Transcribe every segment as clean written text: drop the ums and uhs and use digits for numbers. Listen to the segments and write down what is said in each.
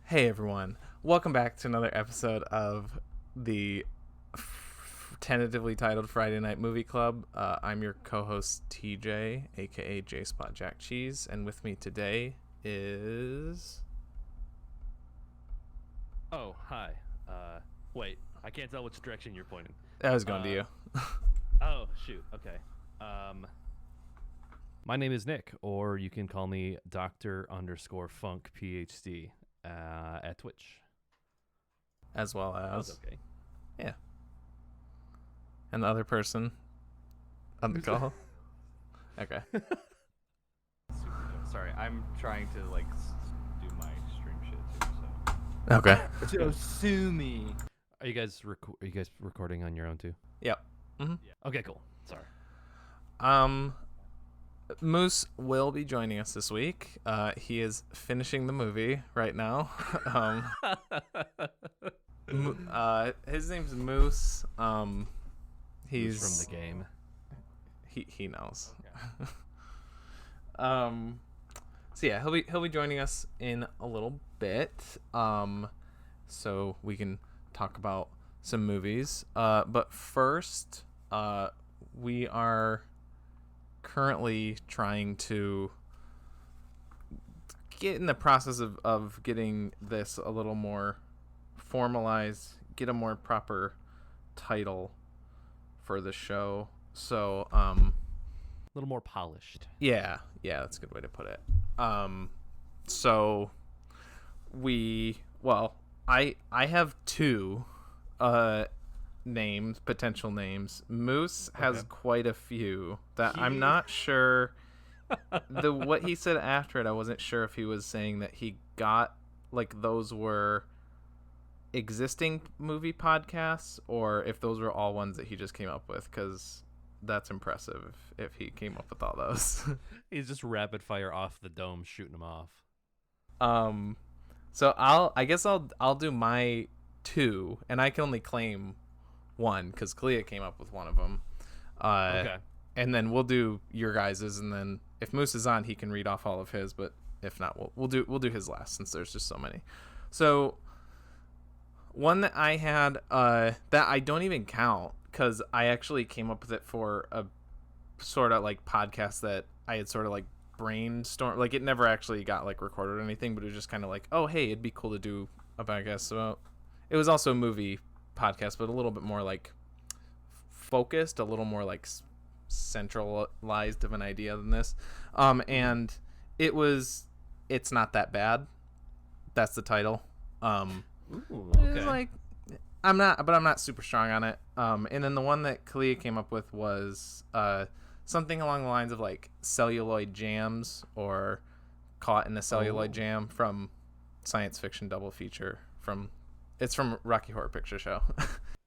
Hey everyone, welcome back to another episode of the tentatively titled Friday Night Movie Club. I'm your co-host TJ, aka J Spot Jack Cheese, and with me today is... Oh, hi. Wait, I can't tell which direction you're pointing. I was going to you. Oh, shoot, okay. My name is Nick, or you can call me Dr._Funk PhD at Twitch. As well as... That's okay. Yeah. And the other person on the call? Okay. Sorry, I'm trying to do my stream shit too. So. Okay. So sue me. Are you guys recording on your own too? Yep. Mm-hmm. Yeah. Okay, cool. Sorry. Moose will be joining us this week. He is finishing the movie right now. His name's Moose. He's from the game. He knows. Okay. So yeah, he'll be joining us in a little bit. So we can talk about some movies. But first, we are currently trying to get in the process of getting this a little more formalized, get a more proper title for the show. So A little more polished. yeah, that's a good way to put it. So I have two potential names. Moose has quite a few that I'm not sure. What he said after it, I wasn't sure if he was saying that he got those were existing movie podcasts or if those were all ones that he just came up with, because that's impressive if he came up with all those. He's just rapid fire off the dome shooting them off. So I'll do my two, and I can only claim one because Kalia came up with one of them. Okay. And then we'll do your guys's, and then if Moose is on, he can read off all of his. But if not, we'll do his last, since there's just so many. So one that I had that I don't even count because I actually came up with it for a sort of podcast that I had sort of brainstormed. It never actually got recorded or anything, but it was just kind of oh, hey, it'd be cool to do a podcast. So it was also a movie podcast, but a little bit more focused, a little more centralized of an idea than this. And it's not that bad. That's the title. Ooh, okay. It's I'm not super strong on it. And then the one that Kalia came up with was something along the lines of celluloid jams, or Caught in a Celluloid Jam, from science fiction double feature it's from Rocky Horror Picture Show.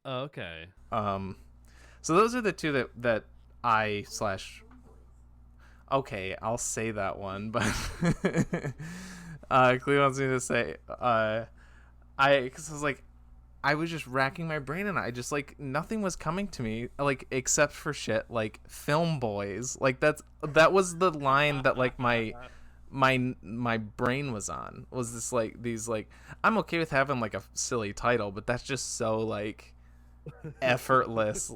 Oh, okay. So those are the two that okay, I'll say that one, but Cleo wants me to say because I was just racking my brain, and I just nothing was coming to me except for shit Film Boys. That was the line that my brain was on, was this these I'm okay with having a silly title, but that's just so effortless,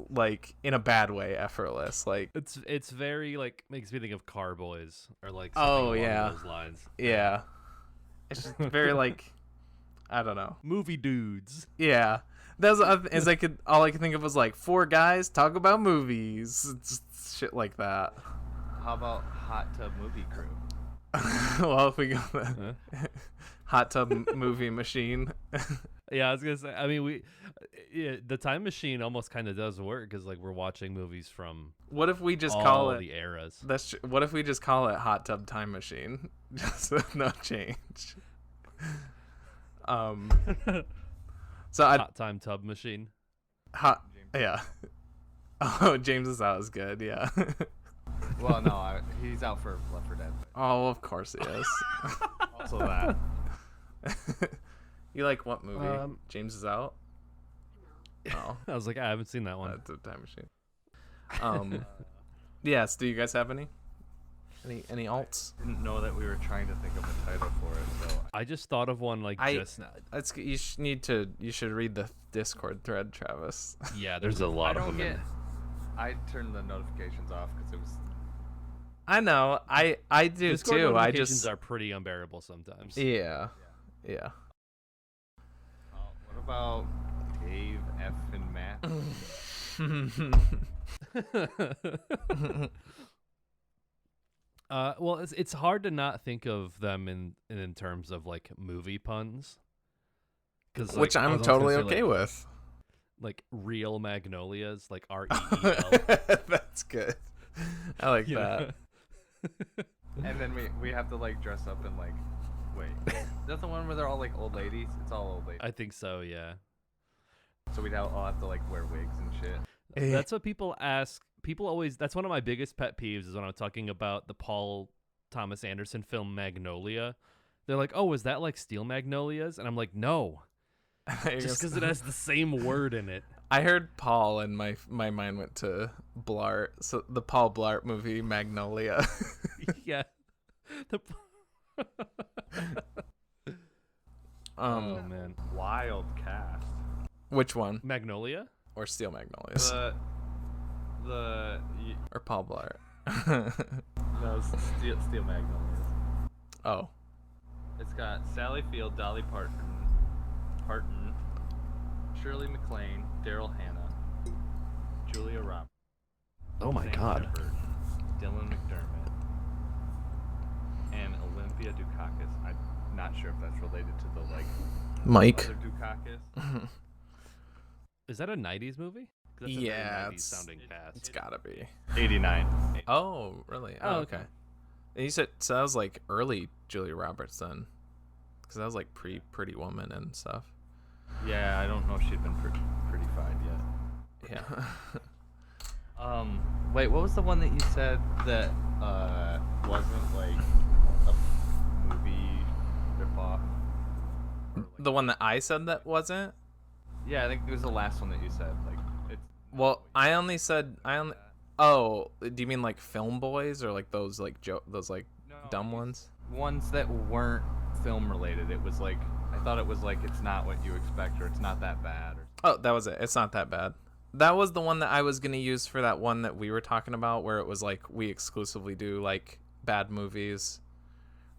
in a bad way, effortless. It's very makes me think of Carboys or something along those lines. Yeah. It's just very I don't know. Movie dudes. Yeah. That's all I could think of was four guys talk about movies. It's shit like that. How about Hot Tub Movie Crew? Well, if we go Hot Tub Movie Machine. Yeah, I was gonna say. I mean, the time machine almost kind of does work because we're watching movies from. What if we just all call it the eras? What if we just call it Hot Tub Time Machine, just with no change? So Hot Time Tub Machine. Yeah. Oh, James is out is good. Yeah. Well, no, he's out for Left 4 Dead. Oh, of course he is. Also that. You like what movie? James is out. Oh, I was I haven't seen that one. That's a Time Machine. Yes. Do you guys have any alts? I didn't know that we were trying to think of a title for it, so I just thought of one just now. You should read the Discord thread, Travis. Yeah, there's a lot of them. I turned the notifications off because it was. I know. I do Discord too. Notifications are pretty unbearable sometimes. Yeah. What about Dave F and Matt? Well, it's hard to not think of them in terms of like movie puns, which I'm totally okay with. Like real magnolias, like REEL. That's good. I like that. And then we have to like dress up in like, wait, that's the one where they're all like old ladies. It's all old ladies. I think so, yeah. So we'd all have to like wear wigs and shit. That's what people ask. People always. That's one of my biggest pet peeves is when I'm talking about the Paul Thomas Anderson film Magnolia. They're like, "Oh, is that like Steel Magnolias?" And I'm like, "No, just because it has the same word in it." I heard Paul, and my mind went to Blart. So the Paul Blart movie Magnolia. Yeah. Oh man, wild cast. Which one? Magnolia or Steel Magnolias? Or Paul Blart. No, Steel Magnolias. Oh. It's got Sally Field, Dolly Parton, Shirley MacLaine, Daryl Hannah, Julia Roberts. Oh my Sam God. Shepard, Dylan McDermott, and Olympia Dukakis. I'm not sure if that's related to the like Mike. other Dukakis. Is that a 90s movie? That's a Yeah, very 90s sounding pass. It's gotta be. 89. Oh, really? Oh, Okay. And you said so that was like early Julia Roberts then, because that was like Pretty Woman and stuff. Yeah, I don't know if she'd been pretty-fied yet. Yeah. Wait, what was the one that you said that wasn't like a movie ripoff? The one that I said that wasn't? Yeah, I think it was the last one that you said. Like, it's. Well, I only. Oh, do you mean like Film Boys or like those like those like dumb ones? Ones that weren't film related. It was like I thought it was like it's not what you expect or it's not that bad. Oh, that was it. It's not that bad. That was the one that I was gonna use for that one that we were talking about, where it was like we exclusively do like bad movies.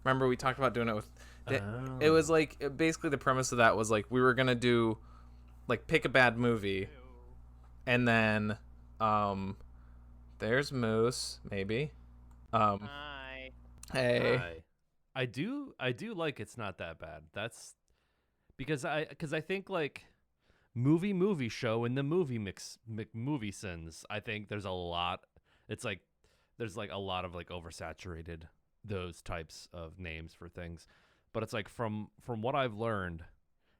Remember we talked about doing it with. It was like basically the premise of that was like we were gonna do, like pick a bad movie, and then there's Moose maybe. Hi. Hey. Hi. I do like It's Not That Bad. That's because I think like movie show in the movie sins. I think there's a lot. It's like there's like a lot of like oversaturated those types of names for things. But it's like from what I've learned,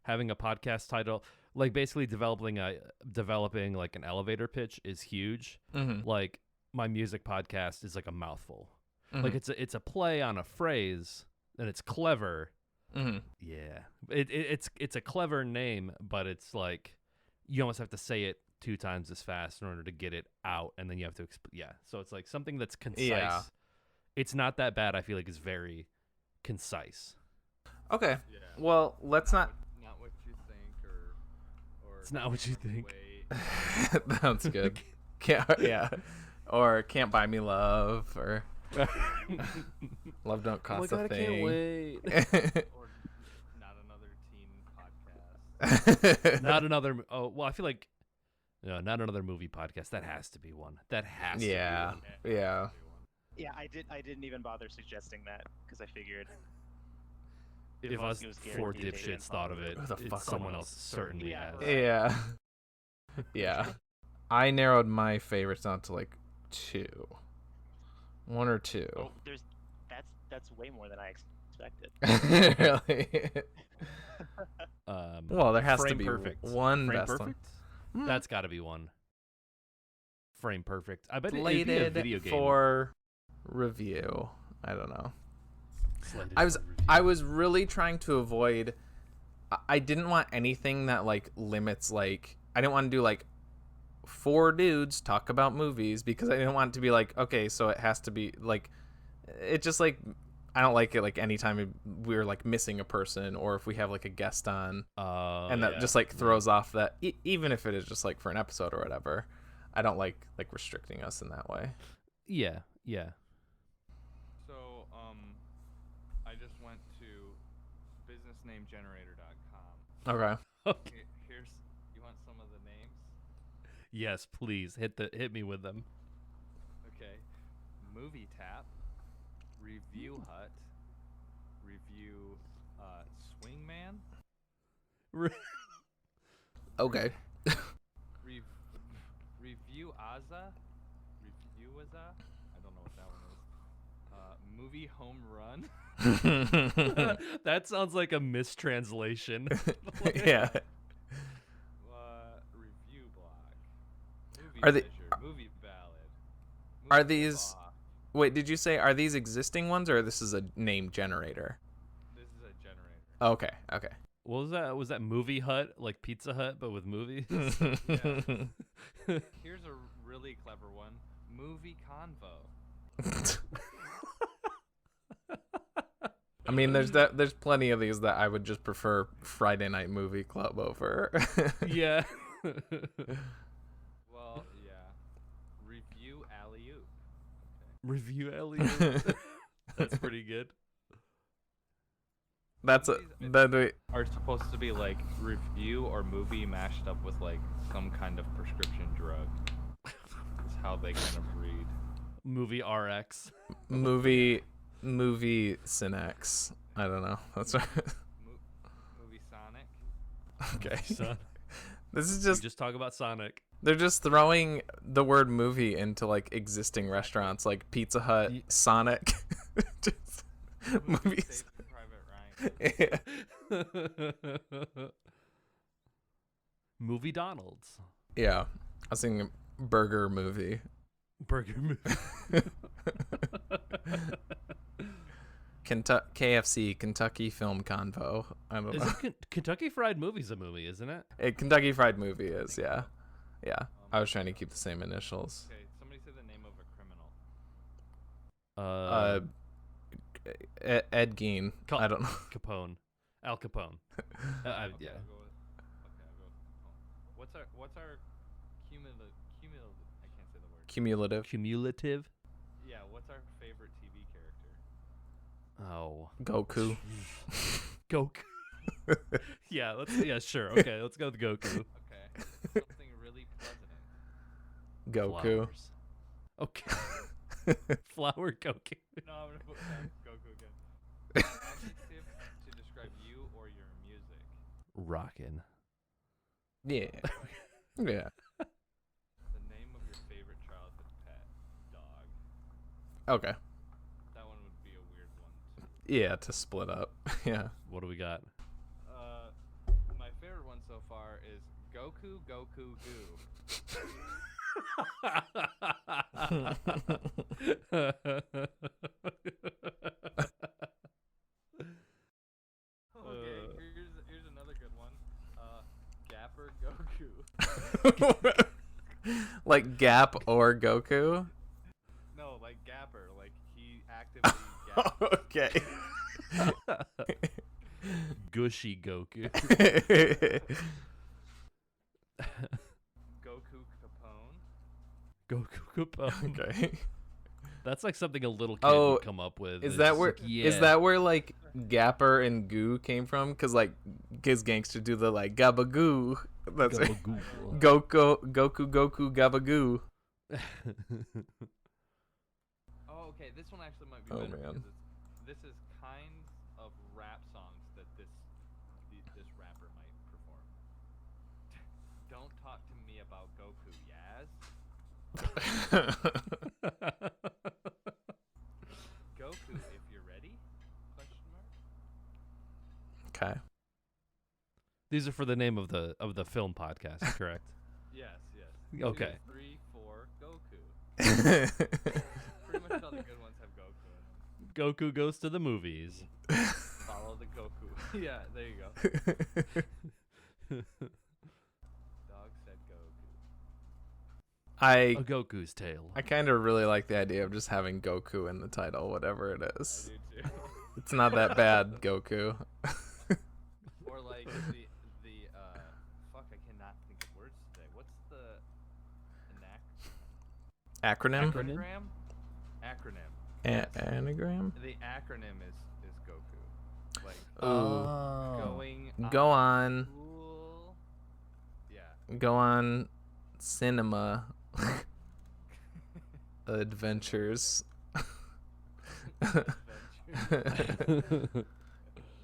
having a podcast title, like basically developing like an elevator pitch is huge. Mm-hmm. Like my music podcast is like a mouthful. Mm-hmm. Like it's a play on a phrase and it's clever. Mm-hmm. Yeah, it's a clever name, but it's like you almost have to say it 2 times as fast in order to get it out, and then you have to so it's like something that's concise. Yeah. It's Not That Bad. I feel like is very concise. Okay. Yeah. Well, let's not. Not what you think, or It's not what you think. Wait. That's good. Or Can't Buy Me Love, or Love Don't Cost a Thing. I can't wait. Or not another teen podcast. Not another. Oh well, I feel like not another movie podcast. That has to be one. That has to be one. Yeah. Yeah, I didn't even bother suggesting that because I figured If us it was 4 guaranteed they dipshits didn't thought of it, Who the fuck someone would? else certainly Yeah, has. right. Yeah. Yeah. I narrowed my favorites down to like 2. 1 or 2. Oh, that's way more than I expected. Really? Well, there has to Frame be Perfect. one Frame best Perfect? one. That's got to be one. Frame Perfect. I bet it'd be a Slated video game. for review. I don't know. Slated I was for review. I was really trying to avoid. I didn't want anything that like limits like I didn't want to do like 4 dudes talk about movies, because I didn't want it to be like, okay, so it has to be like, it just like I don't like it like anytime we're like missing a person or if we have like a guest on, and that just like throws off that even if it is just like for an episode or whatever. I don't like restricting us in that way. Yeah. So, I just went to businessnamegenerator.com. Okay. Here's, you want some of the names? Yes, please hit me with them. Okay. Movie Tap, Review Hut, Review Swingman, Okay. Review Aza, I don't know what that one is. Movie Home Run. That sounds like a mistranslation. Yeah. Review Block. Movie Are they- Measure, Movie Ballad. Are Movie these- Law. Wait, did you say are these existing ones or this is a name generator? This is a generator. Okay. What was that? Was that Movie Hut, like Pizza Hut, but with movies? Here's a really clever one. Movie Convo. I mean, there's plenty of these that I would just prefer Friday Night Movie Club over. Yeah. Well, yeah. Review Alley-oop. Review Elliot. That's pretty good. That's that. Are supposed to be like review or movie mashed up with like some kind of prescription drug. Is how they kind of read. Movie RX. Movie Cinex. I don't know. That's right. Movie Sonic. Okay. Son. This is We just just talk about Sonic. they're just throwing the word movie into like existing restaurants like Pizza Hut, Sonic. Just movies. Saving Private Ryan. Yeah. Movie Donald's. Yeah. I was thinking burger movie. Burger movie. KFC, Kentucky Film Convo. I don't Is know. Kentucky Fried Movie's a movie, isn't it? Kentucky Fried Movie is, yeah. Yeah. I was trying to keep the same initials. Okay, somebody say the name of a criminal. Ed Gein. I don't know. Capone. Al Capone. Yeah. I'll go with Capone. What's our cumulative? I can't say the word. Cumulative. Cumulative. Yeah. What's our favorite TV character? Oh. Goku. Goku. Yeah, sure. Okay, let's go with Goku. Okay. Something really pleasant. Goku. Flowers. Okay. Flower Goku. No, I'm gonna put Goku again. Adjective to describe you or your music. Rockin'. Yeah. Yeah. The name of your favorite childhood pet. Dog. Okay. That one would be a weird one too. Yeah, to split up. Yeah. What do we got? My favorite one so far is Goku Goku Goo. Okay, here's another good one. Gapper Goku. Like Gap or Goku? No, like Gapper, like he actively gapped. Okay. Gushy Goku. Goku Capone. Goku Capone. Okay. That's like something a little kid Oh, would come up with. Is It's that just where like, yeah. is that where like Gapper and Goo came from? Cause like Giz Gangster do the like Gabagoo. That's it. Gabagool. Goku Gabagoo. Oh, okay. This one actually might be Oh, better man. because this is kinds of rap songs that this rapper might perform. Don't talk to me about Goku, Yaz. Goku, if you're ready? Question mark. Okay. These are for the name of the film podcast, correct? Yes. Okay. 2, 3, 4, Goku. Pretty much all the good ones have Goku in them. Goku goes to the movies. Follow the Goku. Yeah, there you go. Dog said Goku. I Goku's tale. I kind of really like the idea of just having Goku in the title, whatever it I is. do too. It's not that bad, Goku. Or like the fuck, I cannot think of words today. What's the Acronym? anagram? Acronym. Anagram? The acronym is Goku. Like Ooh. going Go on. cool. Yeah. Go on cinema adventures.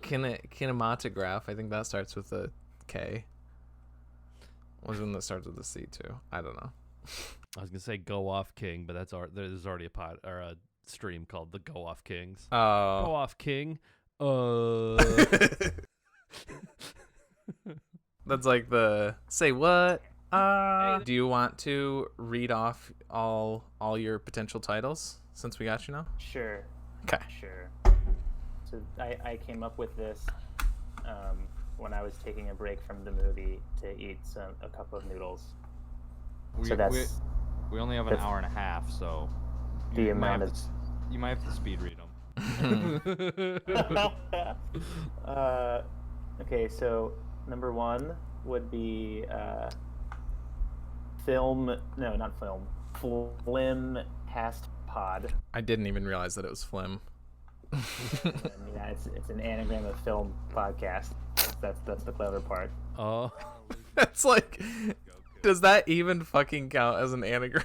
Kinematograph. I think that starts with a K. What's one that starts with a C too? I don't know. I was gonna say Go Off King, but there's already a pod or a stream called the Go Off Kings. Go Oh. Off King. That's like the say what? Do you want to read off all your potential titles since we got you now? Sure. Okay. Sure. So I came up with this when I was taking a break from the movie to eat a cup of noodles. So that's we only have an hour and a half, so the you might amount have of. to, you might have to speed read them. Okay, so number one would be Flim Cast Pod. I didn't even realize that it was Flim. Yeah, it's an anagram of film podcast. That's the clever part. Oh. That's like, does that even fucking count as an anagram?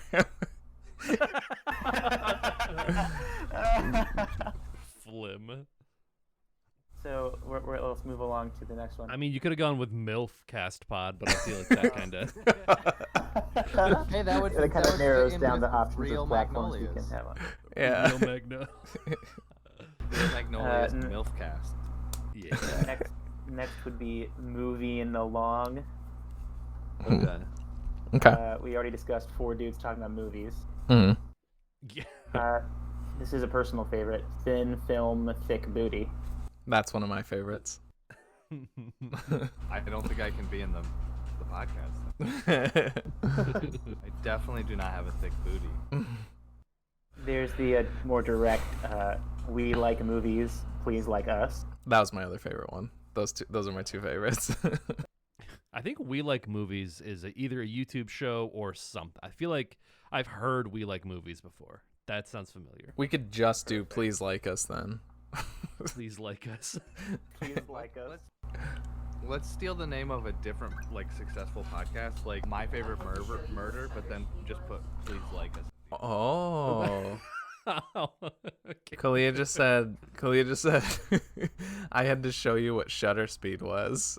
Flim. So let's move along to the next one. I mean, you could have gone with MILF Cast Pod, but I feel like that kind of. Hey, that would It kind of narrows down the options real of platforms you Magnolias. can have on. Yeah. Real Magno. Real Magnolias n- MILFcast. Yeah. Next would be Moving Along. Okay. Okay. We already discussed four dudes talking about movies. Mm. Yeah. This is a personal favorite. Thin Film Thick Booty. That's one of my favorites. I don't think I can be in the podcast. I definitely do not have a thick booty. There's the more direct We Like Movies, Please Like Us. That was my other favorite one. Those are my two favorites. I think We Like Movies is either a YouTube show or something. I feel like I've heard We Like Movies before. That sounds familiar. We could just do Please Like Us then. Please like us. Please Like Us. Let's steal the name of a different, like, successful podcast, like My Favorite Murder, but then just put Please Like Us. Oh. Okay. Kalia just said I had to show you what shutter speed was.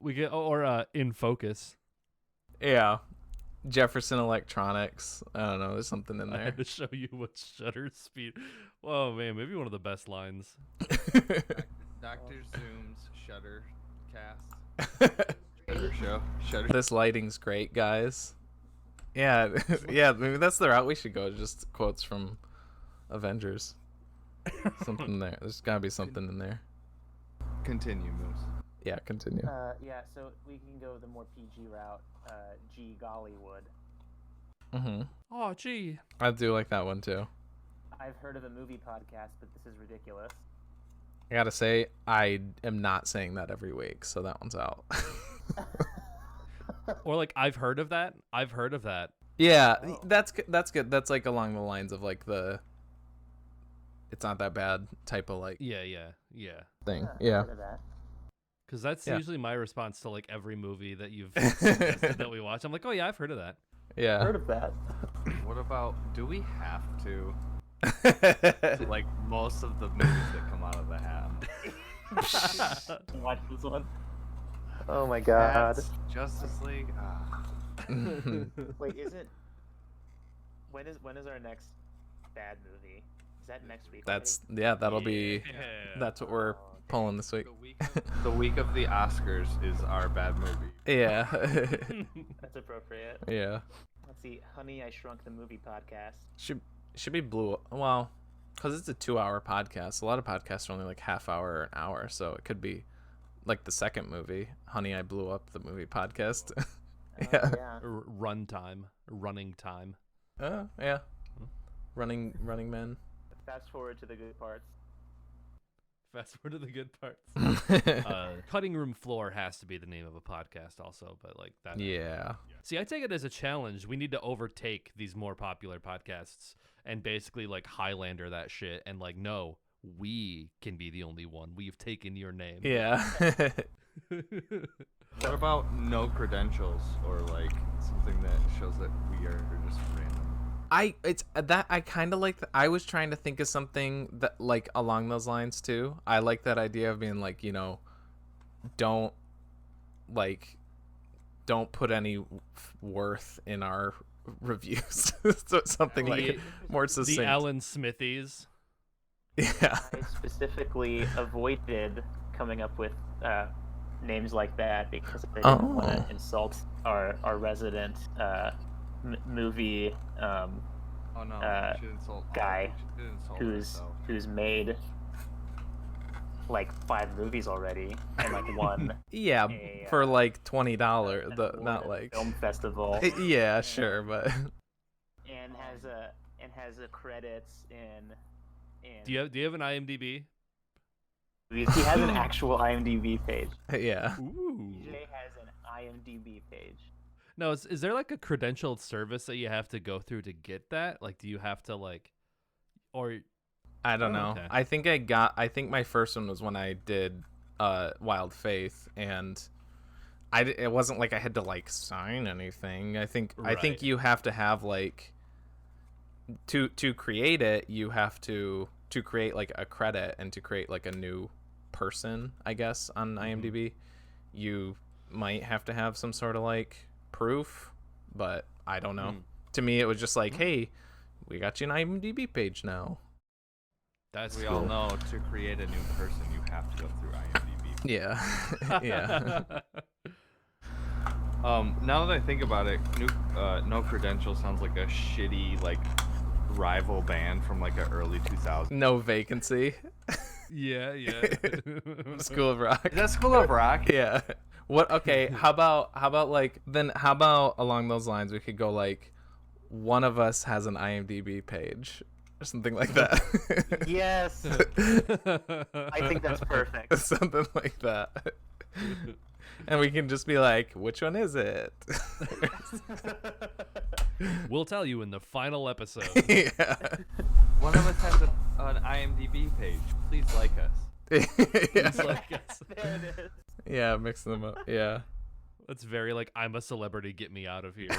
We get or In Focus. Yeah. Jefferson Electronics. I don't know, there's something in I there. had to show you what shutter speed. Oh man, maybe one of the best lines. Dr. Zoom's Shutter Cast. Shutter Show. Shutter. This lighting's great, guys. Yeah, yeah, maybe that's the route we should go, just quotes from Avengers. Something there. There's gotta be something in there. Continue, Moose. Yeah, continue. Yeah, so we can go the more PG route. G Gollywood. Mm-hmm. Oh gee. I do like that one too. I've heard of a movie podcast, but this is ridiculous. I gotta say, I am not saying that every week, so that one's out. Or like I've heard of that. I've heard of that. Yeah, Oh. that's good. That's like along the lines of like the it's not that bad type of like Yeah. thing. I've Yeah. heard of that. Because that's Yeah. usually my response to like every movie that you've suggested that we watch. I'm like, oh yeah, I've heard of that. Yeah. Heard of that. What about, do we have to, like, most of the movies that come out of the hat? Watch this one. Oh my god. Cats, Justice League. Wait, when is our next bad movie? Is that next week? That'll be that's what we're pulling this week. The week of the Oscars is our bad movie. Yeah. That's appropriate. Yeah. Let's see. Honey, I Shrunk the Movie podcast. Should be blue. Well, because it's a 2-hour podcast. A lot of podcasts are only like half hour or an hour, so it could be like the second movie, Honey, I Blew Up, the movie podcast. Yeah. Running time. Yeah. Running Men. Fast forward to the good parts. Fast forward to the good parts. Cutting Room Floor has to be the name of a podcast also, but like that. Yeah. See, I take it as a challenge. We need to overtake these more popular podcasts and basically like Highlander that shit and like, no, we can be the only one. We've taken your name. Yeah. What about no credentials or like something that shows that we are just random? I kind of like I was trying to think of something that like along those lines too. I like that idea of being like, don't put any worth in our reviews. So something like more succinct. The Alan Smithies. Yeah. I specifically avoided coming up with names like that because I didn't want to insult our resident movie Oh no, you should insult guy you should insult who's made like 5 movies already and like won Yeah, for like $20. Not like film festival. Yeah, sure, but and has a credits in. Do you have an IMDb? He has an actual IMDb page. yeah. Ooh. DJ has an IMDb page. No, is there like a credentialed service that you have to go through to get that? Like, do you have to like, or I don't know. Okay. I think my first one was when I did Wild Faith, and it wasn't like I had to like sign anything. I think you have to have like to create it, you have to create like a credit and to create like a new person, I guess, on IMDb. You might have to have some sort of like proof, but I don't know. To me it was just like, hey, we got you an IMDb page now. That's we cool. all know to create a new person you have to go through IMDb. Yeah. Yeah. Now that I think about it, No Credential sounds like a shitty like rival band from like an early 2000s. No Vacancy. Yeah. School of Rock. Is that School of Rock? Yeah. What? Okay. How about along those lines we could go like, one of us has an IMDb page or something like that. Yes. I think that's perfect. Something like that. And we can just be like, which one is it? We'll tell you in the final episode. Yeah. One of us has an IMDb page. Please like us. Yeah. Like us. There it is. Yeah, mix them up. Yeah. That's very like, I'm a celebrity, get me out of here.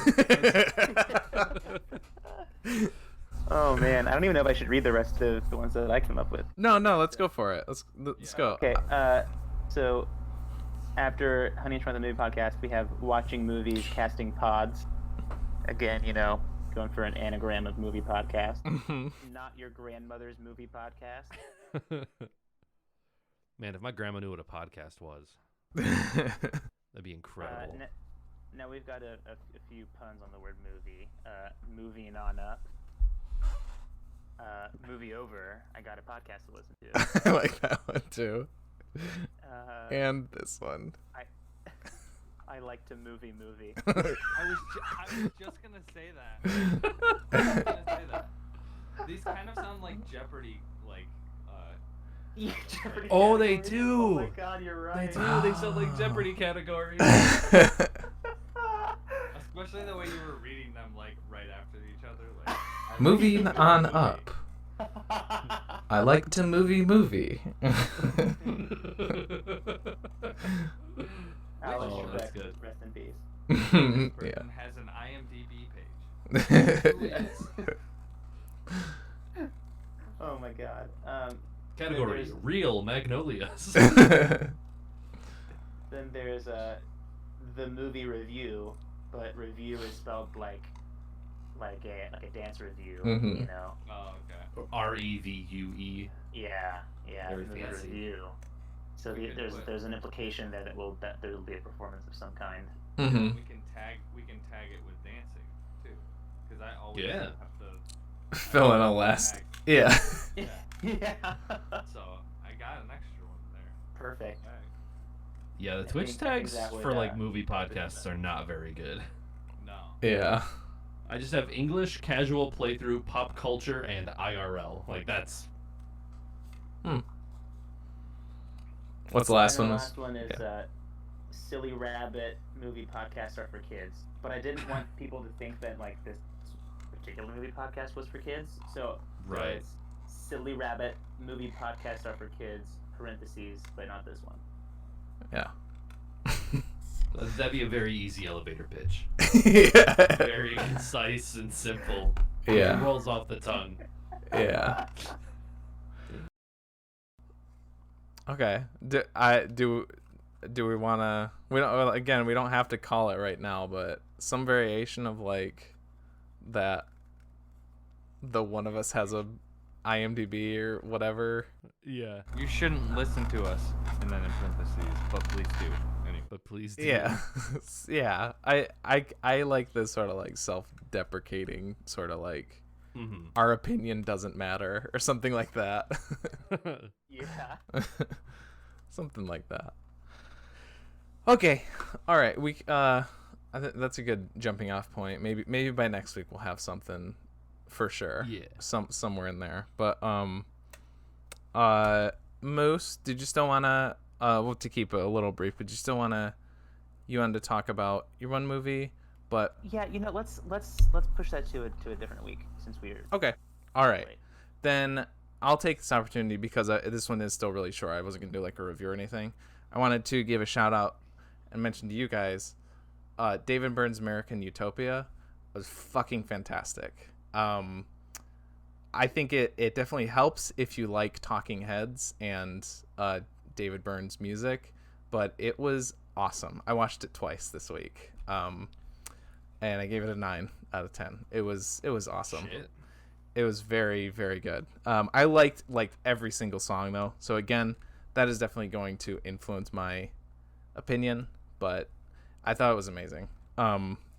Oh man, I don't even know if I should read the rest of the ones that I came up with. No, let's go for it. Let's go. Okay, so after Honey and Try the Movie podcast, we have Watching Movies, Casting Pods. Again, going for an anagram of movie podcast. Not your grandmother's movie podcast. Man, if my grandma knew what a podcast was, that'd be incredible. Now we've got a few puns on the word movie. Moving on up. Movie over. I got a podcast to listen to. I like that one too. And this one. I like to movie. I was just gonna say that. These kind of sound like Jeopardy, like. Jeopardy Oh, they categories. do. Oh my god, you're right. They do. They sound like Jeopardy categories. Especially the way you were reading them, like right after each other. Like, Moving on up. I like to movie. Alex Oh, Trebek, that's good. Rest in peace. this person Yeah. has an IMDb page. Who is? Oh my god. Category: There's- Real Magnolias. Then there's the movie review, but review is spelled like a dance review. Mhm. Oh, okay. REVUE. Yeah, Very movie fancy. review. So We can put- there's an implication there that there will be a performance of some kind. Mhm. We can tag it with dancing too, because I always Yeah. have to Fill in a last. tag. Yeah. Yeah. So I got an extra one there. Perfect. Tag. Yeah, the I Twitch think tags that would, for like movie podcasts are not very good. No. Yeah. I just have English, casual playthrough, pop culture, and IRL. Like that's What's the last And one? the last one is Silly Rabbit movie podcasts are for kids. But I didn't want people to think that like this particular movie podcast was for kids. So Right. it's Silly Rabbit movie podcasts are for kids, parentheses, but not this one. Yeah. that'd be a very easy elevator pitch. Yeah. Very concise and simple. Yeah. It rolls off the tongue. Yeah. Okay. Do we want to? We don't. Well, again, we don't have to call it right now, but some variation of like that. The one of us has a IMDb or whatever. Yeah. You shouldn't listen to us, and then in parentheses, but please do. Anyway. But please do. Yeah. Yeah. I like this sort of like self-deprecating sort of like our opinion doesn't matter or something like that. Yeah. Something like that. Okay. All right. I think that's a good jumping off point. Maybe by next week we'll have something for sure. Yeah. Somewhere in there. But Moose, did you still want to well, to keep it a little brief, but you still wanted to talk about your one movie, but Yeah, let's push that to a different week since we're okay. All right. late. Then I'll take this opportunity because this one is still really short. I wasn't going to do like a review or anything. I wanted to give a shout out and mention to you guys David Byrne's American Utopia was fucking fantastic. I think it definitely helps if you like Talking Heads and David Byrne's music, but it was awesome. I watched it twice this week, and I gave it a 9 out of 10. It was awesome. Shit. It was very, very good. I liked every single song though, so again, that is definitely going to influence my opinion, but I thought it was amazing.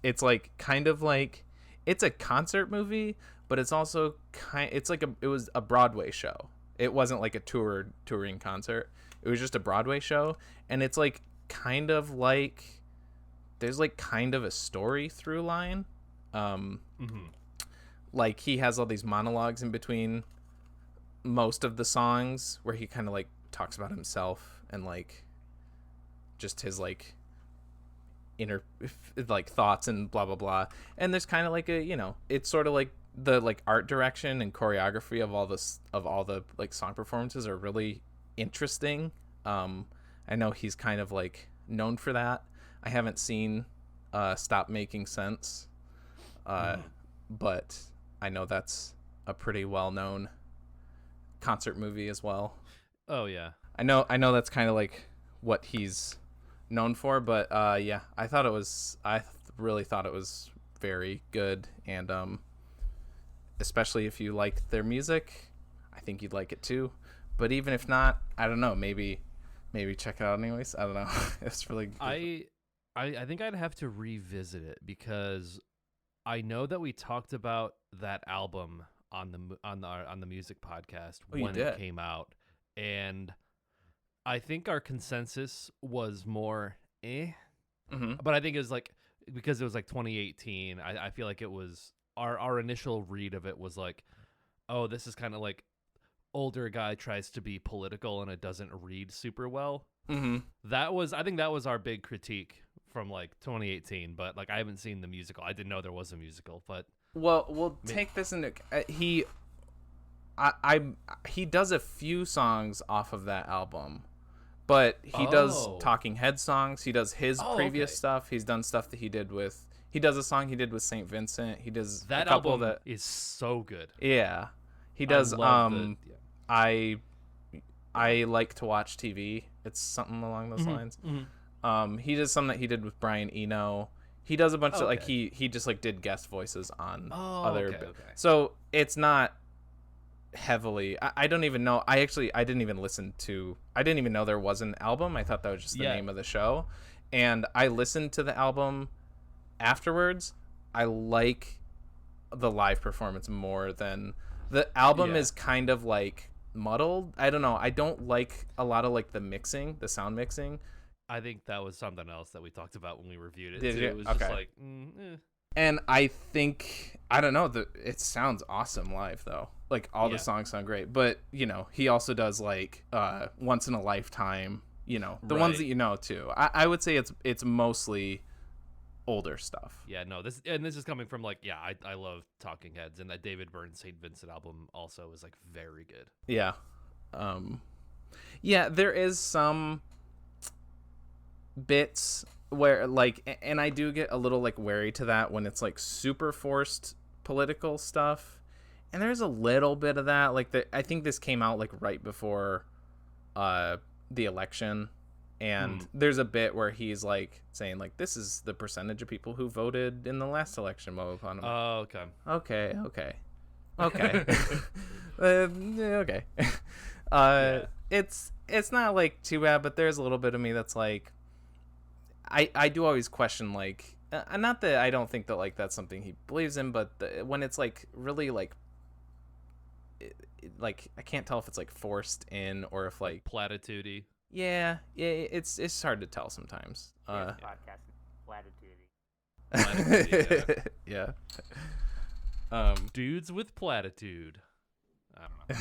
It's like kind of like it's a concert movie, but it's also it was a Broadway show. It wasn't like a touring concert. It was just a Broadway show, and it's like kind of like there's like kind of a story through line. Like he has all these monologues in between most of the songs where he kind of like talks about himself and like just his like inner like thoughts and blah blah blah. And there's kind of like it's sort of like the like art direction and choreography of all the like song performances are really interesting. I know he's kind of like known for that. I haven't seen Stop Making Sense, but I know that's a pretty well-known concert movie as well. Oh yeah. I know that's kind of like what he's known for, but yeah, I really thought it was very good, and especially if you liked their music, I think you'd like it too. But even if not, I don't know, maybe check it out anyways. I don't know. It's really good. I think I'd have to revisit it because I know that we talked about that album on the music podcast when it came out, and I think our consensus was more but I think it was like because it was like 2018. I feel like it was our initial read of it was like, oh, this is kind of like older guy tries to be political and it doesn't read super well. I think that was our big critique from like 2018, but like I haven't seen the musical. I didn't know there was a musical, but we'll take this into he does a few songs off of that album, but he does Talking Head songs. He does his previous stuff. He's done stuff that he does a song he did with St. Vincent. He does that a couple album that is so good. Yeah, he does. I like to watch TV. It's something along those lines. He does something that he did with Brian Eno. He does a bunch of like he just like did guest voices on other. So it's not heavily. I don't even know. I didn't even listen to. I didn't even know there was an album. I thought that was just the name of the show, and I listened to the album afterwards. I like the live performance more than the album is kind of like muddled. I don't know. I don't like a lot of like the sound mixing, I think that was something else that we talked about when we reviewed it. Did too. you? It was Okay. just like, And I think, I don't know, it sounds awesome live though. Like all the Yeah. songs sound great, but you know, he also does like Once in a Lifetime, you know, the ones Right. that you know too. I would say it's mostly older stuff. Yeah, no, this is coming from like, yeah, I love Talking Heads, and that David Byrne St. Vincent album also is like very good. Yeah. Yeah, there is some bits where like, and I do get a little like wary to that when it's like super forced political stuff. And there's a little bit of that. Like I think this came out like right before the election. And there's a bit where he's like saying like, this is the percentage of people who voted in the last election. Oh, okay. Okay. Okay. It's not like too bad, but there's a little bit of me that's like, I do always question like, not that I don't think that like that's something he believes in, but when it's like really like I can't tell if it's like forced in or if like Platitude-y. yeah, it's hard to tell sometimes. Podcast platitude. Platitude, Yeah. Dudes with platitude. I don't know.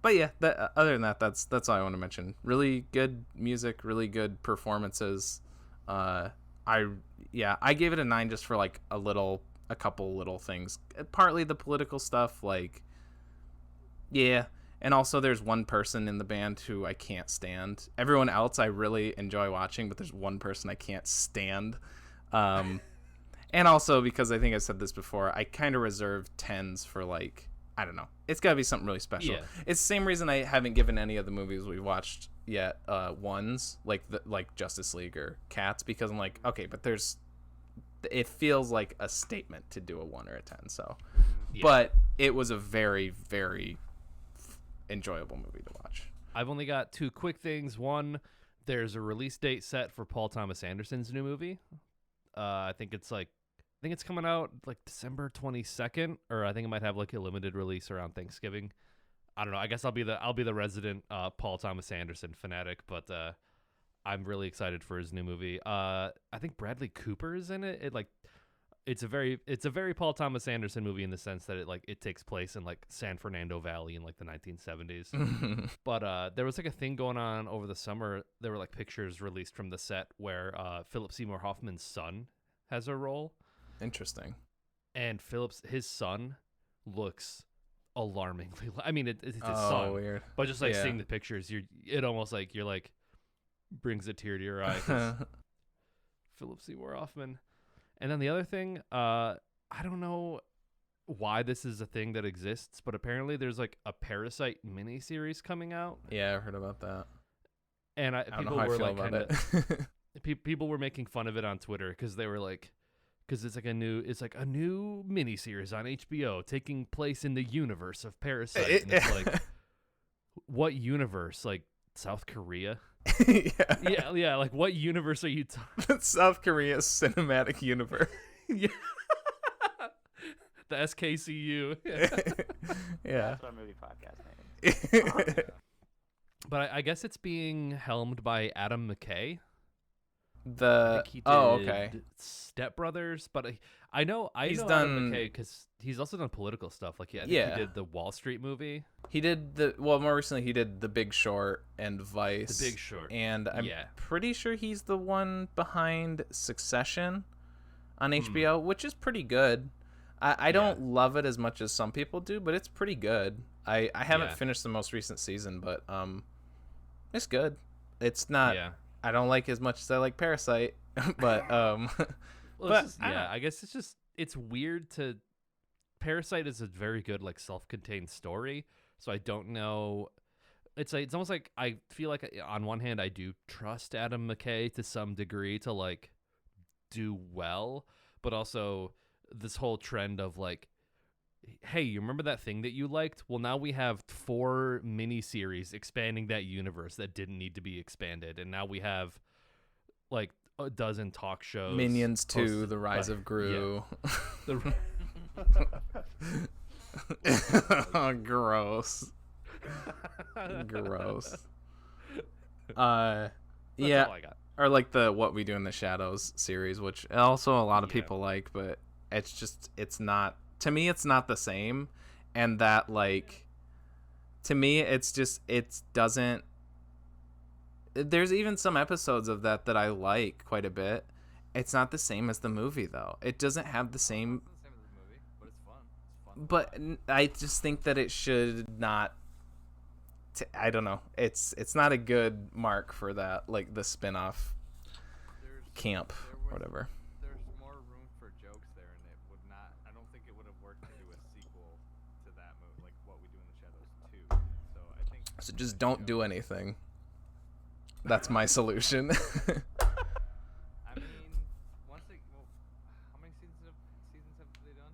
But yeah, other than that, that's all I want to mention. Really good music, really good performances. I gave it a 9 just for like a couple little things. Partly the political stuff, like yeah, and also there's one person in the band who I can't stand. Everyone else I really enjoy watching, but there's one person I can't stand. And also because I think I said this before, I kind of reserve 10s for like, I don't know. It's got to be something really special. Yeah. It's the same reason I haven't given any of the movies we watched yet ones, like Justice League or Cats, because I'm like, okay, but it feels like a statement to do a 1 or a 10. So, Yeah. but it was a very, very enjoyable movie to watch. I've only got 2 quick things. One, there's a release date set for Paul Thomas Anderson's new movie. I think it's coming out like December 22nd, or I think it might have like a limited release around Thanksgiving. I don't know. I guess I'll be the resident Paul Thomas Anderson fanatic, but I'm really excited for his new movie. I think Bradley Cooper is in it. It's a very Paul Thomas Anderson movie in the sense that it takes place in like San Fernando Valley in like the 1970s. But there was like a thing going on over the summer. There were like pictures released from the set where Philip Seymour Hoffman's son has a role. Interesting. And his son looks alarmingly. I mean, it's his son, Weird. but just like Yeah. seeing the pictures, it almost like you're like brings a tear to your eye. 'Cause Philip Seymour Hoffman. And then the other thing, I don't know why this is a thing that exists, but apparently there's like a Parasite miniseries coming out, Yeah, I heard about that. and I don't people know how I were feel like about kind it. of people were making fun of it on Twitter because they were like, because it's like a new miniseries on HBO taking place in the universe of Parasite, and it's like, what universe? Like South Korea? Yeah. Like what universe are you talking? South Korea's cinematic universe. Yeah. The SKCU. Yeah. That's our movie podcast name. But I guess it's being helmed by Adam McKay. The He did okay. Step Brothers, but I know He's Adam done- McKay because he's also done political stuff. Like I think Yeah. he did the Wall Street movie. He did more recently he did The Big Short and Vice. The Big Short. And I'm Yeah. pretty sure he's the one behind Succession on HBO, which is pretty good. I don't love it as much as some people do, but it's pretty good. I haven't Yeah. finished the most recent season, but it's good. It's not Yeah. I don't like as much as I like Parasite, but Well, but it's just, I guess it's weird to. Parasite is a very good like self-contained story, so I don't know. It's almost like I feel like on one hand I do trust Adam McKay to some degree to like do well, but also this whole trend of like, hey, you remember that thing that you liked? Well, now we have 4 miniseries expanding that universe that didn't need to be expanded, and now we have like a dozen talk shows. Minions 2, hosted The Rise by- of Gru. The- Oh, gross. Gross. That's Yeah. all I got. or like the What We Do in the Shadows series, which also a lot of Yeah. people like, but it's not, to me it's not the same. And that, like, to me it doesn't, there's even some episodes of that I like quite a bit. It's not the same as the movie though. It doesn't have the same, It's not the same as the movie, but it's fun. It's fun. but I just think that it should not, I don't know. It's not a good mark for that, like the spin-off camp, whatever. There's more room for jokes there, and it would not. I don't think it would have worked to do a sequel to that movie, like What We Do in the Shadows 2. So I think. So just don't do anything. That's my solution. I mean, once they. Well, how many seasons have they done?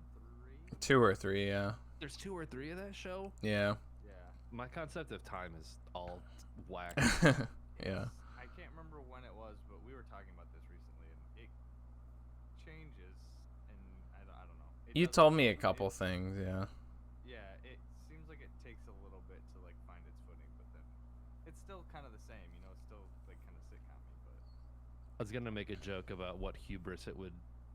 3. 2 or 3, yeah. There's 2 or 3 of that show. Yeah. Yeah. My concept of time is all whack. Yeah. I can't remember when it was, but we were talking about this recently, and it changes, and I don't know. You It told doesn't me a seem- couple it- things, yeah. Yeah, it seems like it takes a little bit to like find its footing, but then it's still kind of the same, you know. It's still like kind of sitcom-y, but I was gonna make a joke about what hubris it would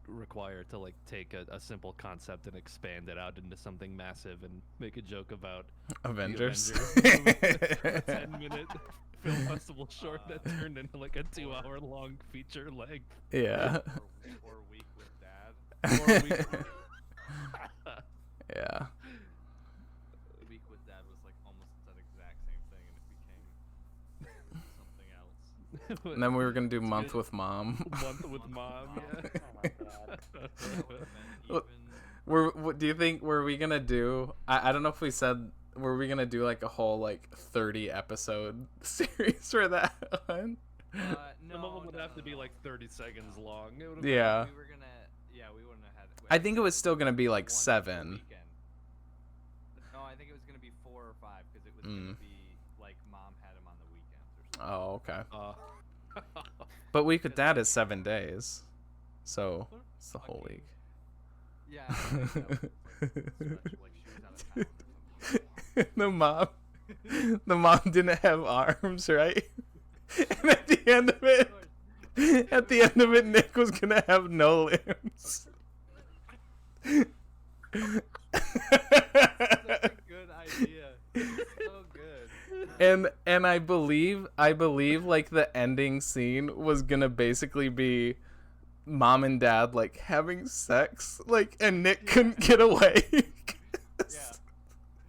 require to like take a simple concept and expand it out into something massive, and make a joke about Avengers. a 10-minute film festival short that turned into like a 2-hour long feature length. Yeah. or Week with Dad. Or we- Yeah. Week with Dad was like almost that exact same thing, and it became something else. And then we were gonna do It's Month good. with Mom. Month with Mom, yeah. Oh my god. That would have been Well, even. What do you think? Were we gonna do? I don't know if we said. Were we gonna do like a whole like 30 episode series for that one? No, Some of them would no, have no, to be no. like 30 seconds long. It would've Yeah. We were gonna. Yeah, we wouldn't have had. I think it was still gonna be like one per 7. weekend. No, I think it was gonna be 4 or 5 because it was Mm. gonna be like Mom had him on the weekends or something. Oh, okay. been, But Week with Dad is 7 days, so What? it's the whole Okay. week. Yeah. I think that was, like, stretch, like she was out of town or something. the mom didn't have arms, right? And at the end of it, Nick was gonna have no limbs. Such a good idea. It's so good. and I believe like the ending scene was gonna basically be Mom and Dad like having sex, like, and Nick couldn't get away. Yeah.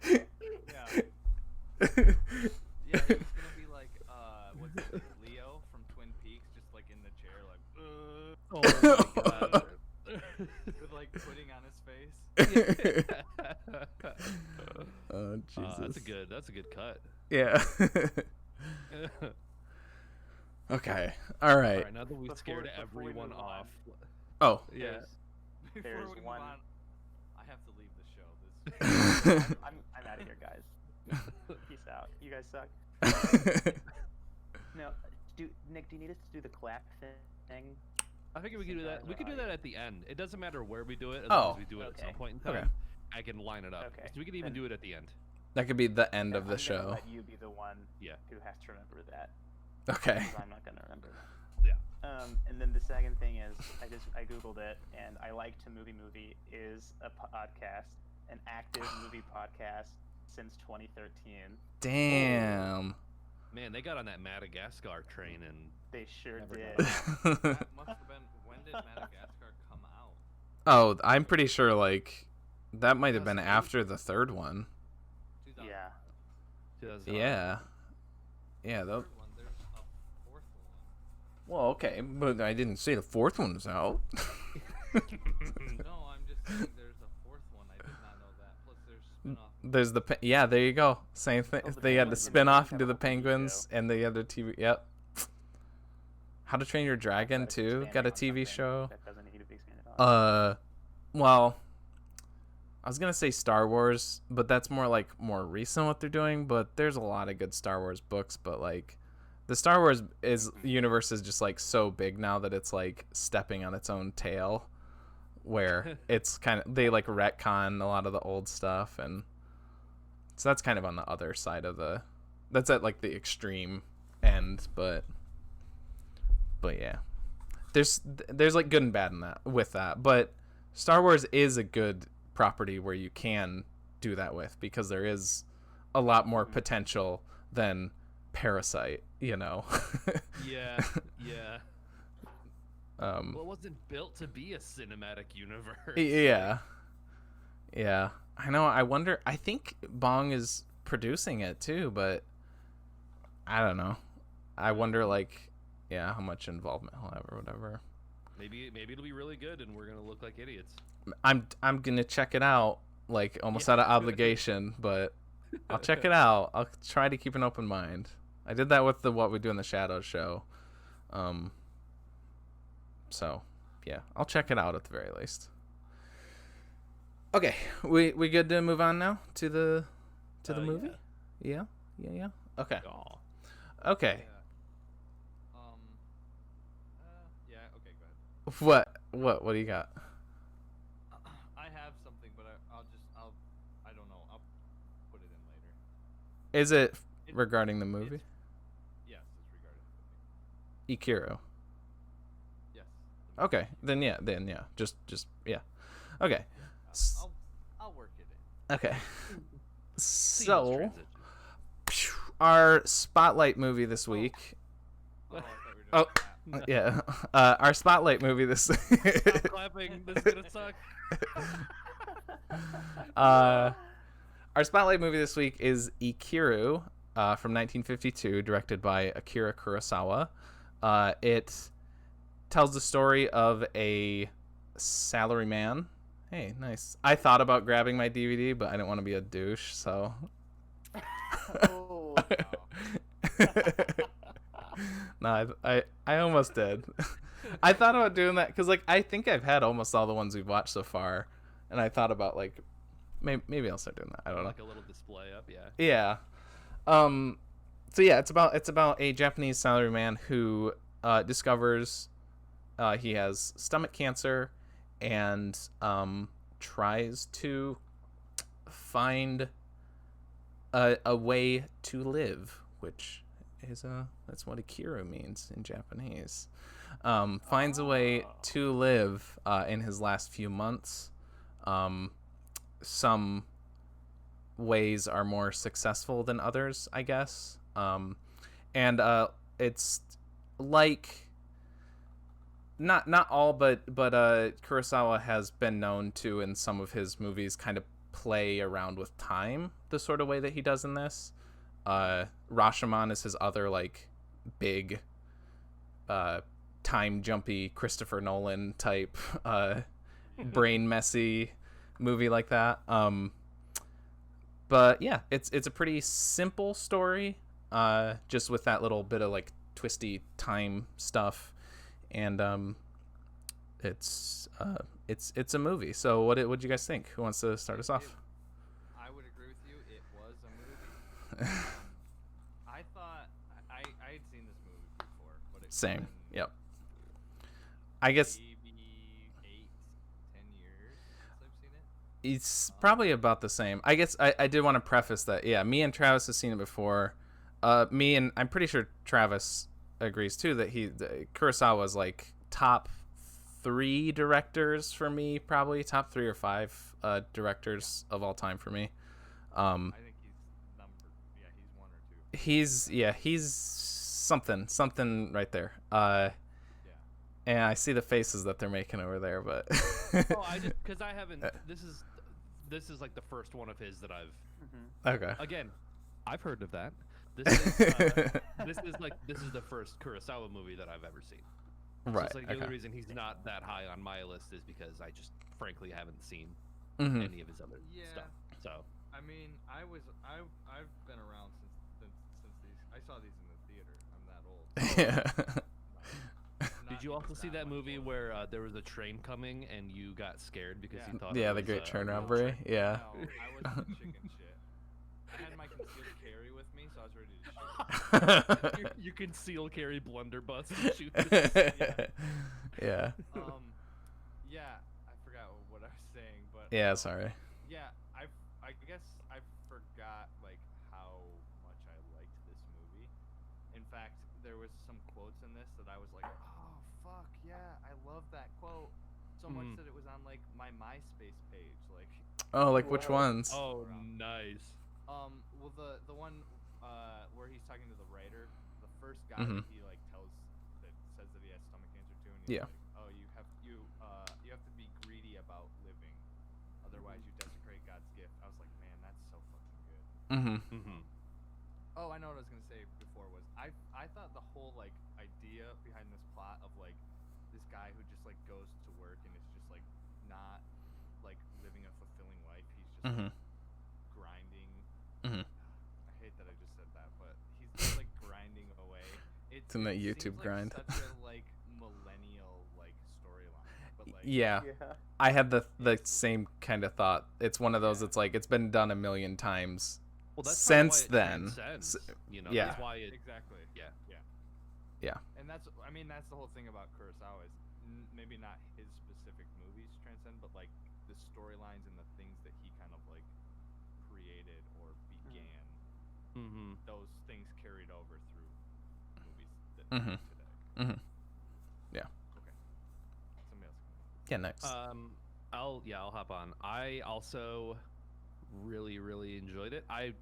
Yeah. Yeah, he's gonna be like, what's it, Leo from Twin Peaks, just like in the chair, like, oh my god. with like pudding on his face. Oh Jesus. That's a good cut. Yeah. Okay. All right. Alright, now that we scared before we everyone move on, off. Oh. Yeah. Before There's we move one- on, I have to leave the show. This. I'm out of here, guys. Peace out. You guys suck. No, Nick, do you need us to do the clap thing? I think we could do that. We could do that at the end. It doesn't matter where we do it, as Oh. long as we do it at Okay. some point in time. Okay. I can line it up. Okay. So we could even Then- do it at the end. That could be the end Yeah, of the I'm gonna show. let you be the one Yeah. who has to remember that. Okay. 'Cause I'm not gonna remember that. Yeah. And then the second thing is, I googled it, and I Like to Movie is a podcast, an active movie podcast since 2013. Damn. Man, they got on that Madagascar train and They sure Never did. That must have been, when did Madagascar come out? Oh, I'm pretty sure like that might have been 2008. after the third one. 2000. Yeah. 2000. Yeah. Yeah. Third one, there's a fourth one. Well, okay, but I didn't say the fourth one was out. No, I'm just saying there's a fourth one. I did not know that. Plus, there's spin-off. There's yeah, there you go. Same thing. Oh, the They had the Penguins, yeah, spin off they into have the a whole TV Penguins, and the other TV. Yep. How to Train Your Dragon It's too expanding got a on TV something show. That doesn't need to be expanded on. Well, I was gonna say Star Wars, but that's more recent what they're doing. But there's a lot of good Star Wars books, but like the Star Wars universe is just like so big now that it's like stepping on its own tail, where it's kind of they like retcon a lot of the old stuff, and so that's kind of on the other side of that's at like the extreme end, but But yeah, there's like good and bad in that with that. But Star Wars is a good property where you can do that with, because there is a lot more potential than Parasite, you know. Yeah. Well, it wasn't built to be a cinematic universe. Yeah. I know. I wonder. I think Bong is producing it too, but I don't know. I wonder, like, how much involvement he'll have or whatever. Maybe it'll be really good, and we're gonna look like idiots. I'm gonna check it out, like, almost out of obligation, but I'll check it out. I'll try to keep an open mind. I did that with the What We Do in the Shadows show. So yeah, I'll check it out at the very least. Okay, we good to move on now to the movie? Yeah. Okay. Aw. Okay. Yeah. Okay, go ahead. What do you got? I have something, but I don't know. I'll put it in later. Is it regarding the movie? Yes, it's regarding the movie. Ikiru. Yes. Okay, then yeah. Just yeah. Okay. I'll work it in. Okay. Seamless So, transition. our spotlight movie this week. Oh, I thought we were doing that. Yeah. Our spotlight movie this. Stop clapping. This is gonna suck. Our spotlight movie this week is Ikiru, from 1952, directed by Akira Kurosawa. It tells the story of a salaryman. Hey, nice. I thought about grabbing my DVD, but I didn't want to be a douche, so. Oh. No, I almost did. I thought about doing that because, like, I think I've had almost all the ones we've watched so far, and I thought about, like, maybe I'll start doing that. I don't know. Like a little display up, yeah. Yeah. So yeah, it's about a Japanese salaryman who discovers he has stomach cancer and tries to find a way to live, which is that's what Ikiru means in Japanese. Finds a way to live in his last few months. Some ways are more successful than others, I guess. And it's like not all, but Kurosawa has been known to, in some of his movies, kind of play around with time the sort of way that he does in this. Rashomon is his other, like, big time jumpy Christopher Nolan type brain messy movie like that. But yeah, it's a pretty simple story, just with that little bit of, like, twisty time stuff, and it's a movie. So what did you guys think? Who wants to start us off? I would agree with you. It was a movie. I thought I had seen this movie before, but it's Same. been Yep. I guess maybe 8-10 years since I've seen it. it's probably about the same. I guess I did want to preface that, yeah, me and Travis have seen it before. Me and I'm pretty sure Travis agrees too that Kurosawa is, like, top 3 directors for me, probably top 3 or 5 directors of all time for me. I think he's 1 or 2. He's something right there. Yeah. And I see the faces that they're making over there, but Because I haven't. This is like the first one of his that I've. okay. Again, I've heard of that. This is the first Kurosawa movie that I've ever seen. Right. So it's like the okay. only reason he's not that high on my list is because I just frankly haven't seen Mhm. any of his other stuff. So I mean, I've been around since these. I saw these in the theater. I'm that old. Yeah. did you also see that movie where there was a train coming and you got scared because you thought Yeah, it the was Great a Train real Robbery. train? Yeah. No, I wasn't chicken shit. I had my concealed carry with me, so I was ready to shoot. You conceal carry blunderbuss and shoot this. Yeah. Yeah, I forgot what I was saying, but Yeah, sorry. yeah, I guess I forgot, like, how much I liked this movie. In fact, there was some quotes in this that I was like, oh fuck yeah, I love that quote. So much that it was on like my MySpace page, like. Oh, like which ones? Oh, nice. Well, the one where he's talking to the writer, the first guy Mhm. that he like says that he has stomach cancer too, and he's Yeah. like, oh, you have to be greedy about living, otherwise you desecrate God's gift. I was like, man, that's so fucking good. Mm-hmm. Oh, I know what I was gonna say before was I thought the whole like idea behind this plot of like this guy who just like goes to work and is just like not like living a fulfilling life. He's just Mhm. like, grinding. Mhm. I hate that I just said that, but he's just like grinding away. It's in that it YouTube seems grind. Like such a like millennial like storyline, but like Yeah. I had the same kind of thought. It's one of those. It's like it's been done a million times. Well, that's Since kinda why it then. transcends, you know, yeah. that's why it. exactly. Yeah. Yeah. And that's the whole thing about Kurosawa is maybe not his specific movies transcend, but like the storylines and the things that he kind of like created or began. Mm-hmm. Those things carried over through movies that Mhm. we today. Mhm. Yeah. Okay. Somebody else. Yeah. Next. I'll hop on. I also really enjoyed it. I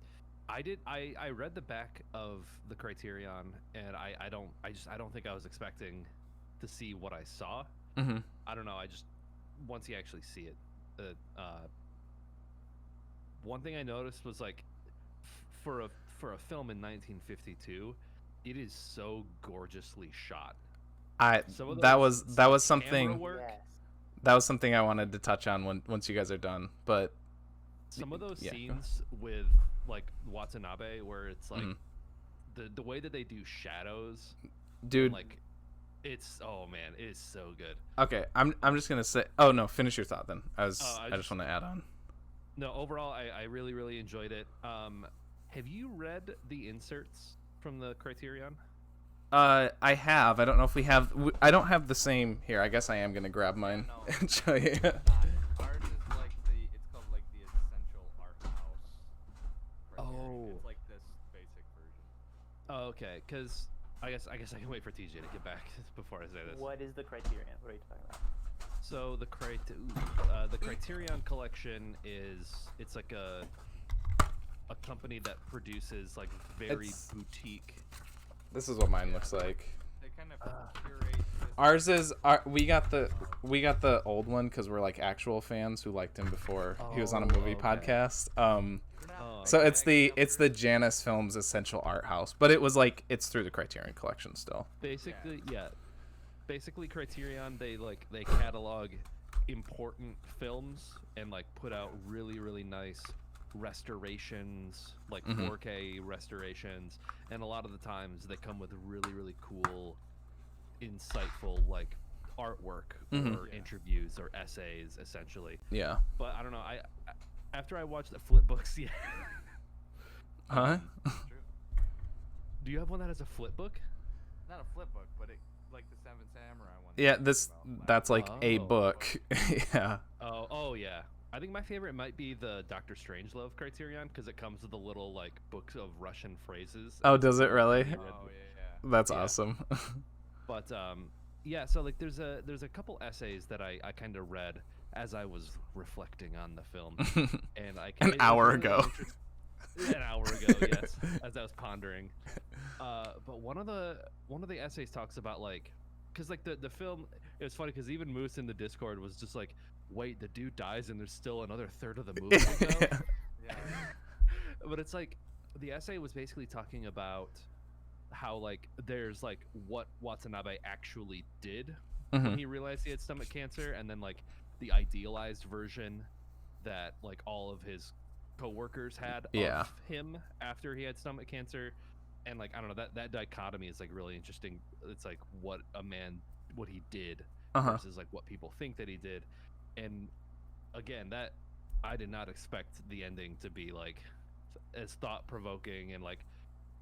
read the back of the Criterion, and I don't think I was expecting to see what I saw. Mm-hmm. I don't know. Once you actually see it, one thing I noticed was like for a film in 1952, it is so gorgeously shot. That was something. Camera work, Yes. That was something I wanted to touch on once you guys are done. But some of those yeah, go scenes with like Watanabe, where it's like the way that they do shadows, dude, like it's oh man, it is so good. okay, I'm just gonna say. Oh no, finish your thought then. I I just want to add on. No, overall, I really enjoyed it. Have you read the inserts from the Criterion? I have. I don't know if we have. I don't have the same here. I guess I am gonna grab mine no. and show you. Ours is like it's called like the Essential Art House. Oh. It's like this basic version. Oh, okay, because I guess I can wait for TJ to get back before I say this. What is the Criterion? What are you talking about? So the Criterion Collection it's like a company that produces like very It's- boutique. This is what mine looks like. They kind of curate this. Ours is we got the old one because we're like actual fans who liked him before he was on a movie okay. podcast. Oh, So okay. it's the Janus Films Essential Art House, but it was like it's through the Criterion Collection still. Basically, yeah. Basically, Criterion they catalog important films and like put out really nice restorations, like 4K restorations, and a lot of the times they come with really cool, insightful like artwork or interviews or essays, essentially. Yeah. But I don't know. I after I watched the flip books, yeah. Huh? True. Do you have one that has a flip book? Not a flip book, but it like the Seven Samurai one. Yeah. that This we talked about that's like a Oh. book. Yeah. Oh yeah. I think my favorite might be the Doctor Strangelove Criterion because it comes with the little like books of Russian phrases. Oh, does it really? Oh yeah. That's Yeah. awesome. But yeah, so like there's a couple essays that I kind of read as I was reflecting on the film, and An hour ago. An hour ago, yes, as I was pondering. But one of the essays talks about like, cause like the film. It was funny because even Moose in the Discord was just like, wait, the dude dies and there's still another third of the movie to go? Yeah. But it's like the essay was basically talking about how like there's like what Watanabe actually did when he realized he had stomach cancer, and then like the idealized version that like all of his coworkers had of him after he had stomach cancer. And like I don't know, that dichotomy is like really interesting. It's like what he did versus like what people think that he did. And again, that I did not expect the ending to be like as thought-provoking and like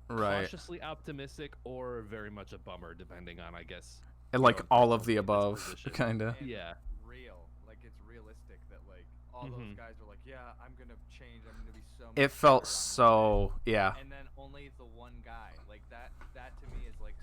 cautiously optimistic or very much a bummer, depending on, I guess, And like all of the its above, position. kind of. And Yeah. real, like it's realistic that like all those guys are like, yeah, I'm gonna change, I'm gonna be so much It felt better on so, yeah. and then only the one guy, like that to me is like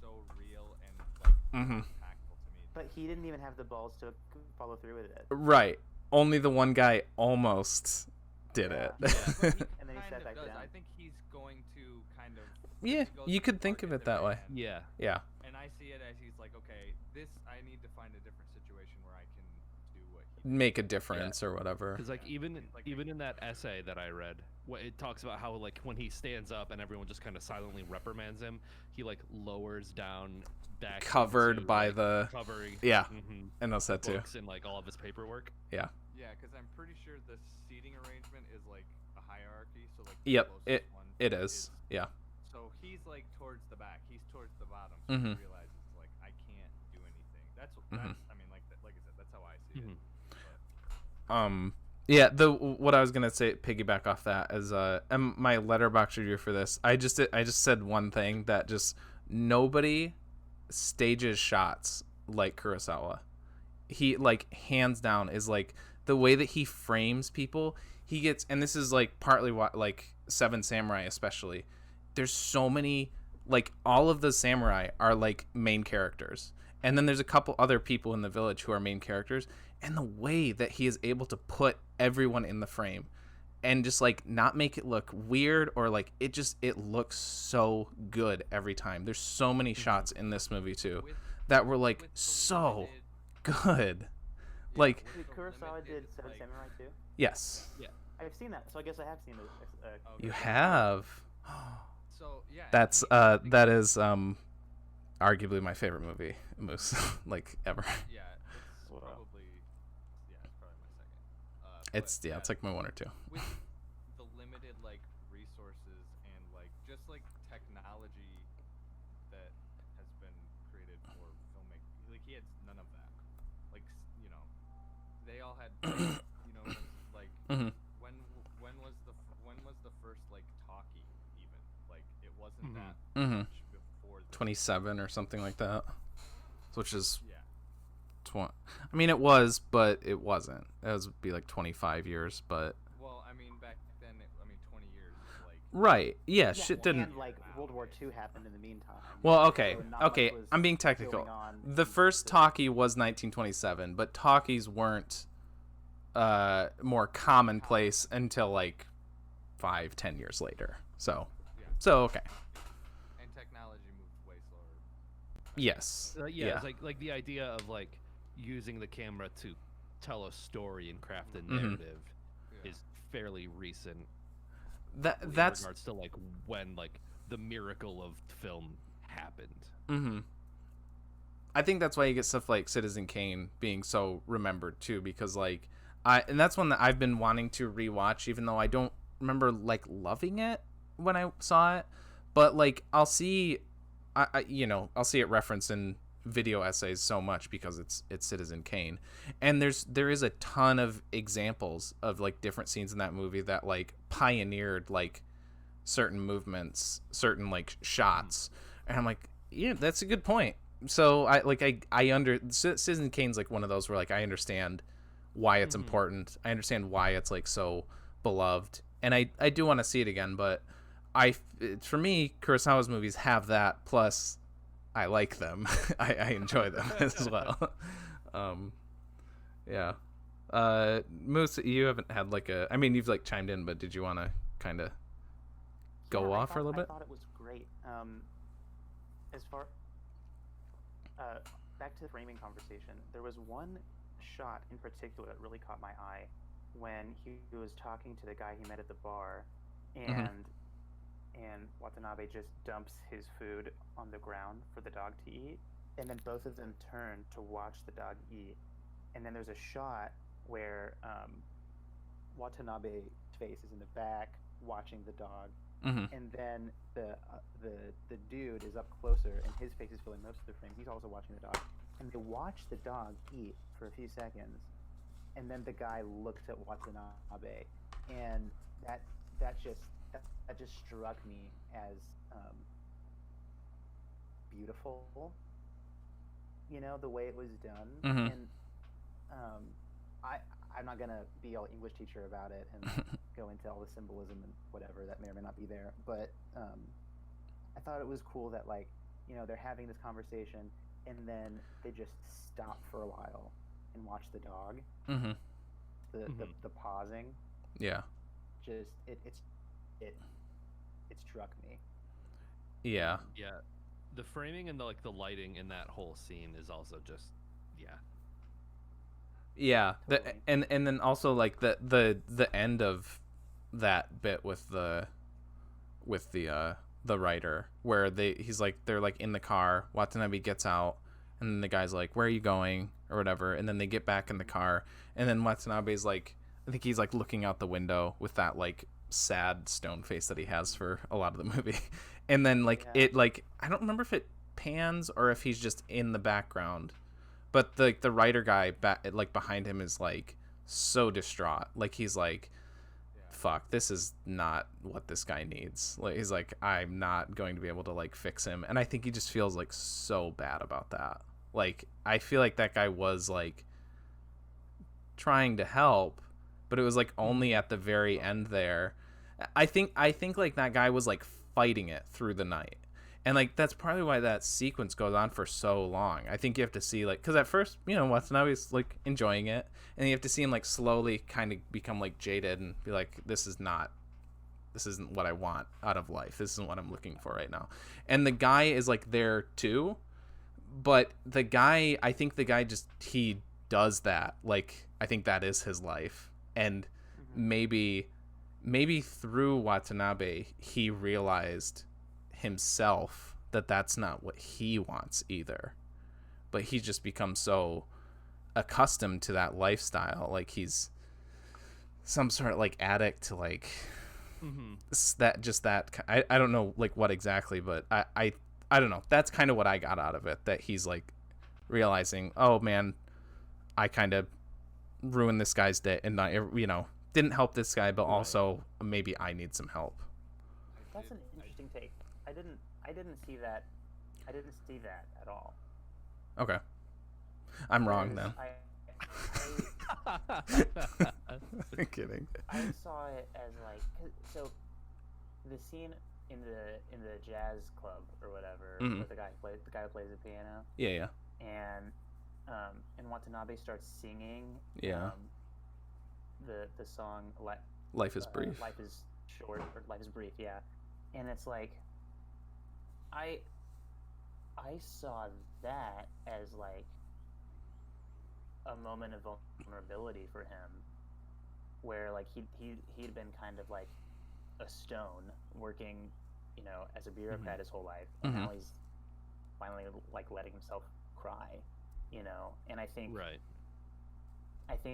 so real and like Mhm. impactful to me. But he didn't even have the balls to follow through with it. Right. Only the one guy almost did it. But he And then he kind sat of back does. down. I think he's going to kind of. Yeah, he goes you to could think target of it the that way. man, Yeah. Yeah. And I see it as he's like, okay, this I need to find a different situation where I can do what he. Make a difference or whatever. Because like Yeah, even like even in that essay that I read, it talks about how like when he stands up and everyone just kind of silently reprimands him, he like lowers down back Covered into, by like, the covering Yeah. mhm, I noticed that too. books and like all of his paperwork. Yeah. Yeah, because I'm pretty sure the seating arrangement is like a hierarchy. So like. The Yep. closest one It is. Yeah. So he's like towards the back. He's towards the bottom. So Mhm. he realizes like I can't do anything. That's Mhm. I mean like like I said, that's how I see Mhm. it. But, Yeah, what I was gonna say, piggyback off that, is and my letterbox review for this, I just said one thing, that just nobody stages shots like Kurosawa. He like hands down is like the way that he frames people. He gets, and this is like partly why, like Seven Samurai especially, there's so many, like all of the samurai are like main characters, and then there's a couple other people in the village who are main characters, and the way that he is able to put everyone in the frame and just like not make it look weird, or like it looks so good every time. There's so many shots in this movie too with, that were like with the so limited- good. yeah, like- with Wait, the Kurosawa limited, did Seven like- Samurai too? Yes, I've seen that, so I guess I have seen it. Okay. you have. So yeah. and That's I think- that is arguably my favorite movie, Moose, like ever. Yeah, it's Wow. probably. Yeah, it's probably my second. It's but, it's like my one or two. with the limited like resources and like just like technology that has been created for filmmaking, like he had none of that. Like you know, they all had you know like Mhm. when was the first like talkie even, like it wasn't Mhm. that Mhm. much before this. 27 or something like that, which is Yeah. I mean, it was, but it wasn't. It would be like 25 years, but Well, I mean back then, 20 years is like. right, yeah, shit didn't. And like World War II happened in the meantime. Well, okay, so not much okay, was I'm being technical. going on The first talkie was 1927, but talkies weren't more commonplace until like 5-10 years later. So Yeah. okay, And technology moved way slower. yes, Yeah, it's like the idea of like using the camera to tell a story and craft a narrative Yeah. is fairly recent. that's In regards to like when like the miracle of film happened. Mm-hmm. I think that's why you get stuff like Citizen Kane being so remembered too, because like and that's one that I've been wanting to rewatch, even though I don't remember like loving it when I saw it, but like I'll see I'll see it referenced in video essays so much because it's Citizen Kane, and there is a ton of examples of like different scenes in that movie that like pioneered like certain movements, certain like shots, and I'm like, yeah, that's a good point. So Citizen Kane's like one of those where like I understand why it's important. I understand why it's like so beloved, and I do want to see it again. But for me, Kurosawa's movies have that. Plus, I like them. I enjoy them as well. Yeah. Moose, you haven't had like a. I mean, you've like chimed in, but did you want to kind of go off for a little bit? I thought it was great. As far back to the framing conversation, there was one shot in particular that really caught my eye when he was talking to the guy he met at the bar, and Watanabe just dumps his food on the ground for the dog to eat, and then both of them turn to watch the dog eat, and then there's a shot where Watanabe's face is in the back watching the dog, and then the dude is up closer and his face is filling most of the frame. He's also watching the dog, and they watch the dog eat for a few seconds, and then the guy looks at Watanabe, and that just struck me as beautiful. You know, the way it was done, and I'm not gonna be all English teacher about it and go into all the symbolism and whatever that may or may not be there, but I thought it was cool that, like, they're having this conversation, and then they just stop for a while and watch the dog. Mm-hmm. The pausing. Yeah. Just it struck me. Yeah. Yeah. The framing and the lighting in that whole scene is also just Yeah. Totally. And then also like the end of that bit with the writer where they're like in the car, Watanabe gets out, and then the guy's like, "Where are you going?" or whatever, and then they get back in the car, and then Watanabe's like, I think he's like looking out the window with that like sad stone face that he has for a lot of the movie. And then like it like I don't remember if it pans or if he's just in the background, but the writer guy like behind him is like so distraught, like he's like, fuck, this is not what this guy needs. Like he's like, I'm not going to be able to like fix him, and I think he just feels like so bad about that. Like I feel like that guy was like trying to help, but it was like only at the very end there. I think like that guy was like fighting it through the night, and like that's probably why that sequence goes on for so long. I think you have to see like, because at first Watanabe's like enjoying it, and you have to see him like slowly kind of become like jaded and be like, this isn't what I want out of life, this isn't what I'm looking for right now. And the guy is like there too, but I think the guy just, he does that, like I think that is his life. And maybe through Watanabe he realized himself that that's not what he wants either, but he just becomes so accustomed to that lifestyle, like he's some sort of like addict to like I don't know like what exactly, but I don't know, that's kind of what I got out of it, that he's like realizing, oh man, I kind of ruined this guy's day and not didn't help this guy, but also maybe I need some help. That's an interesting take. I didn't see that at all. Okay, I'm wrong then. I'm kidding. I saw it as like, so the scene in the jazz club or whatever, with the guy who plays the piano. Yeah. And Watanabe starts singing. Yeah. The song Life is Brief. Life is short, or Life is brief. Yeah, and it's like, I saw that as like a moment of vulnerability for him, where like he'd been kind of like a stone working, as a bureaucrat his whole life, and now he's finally like letting himself cry, and I think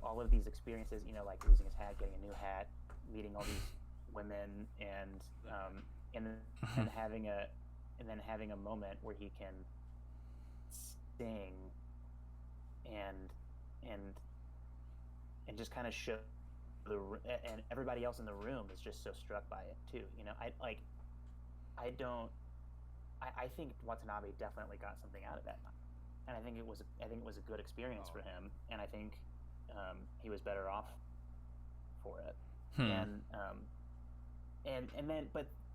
all of these experiences, like losing his hat, getting a new hat, meeting all these women, and then having a moment where he can sing and just kind of show and everybody else in the room is just so struck by it too. I think Watanabe definitely got something out of that, and I think it was a good experience for him, and I think he was better off for it. And then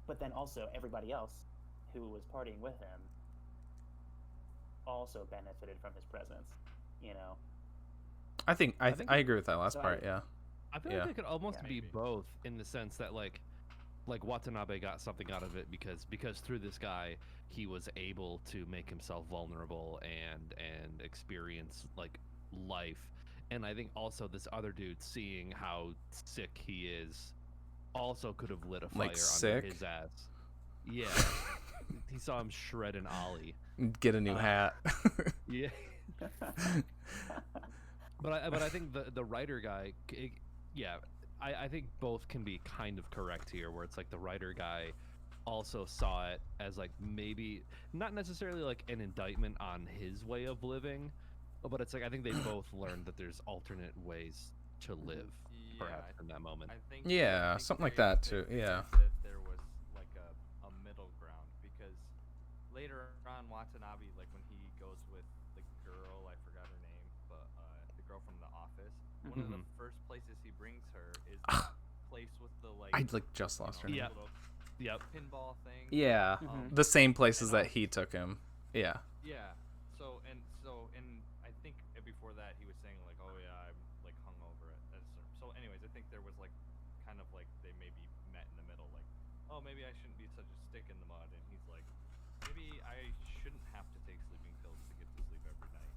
but then also everybody else who was partying with him also benefited from his presence, I think I agree with that last part. I feel like it could almost be both, in the sense that like Watanabe got something out of it because through this guy he was able to make himself vulnerable and experience like life. And I think also this other dude, seeing how sick he is, also could have lit a fire under his ass. Yeah. He saw him shred an ollie. Get a new hat. Yeah. But I think the writer guy, I think both can be kind of correct here, where it's like the writer guy also saw it as like maybe not necessarily like an indictment on his way of living, but it's like I think they both learned that there's alternate ways to live, perhaps in that moment. I think something like that too. Yeah. That there was like a middle ground, because later on Watanabe, like when he goes with the girl, I forgot her name, but the girl from The Office, one of the first places he brings her is the place with the like I just lost her name. little pinball thing. Yeah, the same places that he took him. Yeah. Yeah. So I think before that he was saying like, oh yeah, I'm like hungover so anyways, I think there was like kind of like they maybe met in the middle, like, oh maybe I shouldn't be such a stick in the mud, and he's like, maybe I shouldn't have to take sleeping pills to get to sleep every night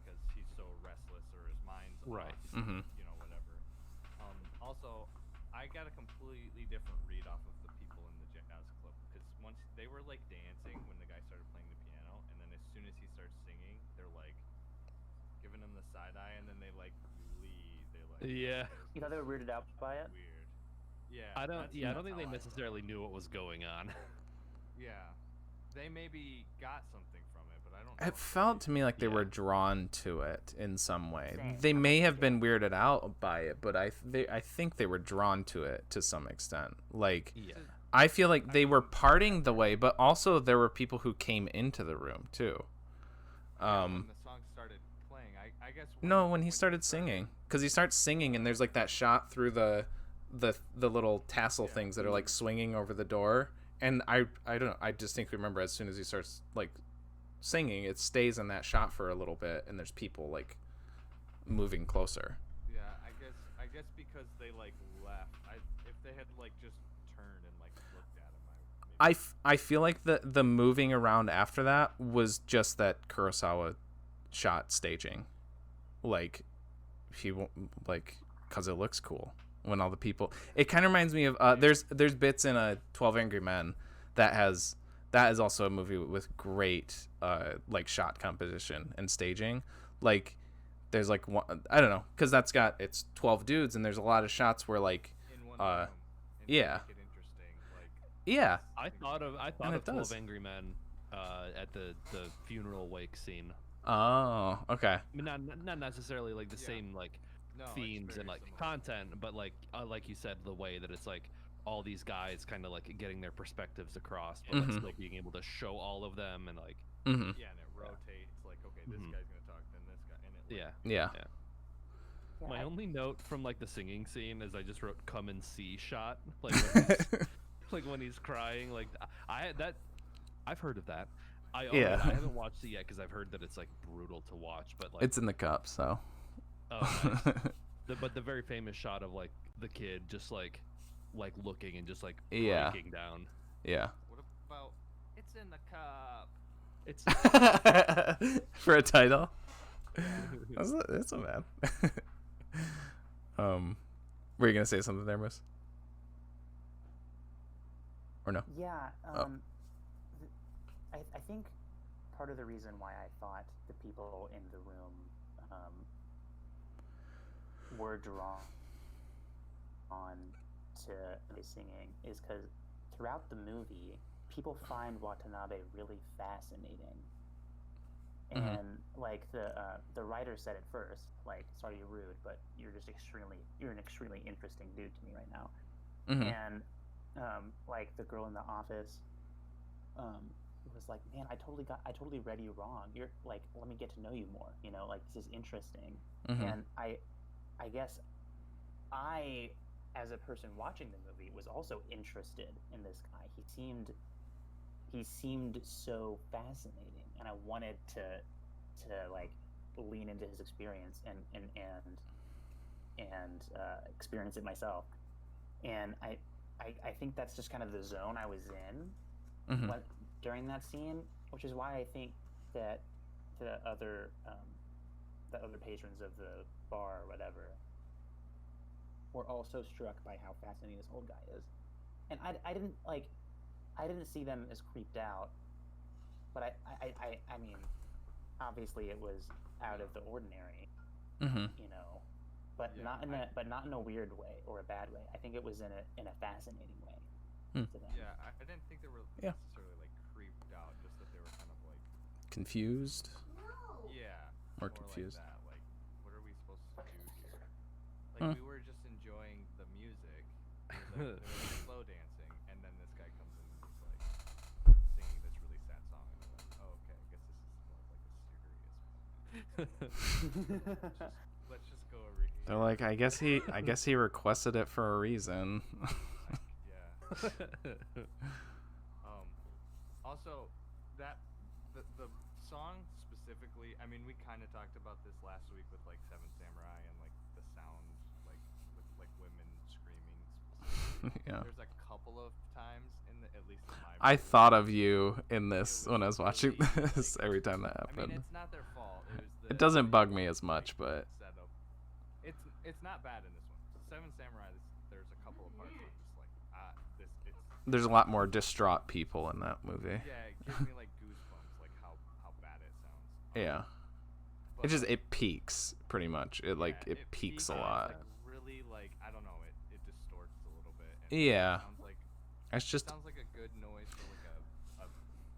because he's so restless or his mind's Right. off, Mhm. you know, whatever. Also, I got a completely different read off of the people in the jazz club because once they were like dancing when the guy started playing the piano, and then as soon as he starts singing, they're like giving him the side eye, and then they like leave. They like Yeah. You thought they were weirded out by it? weird. Yeah. I don't that's think they how I necessarily knew what was going on. Yeah, they maybe got something from it, but I don't know. It felt to me like they Yeah. were drawn to it in some way. Same. They may have been weirded out by it, but I think they were drawn to it to some extent. Like, Yeah. I feel like they were parting the way, but also there were people who came into the room too. When the song started playing, I guess. No, when he started singing, because he starts singing, and there's like that shot through the little tassel things that are like swinging over the door, and I don't know, I distinctly remember as soon as he starts like singing, it stays in that shot for a little bit, and there's people like moving closer. Yeah, I guess because they like left. If they had like just turned and like looked at him, I feel like the moving around after that was just that Kurosawa shot staging, like he won't like because it looks cool when all the people. It kind of reminds me of there's bits in a 12 Angry Men that is also a movie with great like shot composition and staging. Like there's like one, I don't know, because it's 12 dudes and there's a lot of shots where like in one room, and yeah. make it interesting. Like yeah. I thought of And it 12 does. Angry Men at the funeral wake scene. Oh, okay. I mean, not necessarily like the same like no, it's themes very and like similar. content, but like you said, the way that it's like all these guys kind of like getting their perspectives across, but like still being able to show all of them and like Mm-hmm. Yeah, and it rotates. Like, okay, this Mhm. guy's gonna talk, then this guy, and it. Like, yeah. Yeah. My only note from like the singing scene is I just wrote "come and see" shot like when he's, like when he's crying. Like I've heard of that. I haven't watched it yet because I've heard that it's like brutal to watch. But like It's in the cup, so. oh, nice. But the very famous shot of like the kid just like looking and just like Yeah. breaking down. Yeah. What about it's in the cup? It's For a title. That's a man. Were you gonna say something there, Miss? Or no? Yeah. Oh. I think part of the reason why I thought the people in the room were drawn on to the singing is because throughout the movie, people find Watanabe really fascinating. And like the writer said it first, like, sorry you're rude, but you're an extremely interesting dude to me right now. And like the girl in the office was like, man, I totally read you wrong. You're like, let me get to know you more, you know, like this is interesting. And I guess I, as a person watching the movie, was also interested in this guy. He seemed so fascinating, and I wanted to like lean into his experience and experience it myself. And I think that's just kind of the zone I was in during that scene, which is why I think that the other patrons of the bar or whatever were also struck by how fascinating this old guy is. And I didn't see them as creeped out, but I mean, obviously it was out of the ordinary, you know, but not in a weird way or a bad way. I think it was in a fascinating way to them. Yeah, I didn't think they were Yeah. necessarily like creeped out, just that they were kind of like Confused. more confused. Like that. Like, what are we supposed to do here? Like we were just enjoying the music, we were, like, slow dancing, and then this guy comes in and he's like singing this really sad song, and I'm like, oh, okay, I guess this is more of like a serious moment. Let's just go over here. They're like, I guess he requested it for a reason. Yeah. Also, that the song specifically. I mean, we kind of talked about this last week with like Seven Samurai and like the sound, like with like women screaming. Yeah. There's a couple of times in the, at least in my. I movie, thought of you in this when I was watching really, this like, every time that I happened. mean, it's not their fault. It was the. It doesn't bug me like, as much, but setup. It's not bad in this one. Seven Samurai. There's a couple of parts where I'm just like this. It's. there's a lot more distraught people in that movie. Yeah, it gives me like goosebumps, like how bad it sounds. Yeah. But, It just it peaks pretty much. It like yeah, it peaks a and lot. It's, like, really like I don't know. It distorts a little bit. And Yeah. It sounds like It's just sounds like a good noise for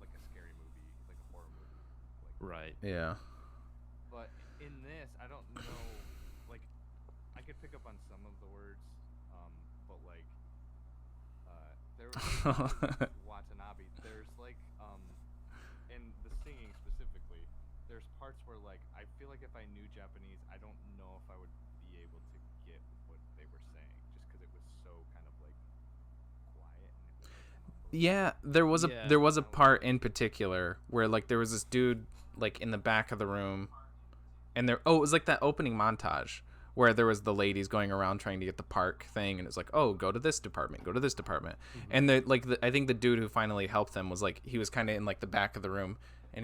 like a scary movie, like a horror movie. Like, Right. yeah. But in this, I don't know. Like, I could pick up on some of the words, but like, there was Watanabe. There's like, and the singing specifically. There's parts where like I feel like if I knew Japanese, I don't know if I would be able to get what they were saying, just because it was so kind of like quiet and it was like mumbling. Yeah, Yeah. there was a part in particular where like there was this dude like in the back of the room, and it was like that opening montage where there was the ladies going around trying to get the park thing, and it's like, oh, go to this department, and I think the dude who finally helped them was like he was kind of in like the back of the room, and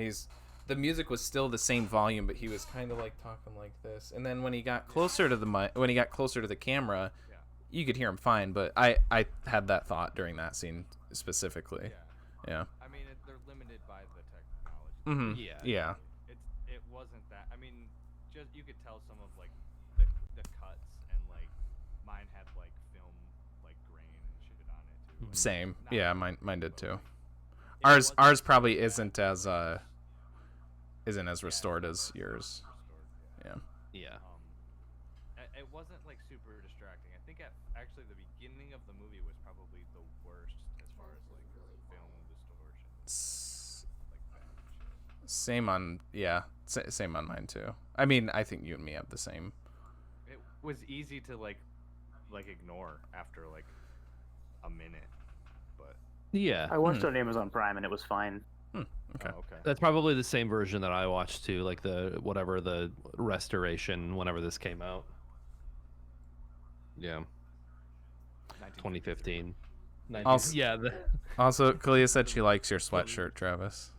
the music was still the same volume, but he was kind of like talking like this, and then when he got closer to the camera, Yeah. you could hear him fine, but I had that thought during that scene specifically. Yeah. I mean, they're limited by the technology. Mm-hmm. Yeah. Yeah. It wasn't that. I mean, just you could tell some of like the cuts and like mine had like film like grain and shit on it too. Like, Same. not Yeah, really, mine did but, too. like, it Ours wasn't probably bad. isn't as Yeah, it's restored not as yours. restored, Yeah. Yeah. It wasn't like super distracting. I think actually the beginning of the movie was probably the worst as far as like film distortion, like that shit. Same on mine too. I mean, I think you and me have the same. It was easy to like ignore after like a minute, but Yeah. I watched it on Amazon Prime and it was fine. Okay. okay. That's probably the same version that I watched too, like the restoration whenever this came out. Yeah, 2015. Also- Yeah, Also, Kalia said she likes your sweatshirt, Travis.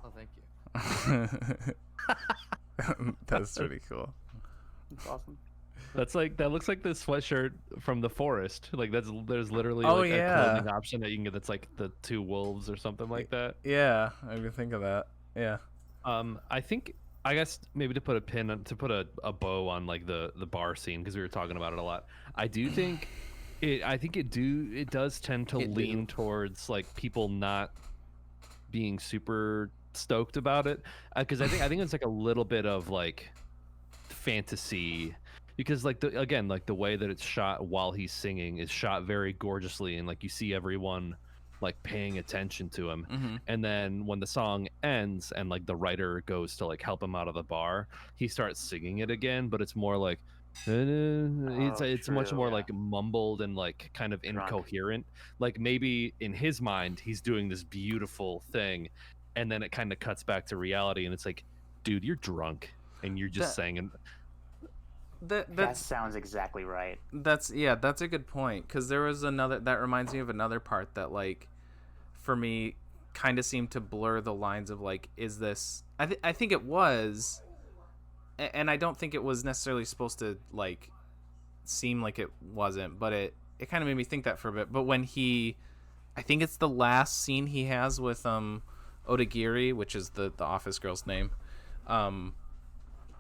Oh, thank you. That's pretty cool. It's awesome. that looks like the sweatshirt from The Forest. Like there's literally Oh, like yeah. a clothing option that you can get that's like the two wolves or something like that. Yeah, I didn't think of that. Yeah. I guess maybe to put a pin to put a bow on like the bar scene, because we were talking about it a lot. I do think it does tend to It do. lean towards like people not being super stoked about it, because I think it's like a little bit of like fantasy, because like the way that it's shot while he's singing is shot very gorgeously, and like you see everyone like paying attention to him. Mm-hmm. And then when the song ends and like the writer goes to like help him out of the bar, he starts singing it again, but it's more like it's much true, more yeah. like mumbled and like kind of Drunk. incoherent. Like maybe in his mind he's doing this beautiful thing, and then it kind of cuts back to reality, and it's like, dude, you're drunk and you're just That- saying That That's sounds exactly right. that's a good point, because there was another that reminds me of another part that like for me kind of seemed to blur the lines of like, is this I think it was, and I don't think it was necessarily supposed to like seem like it wasn't, but it kind of made me think that for a bit. But when I think it's the last scene he has with Odagiri, which is the office girl's name,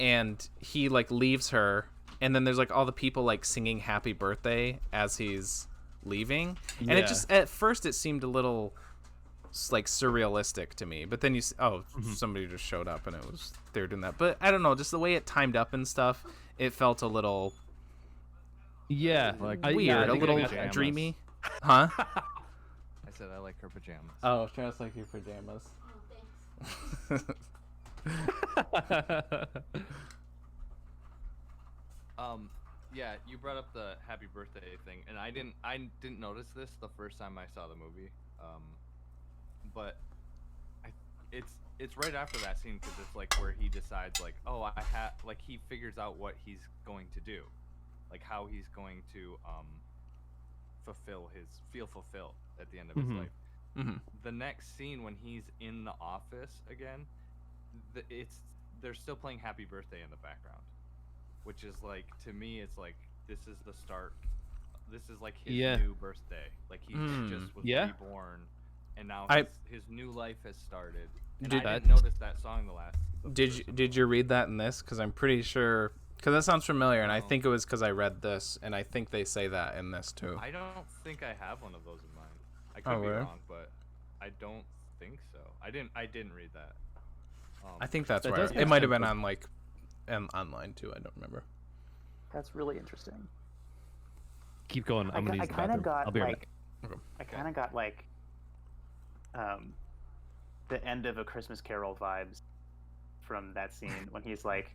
and he like leaves her, and then there's like all the people like singing happy birthday as he's leaving, and it Yeah. just at first it seemed a little like surrealistic to me, but then somebody just showed up and they were doing that. But I don't know, just the way it timed up and stuff, it felt a little yeah, Like, I- weird, yeah, I a think little pajamas. dreamy. Huh? I said I like her pajamas. Oh, just like your pajamas. Yeah, you brought up the happy birthday thing, and I didn't notice this the first time I saw the movie. But it's right after that scene because it's like where he decides like, oh, like he figures out what he's going to do, like how he's going to feel fulfilled at the end of his life. The next scene when he's in the office again, they're still playing Happy Birthday in the background, which is like, to me, it's like this is the start. This is like his new birthday. Like he just was reborn, and now his new life has started. And I didn't notice that song the last. Did you read that in this? Because I'm pretty sure. Because that sounds familiar, and I think it was because I read this, and I think they say that in this too. I don't think I have one of those in mind. I could be wrong, but I don't think so. I didn't read that. I think that's right. It might have been on like online too. I don't remember. That's really interesting. Keep going. I'm gonna use the bathroom. I'll be right back. I kind of got like the end of A Christmas Carol vibes from that scene when he's like,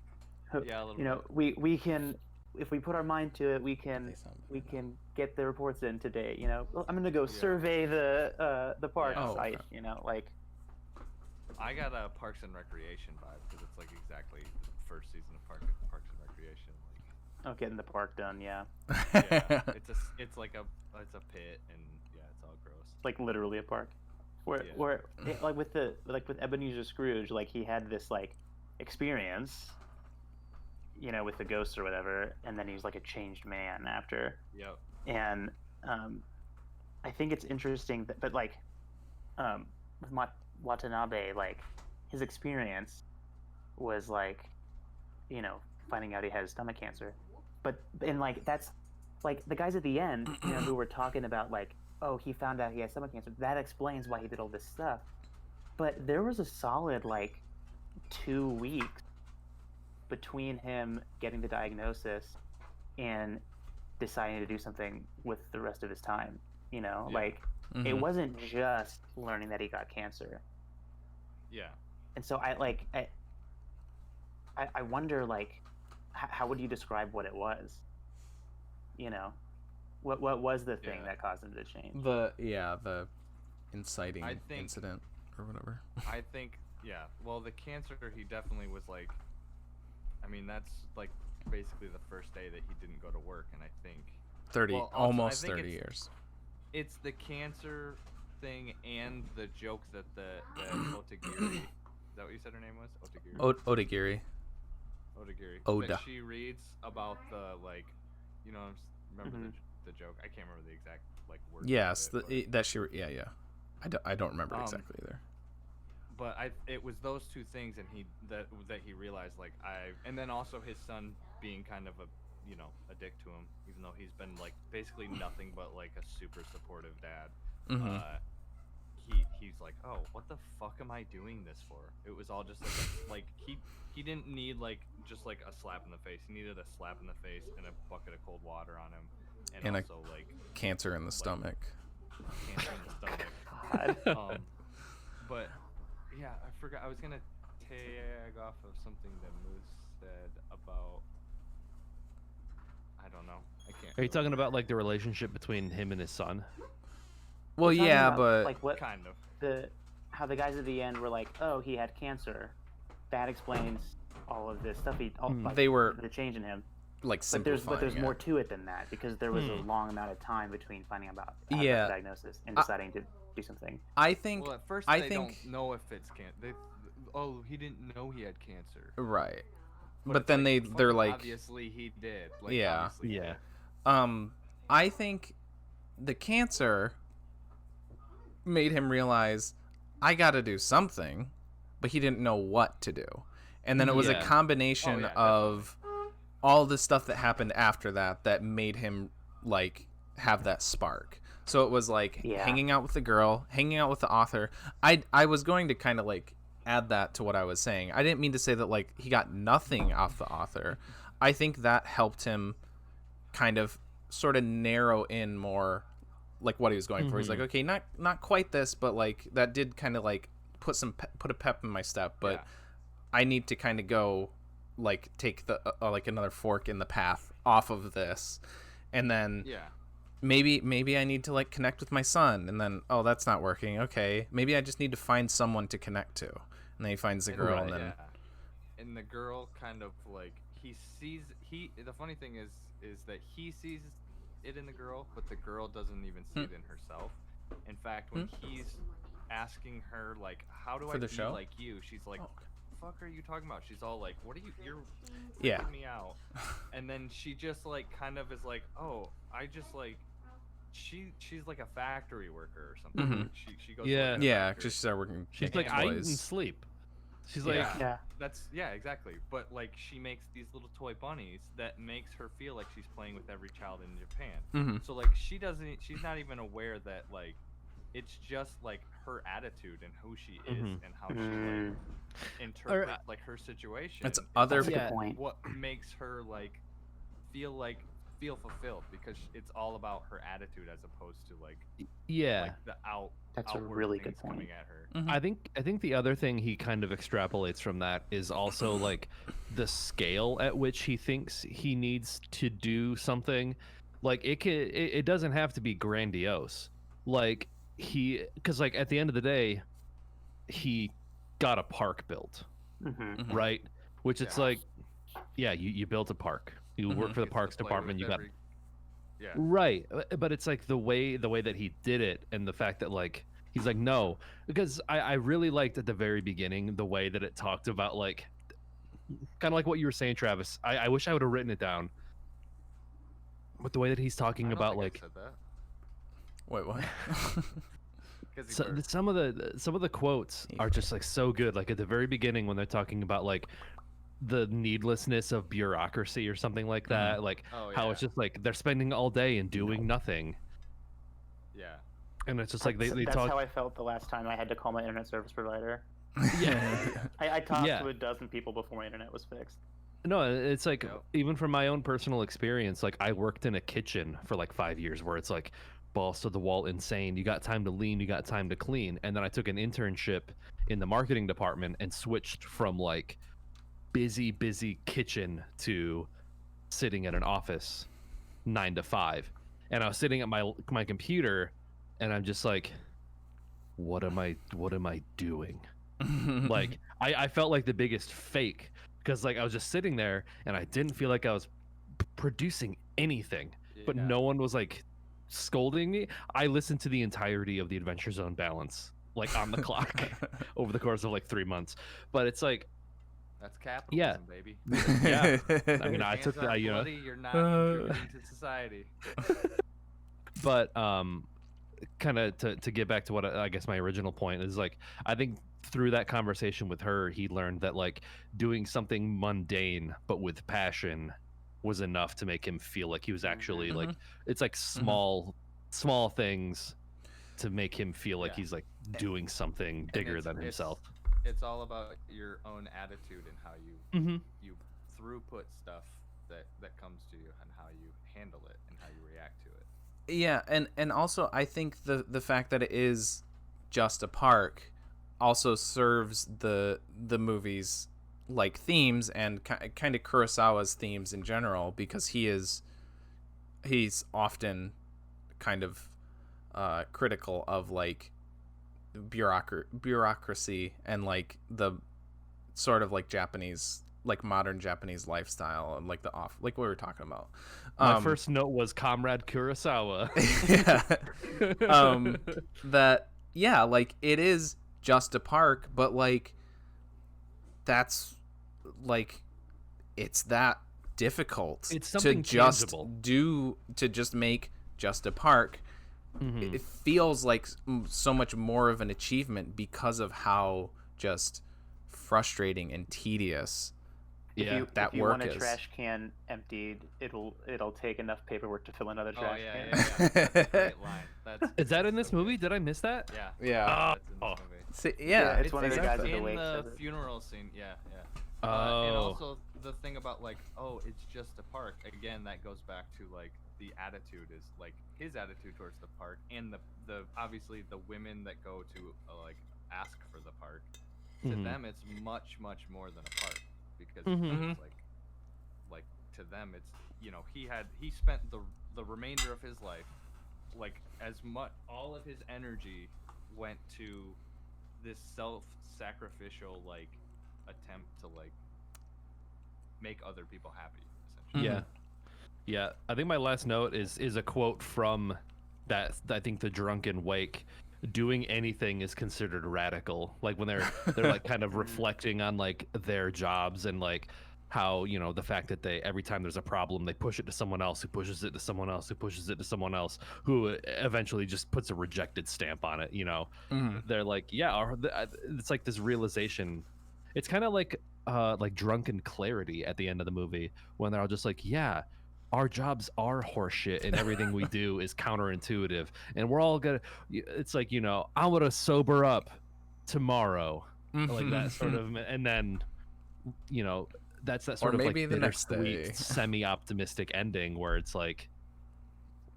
you know, we can, if we put our mind to it, we can get the reports in today. You know, I'm gonna go survey the park site. You know, like. I got a Parks and Recreation vibe because it's like exactly the first season of Parks and Recreation. Like, getting the park done, yeah. It's like a pit, and it's all gross. Like literally a park, where like with Ebenezer Scrooge, like he had this like experience, you know, with the ghosts or whatever, and then he's like a changed man after. Yep. And I think it's interesting that, but like, with Watanabe, like his experience was like, you know, finding out he had stomach cancer, and like that's like the guys at the end, you know, who were talking about like, oh, he found out he had stomach cancer, that explains why he did all this stuff. But there was a solid like 2 weeks between him getting the diagnosis and deciding to do something with the rest of his time, you know. Like it wasn't just learning that he got cancer. Yeah. And so I wonder, like, how would you describe what it was? You know, what was the thing that caused him to change? The inciting incident or whatever. I think, well, the cancer, he definitely was like, I mean, that's like basically the first day that he didn't go to work, and I think almost 30 years. It's the cancer thing and the joke that the Otagiri, is that what you said her name was? Otagiri. Oda. That she reads about the, like, you know, remember the joke? I can't remember the exact like word. Yes, I don't remember exactly either. But it was those two things, and that he realized, like, and then also his son being kind of a dick to him, even though he's been like basically nothing but like a super supportive dad. He's like, oh, what the fuck am I doing this for? It was all just like he didn't need like just like a slap in the face. He needed a slap in the face and a bucket of cold water on him, and also like cancer in the stomach. Cancer in the stomach. But yeah, I forgot. I was gonna tag off of something that Moose said about. I don't know. I can't. Are you talking about like the relationship between him and his son? Well, yeah, but like what kind of how the guys at the end were like, oh, he had cancer. That explains all of this stuff. They were the change in him. Like simplifying. But there's more to it than that, because there was a long amount of time between finding out the diagnosis and deciding to do something. I think. Well, at first they don't know if it's cancer. He didn't know he had cancer. Right. But then they're like, obviously he did. Like, yeah. Obviously he did. I think the cancer made him realize I got to do something, but he didn't know what to do. And then it was a combination of all the stuff that happened after that made him like have that spark. So it was like hanging out with the girl, hanging out with the author. I was going to kind of like add that to what I was saying. I didn't mean to say that like he got nothing off the author. I think that helped him kind of sort of narrow in more like what he was going for. He's like, okay, not quite this, but like that did kind of like put a pep in my step, but I need to kind of go like take the like another fork in the path off of this. And then maybe I need to like connect with my son, and then oh, that's not working. Okay, maybe I just need to find someone to connect to, and then he finds the girl, Right. and then Yeah. And the girl kind of like the funny thing is that he sees it in the girl, but the girl doesn't even see it in herself. In fact, when he's asking her like, how do For I the be show? like you, she's like, Oh. fuck are you talking about? She's all like, what are you're Yeah. freaking me out. And then she just like kind of is like, oh, I just like she's like a factory worker or something. Mhm. Like, she goes to Yeah. work in a yeah, factory. just start working. She's making like, I eat and toys. sleep. She's like, Yeah. Yeah. Exactly. But like she makes these little toy bunnies that makes her feel like she's playing with every child in Japan. Mhm. So like she's not even aware that like it's just like her attitude and who she is Mhm. and how she like interprets like her situation. It's is other- That's a Yeah. good point. what makes her like feel fulfilled, because it's all about her attitude as opposed to like yeah. like the That's a outward really things good point. coming at her. Mhm. I think the other thing he kind of extrapolates from that is also like the scale at which he thinks he needs to do something. Like it doesn't have to be grandiose. Like because like at the end of the day, he got a park built, Mm-hmm. Mhm. right? Which it's Yeah. like, yeah, you built a park. You work Mhm. for the Gets to parks play department. with You got every- yeah. right, but it's like the way that he did it, and the fact that like he's like no, because I really liked at the very beginning the way that it talked about like kind of like what you were saying, Travis. I wish I would have written it down, but the way that he's I talking don't about think I like said that. Wait, what? 'Cause he so, burped. some of the quotes You are just like so good. Like at the very beginning when they're talking about like the needlessness of bureaucracy or something like that, like Oh, how yeah. it's just like they're spending all day and doing nothing, Yeah. and it's just like they That's talk. how I felt the last time I had to call my internet service provider. Yeah. I talked Yeah. to a dozen people before my internet was fixed. No, it's like Yep. even from my own personal experience, like I worked in a kitchen for like 5 years where it's like balls to the wall insane. You got time to lean, you got time to clean. And then I took an internship in the marketing department and switched from like busy kitchen to sitting at an office 9 to 5. And I was sitting at my computer and I'm just like, what am I doing? Like I felt like the biggest fake because like I was just sitting there and I didn't feel like I was producing anything, but Yeah. no one was like scolding me. I listened to the entirety of the Adventure Zone balance like on the clock over the course of like 3 months, but it's like That's capitalism, baby. yeah. I mean, Your I hands took aren't that, bloody, you're not contributing to society. but kind of to get back to what I guess my original point is, like I think through that conversation with her he learned that like doing something mundane but with passion was enough to make him feel like he was actually like it's like small things to make him feel like Yeah. he's like doing something bigger than himself. It's all about your own attitude and how you Mm-hmm. you throughput stuff that comes to you and how you handle it and how you react to it. Yeah, and also I think the fact that it is just a park also serves the movie's like themes and kind of Kurosawa's themes in general, because he's often kind of critical of like bureaucracy and like the sort of like Japanese, like modern Japanese lifestyle and like the off, like what we were talking about. My first note was Comrade Kurosawa. Yeah. That yeah, like it is just a park, but like that's like it's that difficult It's to something just tangible. to just make just a park. Mhm. It feels like so much more of an achievement because of how just frustrating and tedious Yeah. that if you work want a is. trash can emptied, it'll take enough paperwork to fill another Oh trash yeah, can. yeah, yeah. That's a great line. That's Is that in this movie? Did I miss that? yeah. Yeah. That's in this Oh. movie. See, Yeah, it's one of the guys exactly. at the In wake the says it. funeral scene, yeah. And Oh. also the thing about like, oh, it's just a park. Again, that goes back to like the attitude is like his attitude towards the park, and the obviously the women that go to like ask for the park. To Mhm. them, it's much more than a park, because Mhm. it's like to them, it's he spent the remainder of his life like as much all of his energy went to this self-sacrificial like attempt to like make other people happy essentially. Yeah. Yeah, I think my last note is a quote from that. I think the drunken wake. Doing anything is considered radical. Like when they're like kind of reflecting on like their jobs and like how, you know, the fact that they every time there's a problem they push it to someone else who pushes it to someone else who pushes it to someone else who eventually just puts a rejected stamp on it. You know, they're like, yeah, it's like this realization. It's kind of like drunken clarity at the end of the movie when they're all just like, yeah, our jobs are horseshit and everything we do is counterintuitive and we're all gonna, it's like, you know, I'm gonna sober up tomorrow, like that sort of, and then, you know, that's that sort Or of maybe like the next bittersweet, day. semi-optimistic ending where it's like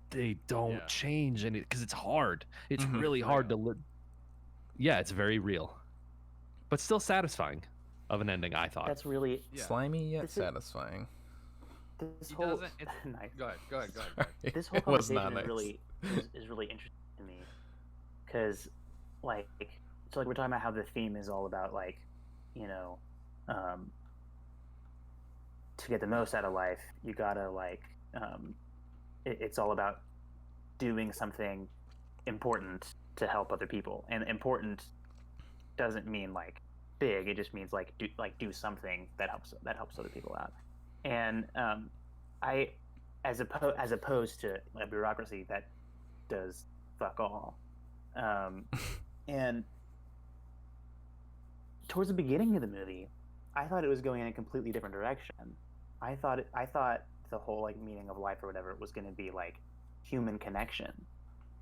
they don't change any because it's hard. It's really hard to live. Yeah, it's very real, but still satisfying of an ending, I thought. That's really slimy yet This is- satisfying. this He whole. doesn't. It's, Nice. Go ahead. This whole It was conversation not is nice. really is really interesting to me, because like so like we're talking about how the theme is all about like, you know, to get the most out of life you gotta like it's all about doing something important to help other people, and important doesn't mean like big, it just means like do something that helps other people out. And I as opposed to a bureaucracy that does fuck all. And towards the beginning of the movie, I thought it was going in a completely different direction. I thought the whole like meaning of life or whatever was going to be like human connection,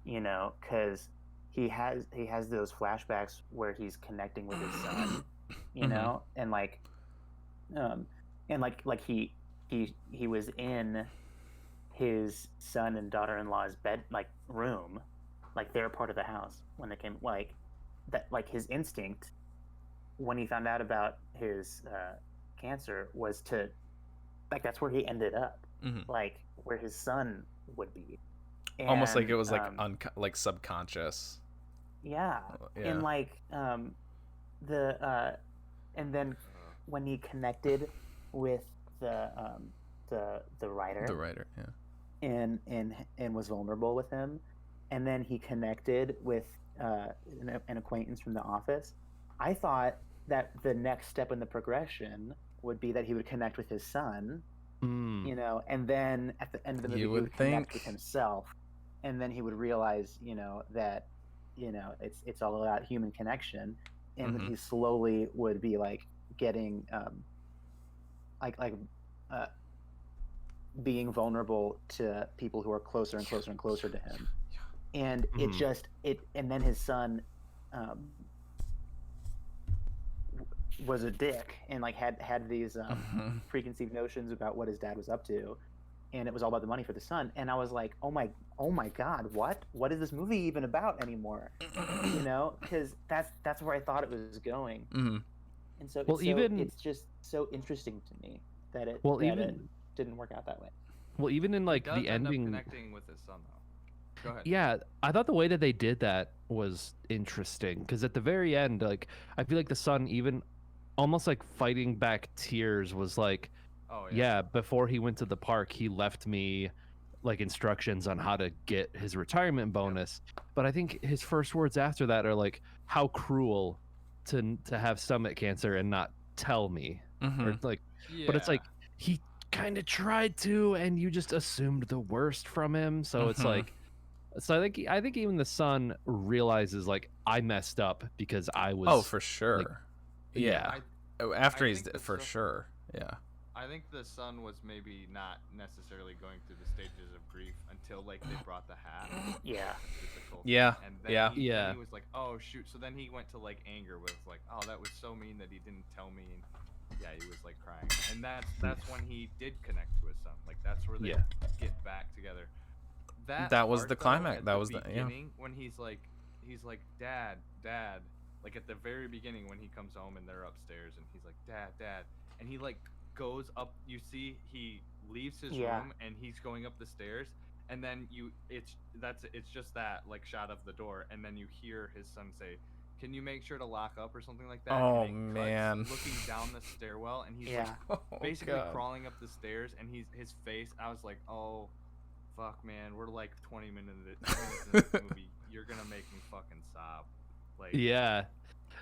you know, because he has those flashbacks where he's connecting with his son, you know, and like he was in his son and daughter-in-law's bed, like room, like they're part of the house when they came, like that, like his instinct when he found out about his cancer was to, like, that's where he ended up, like where his son would be. And, almost like it was like like subconscious. yeah. And like the and then when he connected with the writer, and was vulnerable with him, and then he connected with an acquaintance from the office. I thought that the next step in the progression would be that he would connect with his son, you know, and then at the end of the movie he would connect with himself, and then he would realize, you know, that, you know, it's all about human connection, and then he slowly would be like getting being vulnerable to people who are closer and closer and closer to him. And and then his son was a dick and like had these preconceived notions about what his dad was up to, and it was all about the money for the son. And I was like, oh my god, what is this movie even about anymore? You know, because that's where I thought it was going. And so, it's just so interesting to me that it didn't work out that way. Well, even in like the ending, connecting with his son though. Go ahead. Yeah, I thought the way that they did that was interesting, because at the very end, like, I feel like the son even almost like fighting back tears was like, yeah, before he went to the park, he left me like instructions on how to get his retirement bonus. But I think his first words after that are like, how cruel to have stomach cancer and not tell me. Or like, but it's like he kind of tried to, and you just assumed the worst from him. So it's like, so I think even the son realizes like, I messed up because I was for sure, like, after he's for sure. I think the son was maybe not necessarily going through the stages of grief until like they brought the hat. And then he was like, oh shoot. So then he went to like anger with like, oh, that was so mean that he didn't tell me. And he was like crying. And that's when he did connect to his son. Like that's where they get back together. That was the climax. That was the beginning when he's like, dad. Like at the very beginning when he comes home and they're upstairs and he's like, dad, and he like goes up. You see, he leaves his room and he's going up the stairs, and then it's just that like shot of the door, and then you hear his son say, "Can you make sure to lock up," or something like that. Oh, and it cuts man. looking down the stairwell, and he's Yeah. like Oh, basically God. crawling up the stairs, and his face, I was like, oh fuck, man, we're like 20 minutes into this movie, you're gonna make me fucking sob. Like, Yeah.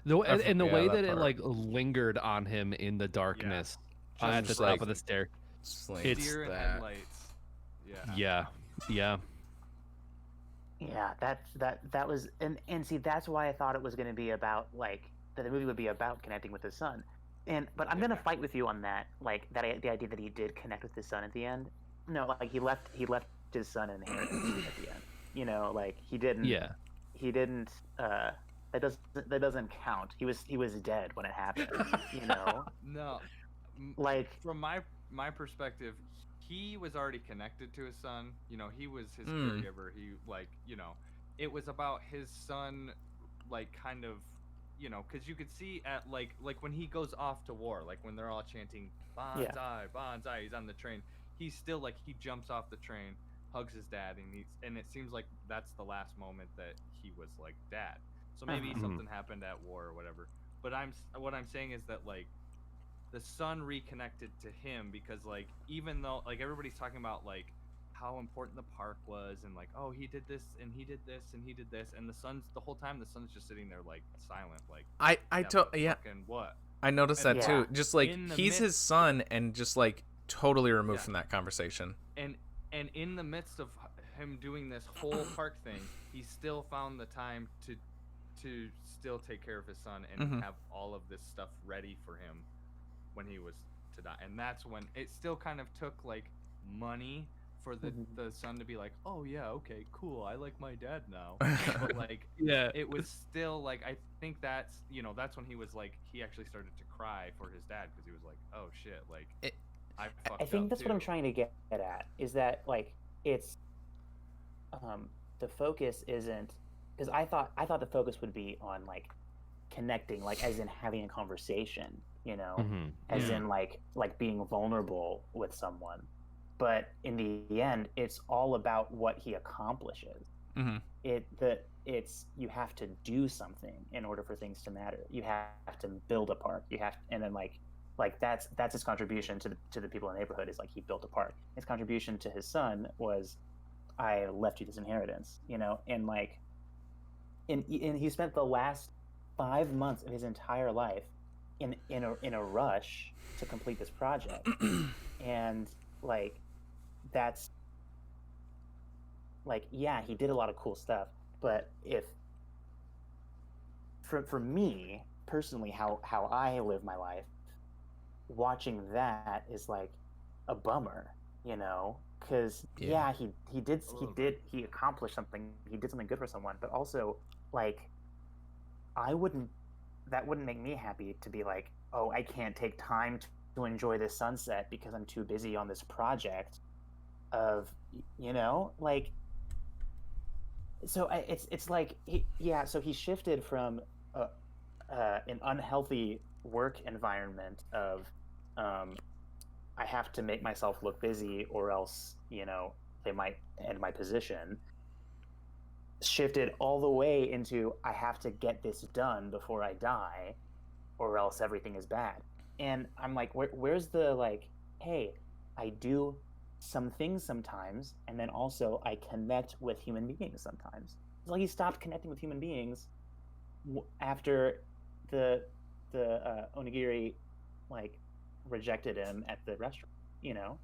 And the Yeah, way that that it part. like lingered on him in the darkness at the Just top like- of the stair. Just like It's deer and that. headlights. Yeah. Yeah. Yeah, that was, and see, that's why I thought it was going to be about like that the movie would be about connecting with his son, but I'm gonna fight with you on that, like the idea that he did connect with his son at the end. No, like he left his son an inheritance at the end. You know, like he didn't. Yeah. He didn't. That doesn't count. He was dead when it happened. You know. No, Like from my perspective, he was already connected to his son. You know, he was his Mm. caregiver. He, like, you know, it was about his son, like, kind of, you know, because you could see at like when he goes off to war, like when they're all chanting "Banzai, Banzai," he's on the train. He's still like, he jumps off the train, hugs his dad, and it seems like that's the last moment that he was like dad. So maybe Mhm. something happened at war or whatever. But what I'm saying is that like the son reconnected to him, because like even though like everybody's talking about like how important the park was, and like, oh, he did this and he did this and he did this, and the whole time the son's just sitting there like silent, like Yeah, fucking what. I noticed And that Yeah. too. Just like in the he's his son and just like totally removed Yeah. from that conversation. And in the midst of him doing this whole park thing, he still found the time to still take care of his son and Mhm. have all of this stuff ready for him when he was to die. And that's when it still kind of took like money for the son to be like, oh yeah, okay, cool, I like my dad now. But like Yeah. it was still like, I think that's, you know, that's when he was like, he actually started to cry for his dad, because he was like, oh shit, like I fucked I think up that's what I'm too. trying to get at, is that like it's the focus isn't, because I thought the focus would be on like connecting, like as in having a conversation, you know, Mhm. as Yeah. in like being vulnerable with someone. But in the end, it's all about what he accomplishes. Mhm. It's you have to do something in order for things to matter. You have to build a park. And then like that's his contribution to the people in the neighborhood, is like he built a park. His contribution to his son was, I left you this inheritance, you know, and like and he spent the last 5 months of his entire life in a rush to complete this project. And like that's like, yeah, he did a lot of cool stuff, but if for me personally, how I live my life, watching that is like a bummer, you know, because Yeah. he accomplished something, he did something good for someone, but also like that wouldn't make me happy to be like, oh, I can't take time to enjoy this sunset because I'm too busy on this project of, you know, like, so it's like so he shifted from an unhealthy work environment of I have to make myself look busy or else, you know, they might end my position, shifted all the way into I have to get this done before I die or else everything is bad. And I'm like, where's the like, hey, I do some things sometimes, and then also I connect with human beings sometimes. It's like he stopped connecting with human beings after the onigiri like rejected him at the restaurant, you know.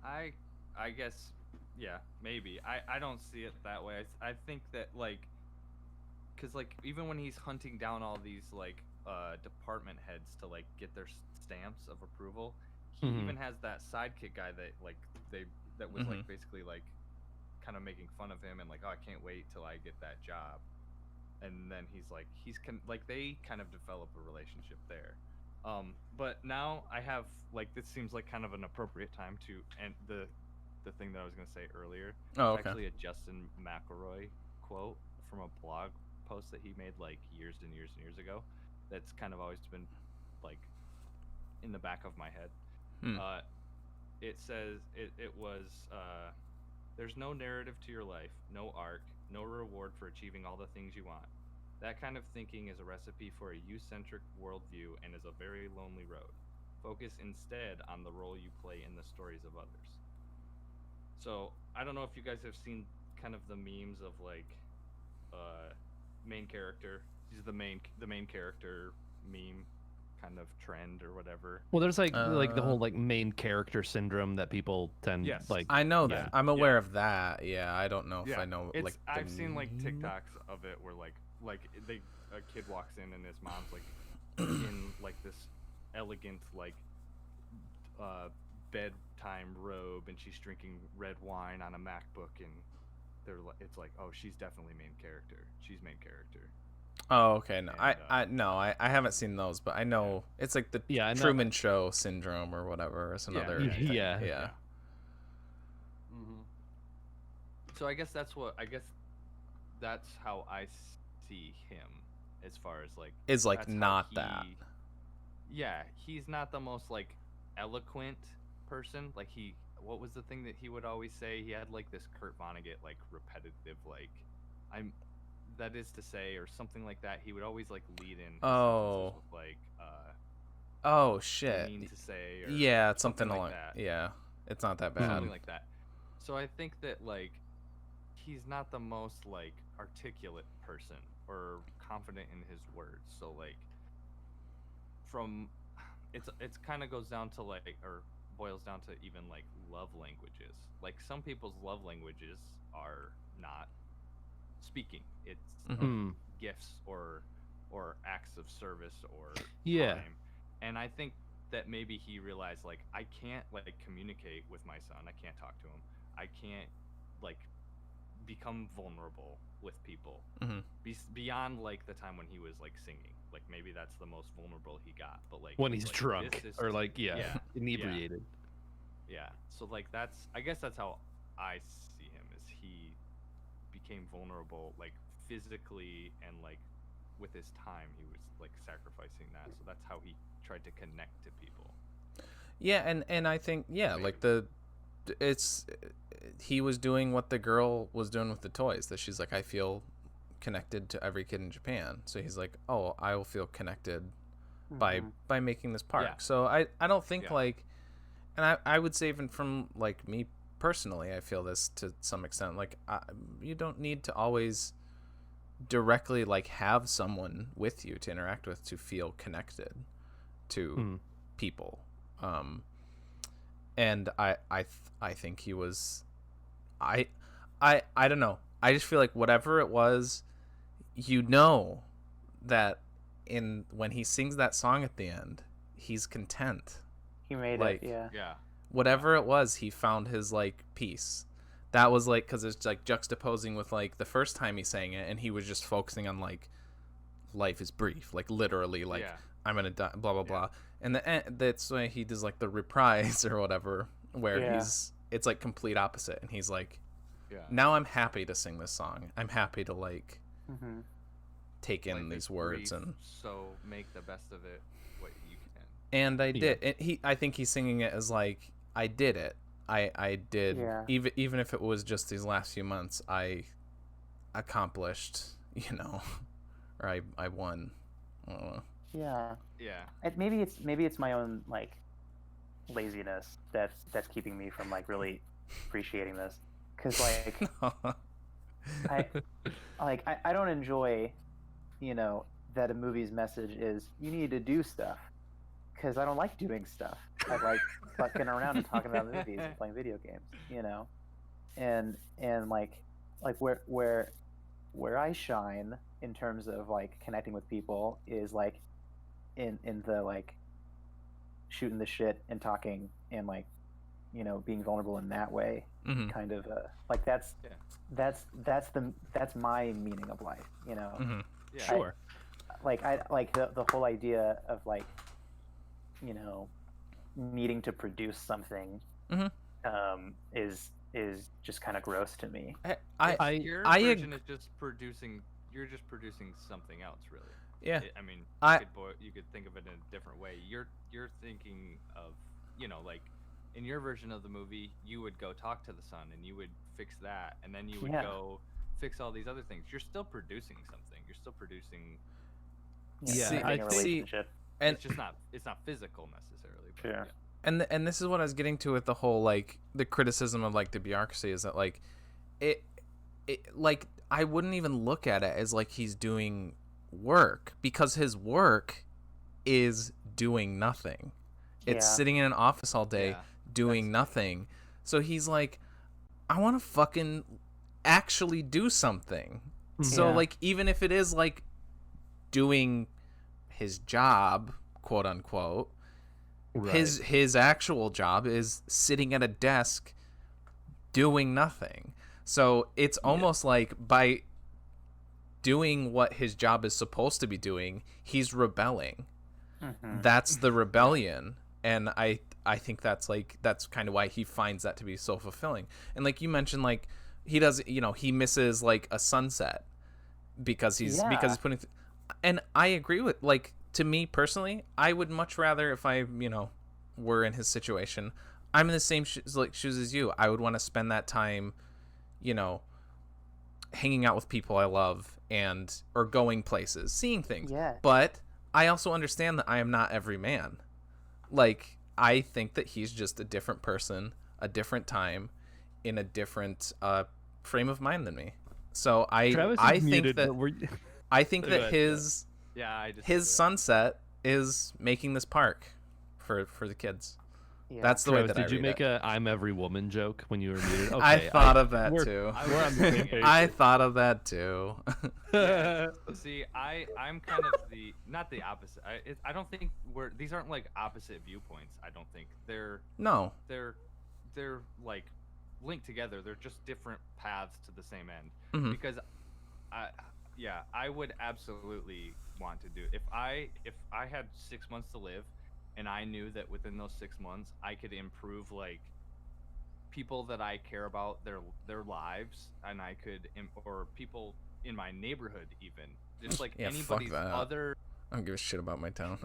I guess, yeah, maybe. I don't see it that way. I think that like, because like even when he's hunting down all these like department heads to like get their stamps of approval, he Mhm. even has that sidekick guy that like that was Mhm. like basically like kind of making fun of him and like, oh, I can't wait till I get that job. And then he's like, like they kind of develop a relationship there. But now I have like, this seems like kind of an appropriate time to end the thing that I was gonna say earlier. Oh, It's okay. actually a Justin McElroy quote from a blog post that he made like years and years and years ago. That's kind of always been like in the back of my head. Hmm. it says it was there's no narrative to your life, no arc, no reward for achieving all the things you want. That kind of thinking is a recipe for a you-centric worldview and is a very lonely road. Focus instead on the role you play in the stories of others. So I don't know if you guys have seen kind of the memes of like main character. He's the main character meme kind of trend or whatever. Well, there's like the whole like main character syndrome that people tend Yes. like. I know Yeah. that. I'm aware of that. Yeah, I don't know if Yeah, I know it's, like. I've seen like TikToks of it where like a kid walks in and his mom's like in like this elegant like bedtime robe and she's drinking red wine on a MacBook and it's like, oh, she's definitely main character. She's main character. Oh, okay. No, And, I haven't seen those, but I know it's like the I know. Truman Show syndrome or whatever. It's another. Yeah. Yeah. Mm-hmm. So I guess that's how I see him as far as like Is like that's how not that. Yeah, he's not the most like eloquent person. Like what was the thing that he would always say? He had like this Kurt Vonnegut like repetitive like that is to say or something like that. He would always like lead in his sentences with like Oh shit. mean to say or Yeah, it's something like along. that. Yeah, it's not that bad. Something like that. So I think that like he's not the most like articulate person or confident in his words. So like from it's kind of goes down to like or boils down to even like love languages. Like some people's love languages are not speaking. It's gifts or acts of service or Yeah. time. And I think that maybe he realized like I can't like communicate with my son. I can't talk to him. I can't like become vulnerable with people beyond like the time when he was like singing. Like maybe that's the most vulnerable he got. But like When he's like, drunk this is or just- like inebriated. yeah. So like I guess that's how I see him is he became vulnerable like physically and like with his time he was like sacrificing that. So that's how he tried to connect to people. Yeah, and I think like he was doing what the girl was doing with the toys. That she's like, I feel connected to every kid in Japan. So he's like, oh, I will feel connected by making this park. Yeah. So I don't think Yeah. like, and I would say even from like me personally, I feel this to some extent. Like you don't need to always directly like have someone with you to interact with to feel connected to people. And I think he was I don't know. I just feel like whatever it was, that when he sings that song at the end, he's content. He made Like, it, yeah. Yeah. Whatever it was, he found his like peace. That was like because it's like juxtaposing with like the first time he sang it, and he was just focusing on like life is brief, like literally, like Yeah. I'm gonna die, blah blah blah. And that's why he does like the reprise or whatever, where it's like complete opposite, and he's like, now I'm happy to sing this song. I'm happy to like take in Life these is brief, brief, and so make the best of it what you can. and I did. And I think he's singing it as like, I did it. I did. Yeah. Even if it was just these last few months, I accomplished, or I won. I don't know. Yeah. Yeah. Maybe it's my own like laziness that's keeping me from like really appreciating this, because like I don't enjoy, that a movie's message is you need to do stuff, because I don't like doing stuff. I like fucking around and talking about movies and playing video games, and like where I shine in terms of like connecting with people is like in the like shooting the shit and talking and like being vulnerable in that way, kind of like that's my meaning of life, Yeah. Sure. I like the whole idea of like needing to produce something is just kind of gross to me. Your I version is just producing. You're just producing something else, really. Yeah. I mean, you could think of it in a different way. You're thinking of, like in your version of the movie, you would go talk to the son and you would fix that, and then you would Yeah. go fix all these other things. You're still producing something. You're still producing. Yeah, saving I a think- relationship. And It's just not. It's not physical necessarily. But Sure. yeah. and this is what I was getting to with the whole like the criticism of like the bureaucracy is that like it like I wouldn't even look at it as like he's doing work, because his work is doing nothing. It's Yeah. sitting in an office all day Yeah, doing nothing. So he's like, I want to fucking actually do something. So Yeah. like even if it is like doing his job, quote unquote, his actual job is sitting at a desk doing nothing. So it's almost like by doing what his job is supposed to be doing, he's rebelling. Mhm. That's the rebellion. And I think that's kind of why he finds that to be so fulfilling. And like you mentioned, like he does, he misses like a sunset because he's putting and I agree with, like, to me personally, I would much rather, if I were in his situation, I'm in the same shoes as you. I would want to spend that time hanging out with people I love or going places, seeing things. Yeah. But I also understand that I am not every man. Like, I think that he's just a different person, a different time, in a different frame of mind than me. So Travis I is think muted, that but we're... I think Go that ahead, his Yeah. I just his sunset is making this park for the kids. Yeah. That's the way Travis, that I did you read make it. a "I'm every woman" joke when you were muted? Okay, I thought of that we're- too. I We're on the same page. I thought of that too. See, I'm kind of not the opposite. I don't think these aren't like opposite viewpoints. I don't think they're No. like linked together. They're just different paths to the same end. Mhm. Because I would absolutely want to do if I had 6 months to live, and I knew that within those 6 months I could improve like people that I care about their lives, and I could or people in my neighborhood, even just like Yeah, fuck anybody's that. other. I don't give a shit about my town.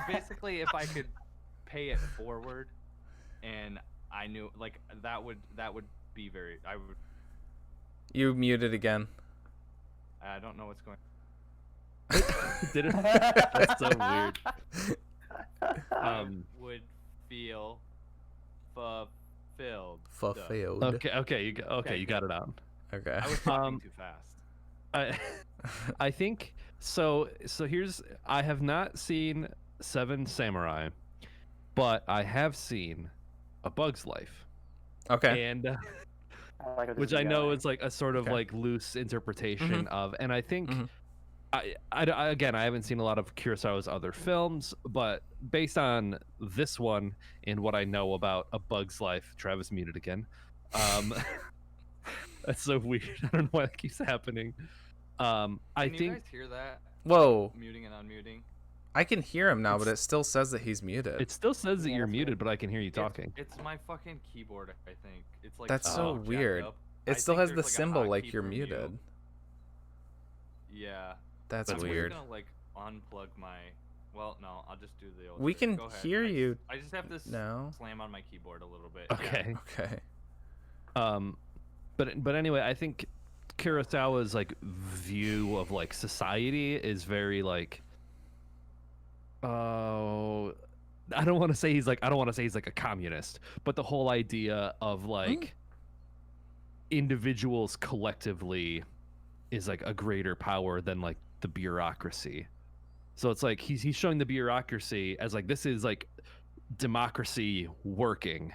Basically, if I could pay it forward, and I knew like that would be very. I would. You muted again. I don't know what's going. Did it? That's so weird. Would feel fulfilled. Fulfilled. Okay, you got it out. Okay. I was talking too fast. I think so. Here's I have not seen Seven Samurai, but I have seen A Bug's Life, Okay. and I like where this which is I know going. is like a sort of Okay. like loose interpretation of, and I think. Mhm. I again, I haven't seen a lot of Kurosawa's other films, but based on this one and what I know about A Bug's Life, Travis muted again. That's so weird. I don't know why that keeps happening. I Can you think guys hear that? Whoa. Muting and unmuting. I can hear him now, but it still says that he's muted. it still says that Yeah, you're that's muted, but I can hear you talking. It's my fucking keyboard. I think it's like That's so jacked weird. up. It I still think has the there's, like, a symbol hotkey like you're for mute. muted. Yeah. That's That's weird. I'm just gonna like unplug my. Well, no, I'll just do the old. We trick. can Go ahead. hear you I just have to now. slam on my keyboard a little bit. Okay. Okay. But anyway, I think Kurosawa's like view of like society is very like I don't want to say he's like a communist, but the whole idea of like individuals collectively is like a greater power than like the bureaucracy. So it's like he's showing the bureaucracy as like this is like democracy working,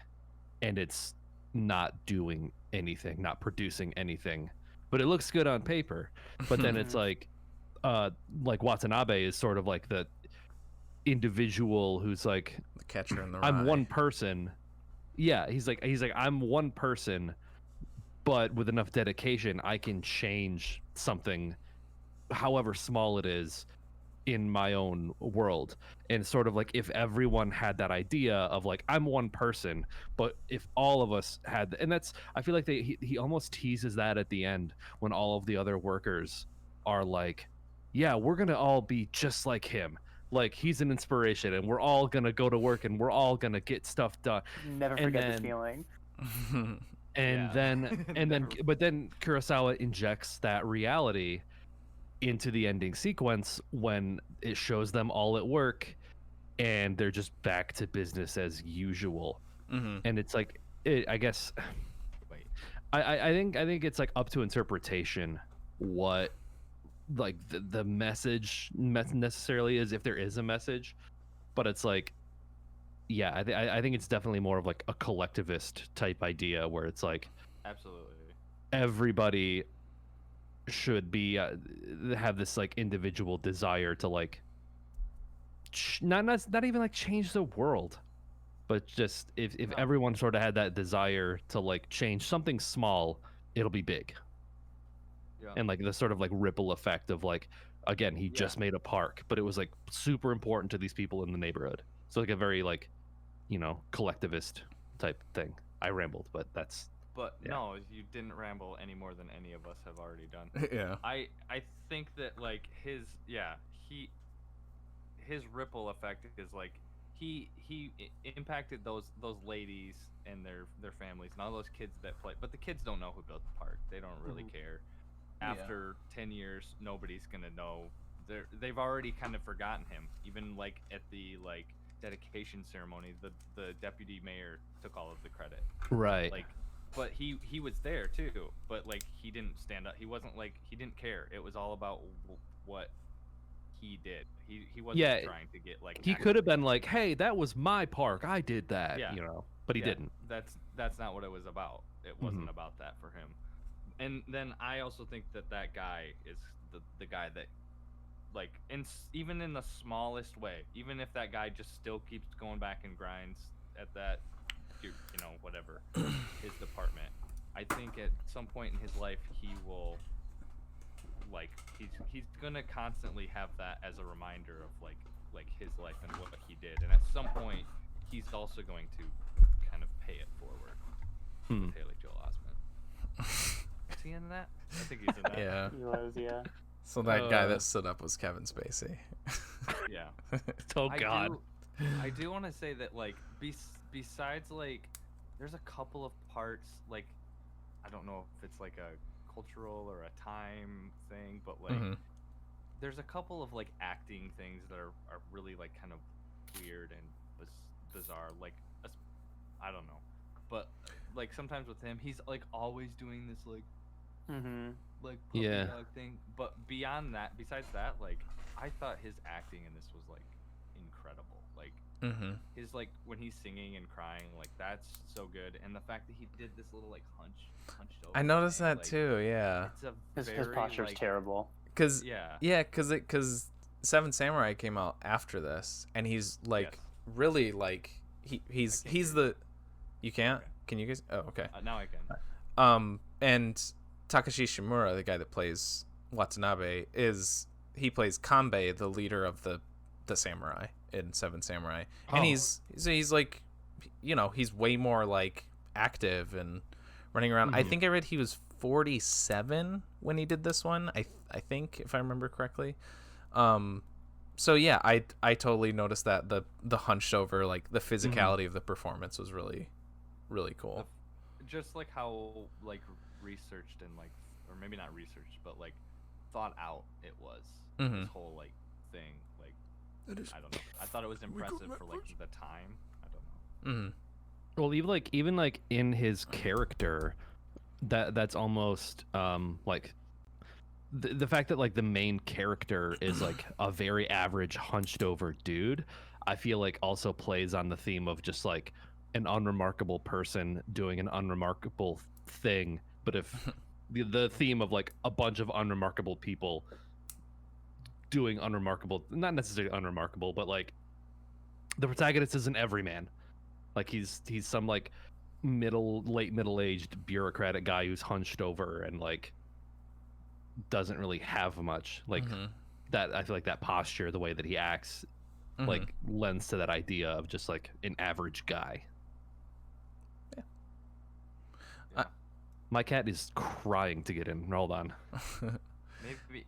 and it's not doing anything, not producing anything, but it looks good on paper. But then it's like Watanabe is sort of like the individual who's like, The Catcher in the Rye. I'm one person. Yeah, he's like I'm one person, but with enough dedication, I can change something, however small it is, in my own world. And sort of like if everyone had that idea of like I'm one person, but if all of us had, and that's I feel like he almost teases that at the end when all of the other workers are like, yeah, we're gonna all be just like him. like he's an inspiration, and we're all gonna go to work, and we're all gonna get stuff done. Never And forget this then- feeling. And Yeah. then Never. but then Kurosawa injects that reality into the ending sequence when it shows them all at work, and they're just back to business as usual. Mm-hmm. And it's like, I guess, Wait. I think it's like up to interpretation what like the message necessarily is, if there is a message. But it's like, yeah, I think it's definitely more of like a collectivist type idea where it's like Absolutely. everybody should be have this like individual desire to like not even like change the world, but just if No. everyone sort of had that desire to like change something small, it'll be big. Yeah. And like the sort of like ripple effect of like, again, he just made a park, but it was like super important to these people in the neighborhood. So like a very like, you know, collectivist type thing. I rambled, but that's But Yeah. no, you didn't ramble any more than any of us have already done. Yeah. I think that like his ripple effect is like he impacted those ladies and their families and all those kids that play, but the kids don't know who built the park. They don't really care. After 10 years, nobody's gonna know. They've already kind of forgotten him. Even like at the like dedication ceremony, the deputy mayor took all of the credit. right. Like, but he was there too. But like he didn't stand up. He wasn't like he didn't care. It was all about what he did. He wasn't Yeah, trying to get like. He could have been like, "Hey, that was my park. I did that," Yeah. you know. But he Yeah, didn't. That's not what it was about. It wasn't Mhm. about that for him. And then I also think that guy is the guy that, like, even in the smallest way, even if that guy just still keeps going back and grinds at that, you know, whatever, his department, I think at some point in his life he will, like, he's gonna constantly have that as a reminder of like his life and what he did, and at some point he's also going to kind of pay it forward with Haley Joel Osment. Is he in that? I think he's in that. Yeah. He was, yeah. So that guy that stood up was Kevin Spacey. Yeah. Oh God. I do want to say that like besides like there's a couple of parts, like I don't know if it's like a cultural or a time thing, but like Mhm. there's a couple of like acting things that are really like kind of weird and bizarre, like I don't know, but like sometimes with him he's like always doing this like like puppy Yeah. dog thing, but beyond that, besides that, like I thought his acting in this was like incredible. Like Mhm. his like when he's singing and crying, like that's so good, and the fact that he did this little like hunched over. I noticed thing, that like, too. Yeah. It's a His very, posture's like, terrible. Cause Yeah. cause Seven Samurai came out after this, and he's like Yes. really like he's can't he's hear the. You can't? Okay. Can you guys? Oh, okay. Now I can. And Takashi Shimura, the guy that plays Watanabe, he plays Kanbei, the leader of the samurai in Seven Samurai, and Oh. he's like, you know, he's way more like active and running around. I Mhm. think I read he was 47 when he did this one. I think, if I remember correctly. So yeah, I totally noticed that the hunched over, like the physicality of the performance was really cool. Just like how like researched and like, or maybe not researched, but like thought out it was. Mhm. This whole like thing, like I don't know. I thought it was impressive for like the time. I don't know. Mhm. Well, even like in his character, that's almost like the fact that like the main character is like a very average hunched over dude. I feel like also plays on the theme of just like an unremarkable person doing an unremarkable thing, but if the theme of like a bunch of unremarkable people doing unremarkable, not necessarily unremarkable, but like the protagonist is an everyman. Like he's some like late middle-aged bureaucratic guy who's hunched over and like doesn't really have much. Like Mhm. that, I feel like that posture, the way that he acts, Mhm. like lends to that idea of just like an average guy. Yeah. My cat is crying to get in. Hold on. Maybe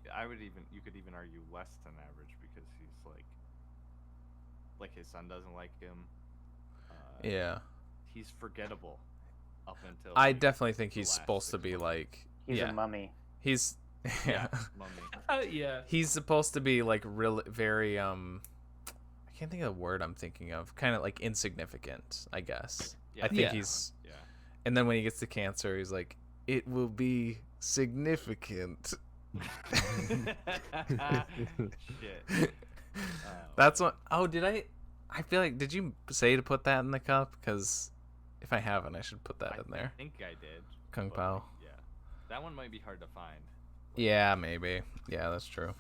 you could even argue less than average because he's like like his son doesn't like him. Yeah. He's forgettable up until. I like, definitely think the he's last supposed to 6 be months. like. He's yeah. a mummy. He's. Yeah. Mummy. Yeah. He's supposed to be like really very I can't think of the word I'm thinking of. Kind of like insignificant, I guess. Yeah. I think Yeah. he's. Yeah. And then when he gets to cancer, he's like, "It will be significant." Shit. That's what. Oh, did I? I feel like. Did you say to put that in the cup? Because if I haven't, I should put that in there. I think I did. Kung but, Pao. like, yeah. That one might be hard to find. Yeah, maybe. Yeah, that's true.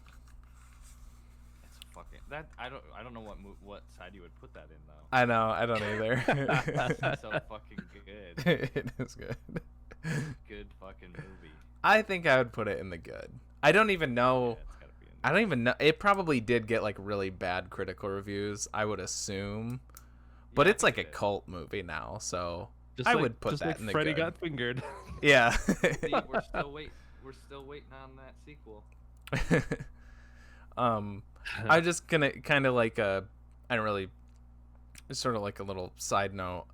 It's fucking that. I don't know what side you would put that in though. I know. I don't either. It's so fucking good. It is good. Good fucking movie. I think I would put it in the good. I don't even Yeah, know. it's gotta be in I don't even know. It probably did get like really bad critical reviews, I would assume. But Yeah, I it's like think a it is. cult movie now, so Just I like, would put just that like in the Freddy good. got fingered. Yeah. See, we're still waiting on that sequel. I'm just gonna kind of like I don't really, it's sort of like a little side note.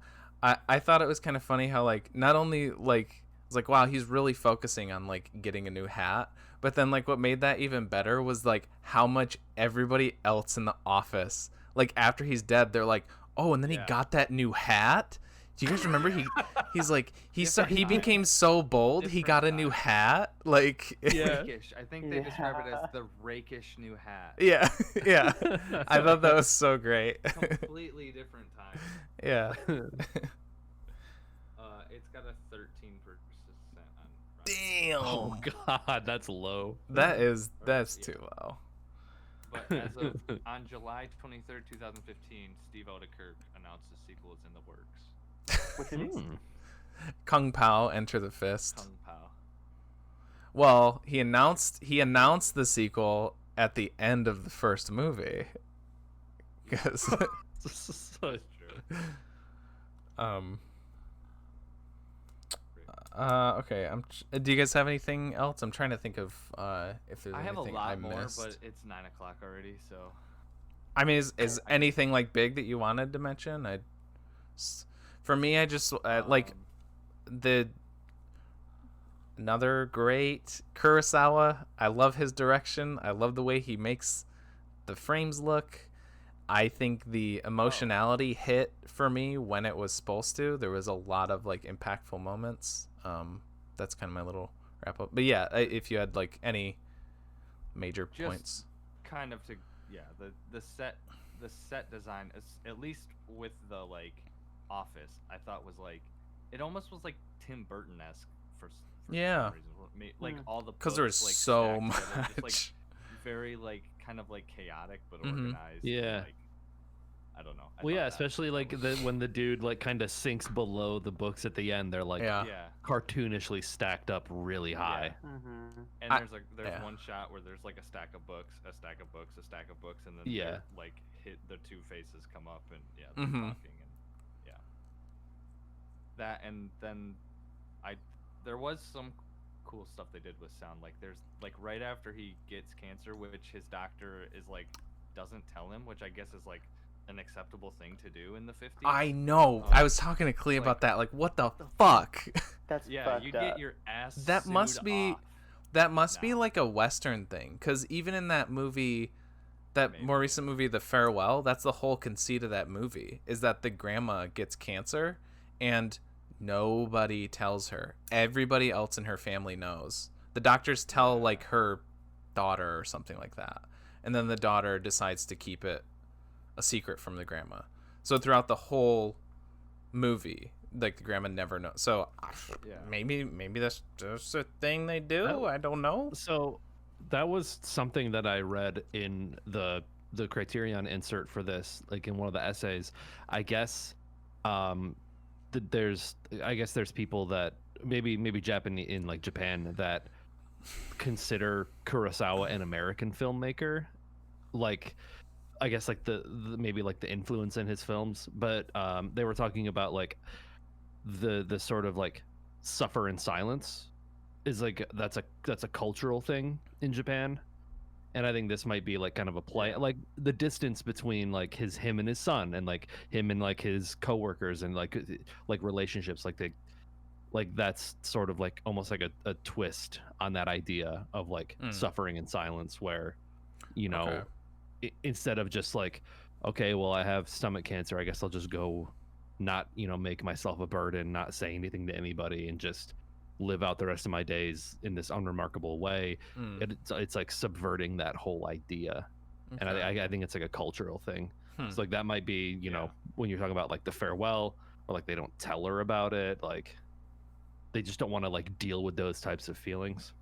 I thought it was kind of funny how like not only like it's like wow he's really focusing on like getting a new hat, but then like what made that even better was like how much everybody else in the office like after he's dead they're like oh and then he Yeah. got that new hat. Do you guys remember he's like he Different became so bold he Different got a new time. hat like Yeah. Rakish. I think they describe it as the rakish new hat. yeah yeah I thought that was so great. Completely different time. Yeah. It's got a 13% on. Rotten Damn. Oh God, that's low. That's Yeah. too low. But as of on July 23rd, 2015, Steve Odekirk announced the sequel is in the works. Which it is. Kung Pao Enter the Fist. Kung Pao. Well, he announced the sequel at the end of the first movie. Cuz So true. Okay, do you guys have anything else? I'm trying to think of if there's I have a anything I lot more, missed. but it's 9 o'clock already, so. I mean, is anything like big that you wanted to mention? For me, I just like the another great Kurosawa. I love his direction. I love the way he makes the frames look. I think the emotionality hit for me when it was supposed to. There was a lot of like impactful moments. That's kind of my little wrap up. But yeah, if you had like any major Just points. kind of to the set design is at least with the like office I thought was like it almost was like Tim Burton-esque for Yeah. some reason. Like all the Because there was books, like, so stacked together, just, like, much. very like kind of like chaotic but Mhm. organized. Yeah. Like, I don't know. I Well, thought yeah, that especially like was- when the dude like kind of sinks below the books at the end. They're like Yeah. yeah. cartoonishly stacked up really high. Mm-hmm. And I- there's yeah. one shot where there's like a stack of books, a stack of books, a stack of books, and then Yeah. they're, like hit the two faces come up and yeah, they're Mhm. talking and yeah. That and then there was some cool stuff they did with sound. Like there's like right after he gets cancer, which his doctor is like doesn't tell him, which I guess is like an acceptable thing to do in the 50s. I know. I was talking to Clea like- about that. Like, what the fuck? That's yeah, fucked you up. get your ass. That must sued be- off. That must be No. like a Western thing. Because even in that movie, that Maybe. more recent movie, The Farewell, that's the whole conceit of that movie, is that the grandma gets cancer and nobody tells her. Everybody else in her family knows. The doctors tell, Yeah. like, her daughter or something like that. And then the daughter decides to keep it a secret from the grandma. So throughout the whole movie, like, the grandma never knows. So Yeah. maybe that's just a thing they do. Oh. I don't know. So that was something that I read in the Criterion insert for this, like in one of the essays. I guess there's people that maybe Japanese in like Japan that consider Kurosawa an American filmmaker, like I guess like the maybe like the influence in his films, but they were talking about like the sort of like suffer in silence is like that's a cultural thing in Japan, And I think this might be like kind of a play, like the distance between like him and his son, and like him and like his coworkers, and like relationships, like that's sort of like almost like a twist on that idea of like suffering in silence, where instead of just like, okay, well, I have stomach cancer, I guess I'll just go not make myself a burden, not say anything to anybody, and just live out the rest of my days in this unremarkable way. It's like subverting that whole idea. And I think it's like a cultural thing. So like that might be when you're talking about like the farewell, or like they don't tell her about it, like they just don't want to like deal with those types of feelings.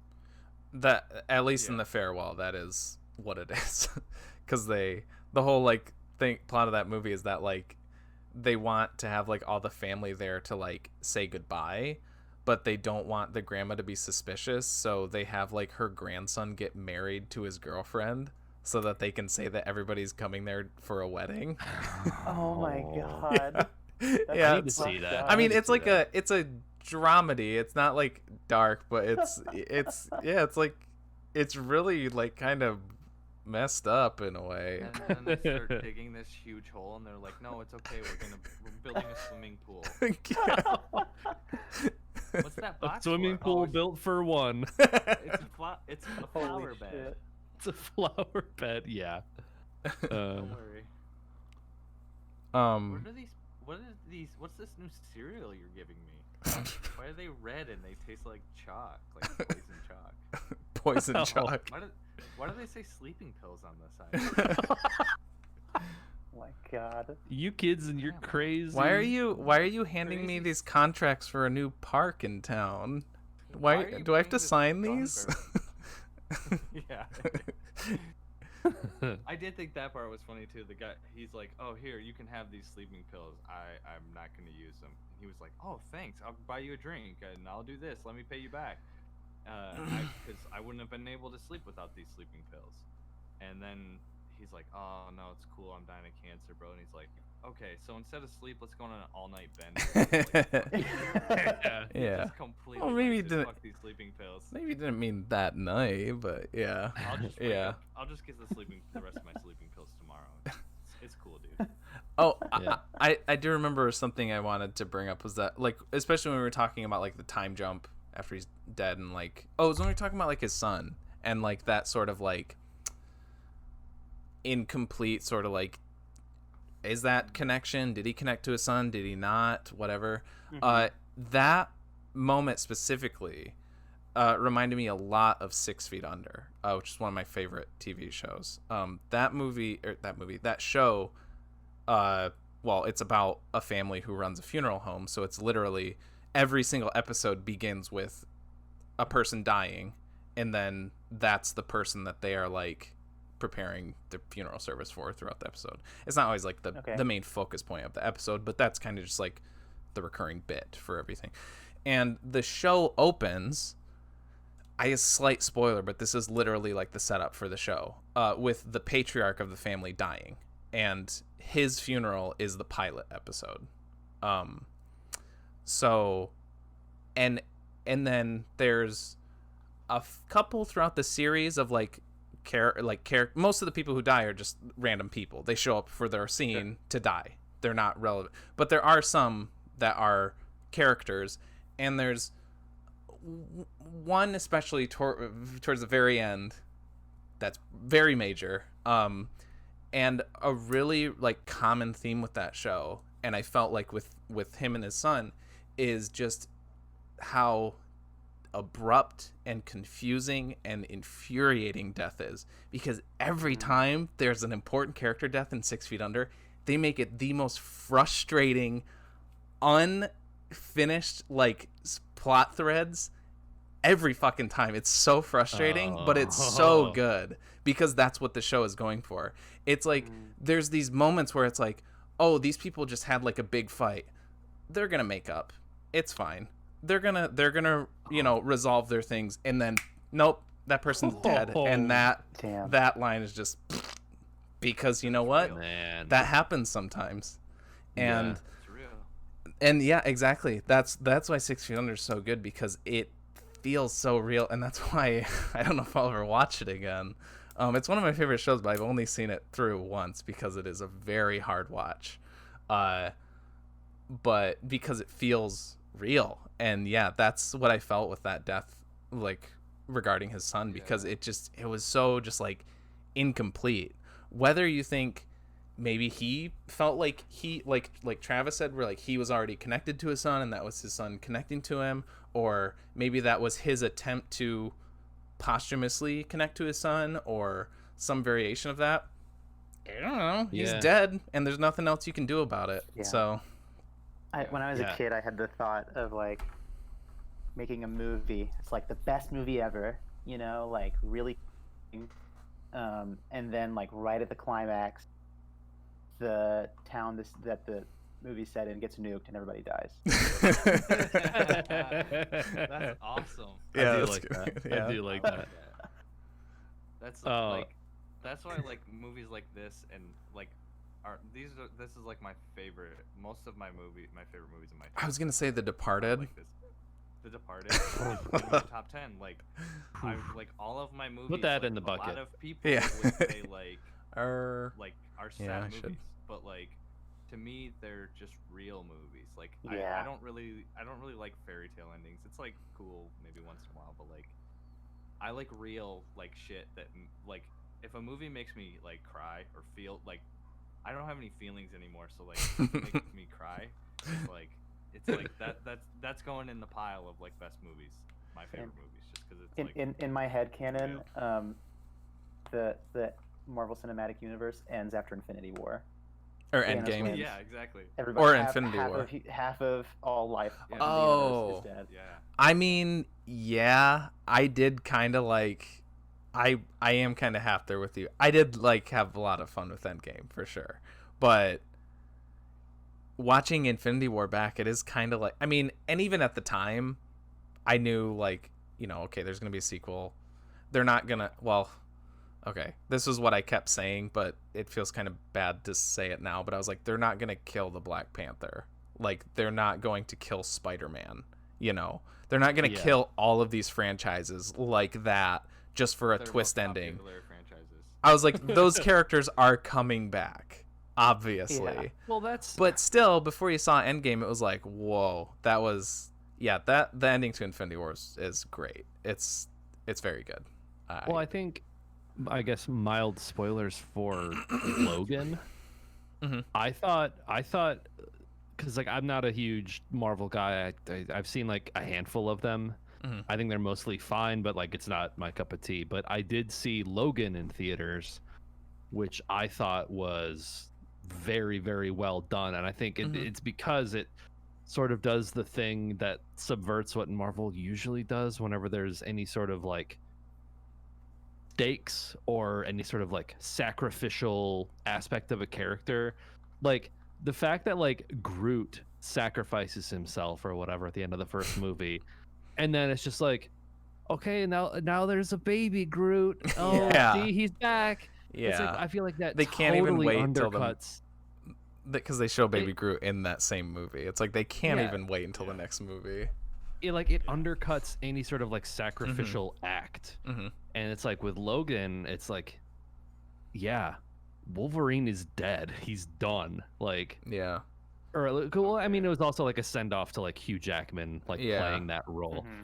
That, at least in the farewell, that is what it is. Because the whole like plot of that movie is that like they want to have like all the family there to like say goodbye, but they don't want the grandma to be suspicious, so they have like her grandson get married to his girlfriend so that they can say that everybody's coming there for a wedding. Oh my god. Yeah, I need to see that. I mean, it's like it's a dramedy. It's not like dark, but it's like it's really like kind of messed up in a way. And then they start digging this huge hole, and they're like, "No, it's okay. We're building a swimming pool." What's that box A swimming for? pool Oh, built for one. it's a flower bed. Shit. It's a flower bed. Yeah. Don't worry. What are these? What's this new cereal you're giving me? Why are they red and they taste like chalk, like poison chalk? Poison Oh. chalk. Why do they say sleeping pills on the side? Oh my god. You kids and your crazy. Why are you handing me these contracts for a new park in town? Why Why are you do I have bringing to this sign gun these? Yeah. I did think that part was funny too. The guy, he's like, "Oh, here, you can have these sleeping pills. I'm not gonna use them." He was like, "Oh, thanks. I'll buy you a drink and I'll do this. Let me pay you back." Because I wouldn't have been able to sleep without these sleeping pills. And then he's like, "Oh no, it's cool. I'm dying of cancer, bro." And he's like, "Okay, so instead of sleep, let's go on an all-night bend." Yeah. Just completely. Well, maybe he just didn't- fuck these sleeping pills. Maybe didn't mean that night, but yeah. I'll just wake Yeah. up. I'll just get the rest of my sleeping pills tomorrow. It's cool, dude. Oh, Yeah. I do remember something I wanted to bring up was that, like, especially when we were talking about, like, the time jump after he's dead, and, like, it was when we were talking about, like, his son, and, like, that sort of, like, incomplete sort of, like, is that connection? Did he connect to his son? Did he not? Whatever. That moment specifically reminded me a lot of 6 Feet Under, which is one of my favorite TV shows. That show, well, it's about a family who runs a funeral home, so it's literally every single episode begins with a person dying, and then that's the person that they are like preparing the funeral service for throughout the episode. It's not always like the main focus point of the episode, but that's kind of just like the recurring bit for everything. And the show opens, a slight spoiler, but this is literally like the setup for the show, with the patriarch of the family dying, and his funeral is the pilot episode. So, and then there's a couple throughout the series of like most of the people who die are just random people. They show up for their scene to die. They're not relevant, but there are some that are characters, and there's one especially towards the very end that's very major, and a really like common theme with that show, and I felt like with him and his son, is just how abrupt and confusing and infuriating death is, because every time there's an important character death in 6 Feet Under, they make it the most frustrating, unfinished like plot threads every fucking time. It's so frustrating, but it's so good because that's what the show is going for. It's like there's these moments where it's like, oh, these people just had like a big fight, they're gonna make up, it's fine, they're gonna resolve their things, and then nope, that person's dead. And that line is just because you know what, Man. that happens sometimes. And It's real. and yeah, exactly, that's why 6 Feet Under is so good, because it feels so real, and that's why I don't know if I'll ever watch it again, It's one of my favorite shows, but I've only seen it through once because it is a very hard watch. But because it feels real. And yeah, that's what I felt with that death, like regarding his son, because it was so just like incomplete. Whether you think maybe he felt like he like Travis said, where like he was already connected to his son and that was his son connecting to him, or maybe that was his attempt to posthumously connect to his son, or some variation of that. I don't know. He's dead and there's nothing else you can do about it. So when I was a kid, I had the thought of like making a movie. It's like the best movie ever, you know, like really, and then like right at the climax, the town that the movie set in gets nuked and everybody dies. That's awesome. Yeah, I do like that. Yeah. I do like that. That's like that's why like movies like this and like this is like my favorite. Most of my favorite movies in my. I was gonna say The Departed. Like this. The Departed is in my top 10. Like, I like all of my movies. Put that like, in the bucket. A lot of people would say like are sad movies, but like to me they're just real movies. Like I don't really like fairy tale endings. It's like cool maybe once in a while, but like I like real like shit that like if a movie makes me like cry or feel like I don't have any feelings anymore, so like if it makes me cry. It's like that's going in the pile of like best movies, my favorite movies, just because it's like in my head canon, the Marvel Cinematic Universe ends after Infinity War. Or Endgame. Yeah, exactly. Infinity War. Half of all life Yeah. on the universe is dead. Yeah. I mean, yeah, I did kind of like. I am kind of half there with you. I did like have a lot of fun with Endgame for sure, but watching Infinity War back, it is kind of like, I mean, and even at the time, I knew like, you know, okay, there's gonna be a sequel. They're not gonna. Well, okay, this is what I kept saying, but it feels kind of bad to say it now. But I was like, they're not gonna kill the Black Panther. Like, they're not going to kill Spider-Man. You know, they're not gonna kill all of these franchises like that. Just for a twist ending. I was like, those characters are coming back, obviously. Yeah. Well, that's. But still, before you saw Endgame, it was like, whoa, that was the ending to Infinity War is great. It's very good. Well, I guess mild spoilers for Logan. Mm-hmm. I thought, because like I'm not a huge Marvel guy. I've seen like a handful of them. Mm-hmm. I think they're mostly fine, but like it's not my cup of tea. But I did see Logan in theaters, which I thought was very, very well done. And I think it's because it sort of does the thing that subverts what Marvel usually does whenever there's any sort of like stakes or any sort of like sacrificial aspect of a character. Like the fact that like Groot sacrifices himself or whatever at the end of the first movie. And then it's just like, okay, now there's a baby Groot. Oh, see, he's back. Yeah, it's like, I feel like that they can't even wait until undercuts. Because they show Baby Groot in that same movie. It's like they can't even wait until the next movie. It undercuts any sort of like sacrificial act. Mm-hmm. And it's like with Logan, it's like, yeah, Wolverine is dead. He's done. Like, yeah. Or well, I mean, it was also like a send off to like Hugh Jackman, like playing that role. Mm-hmm.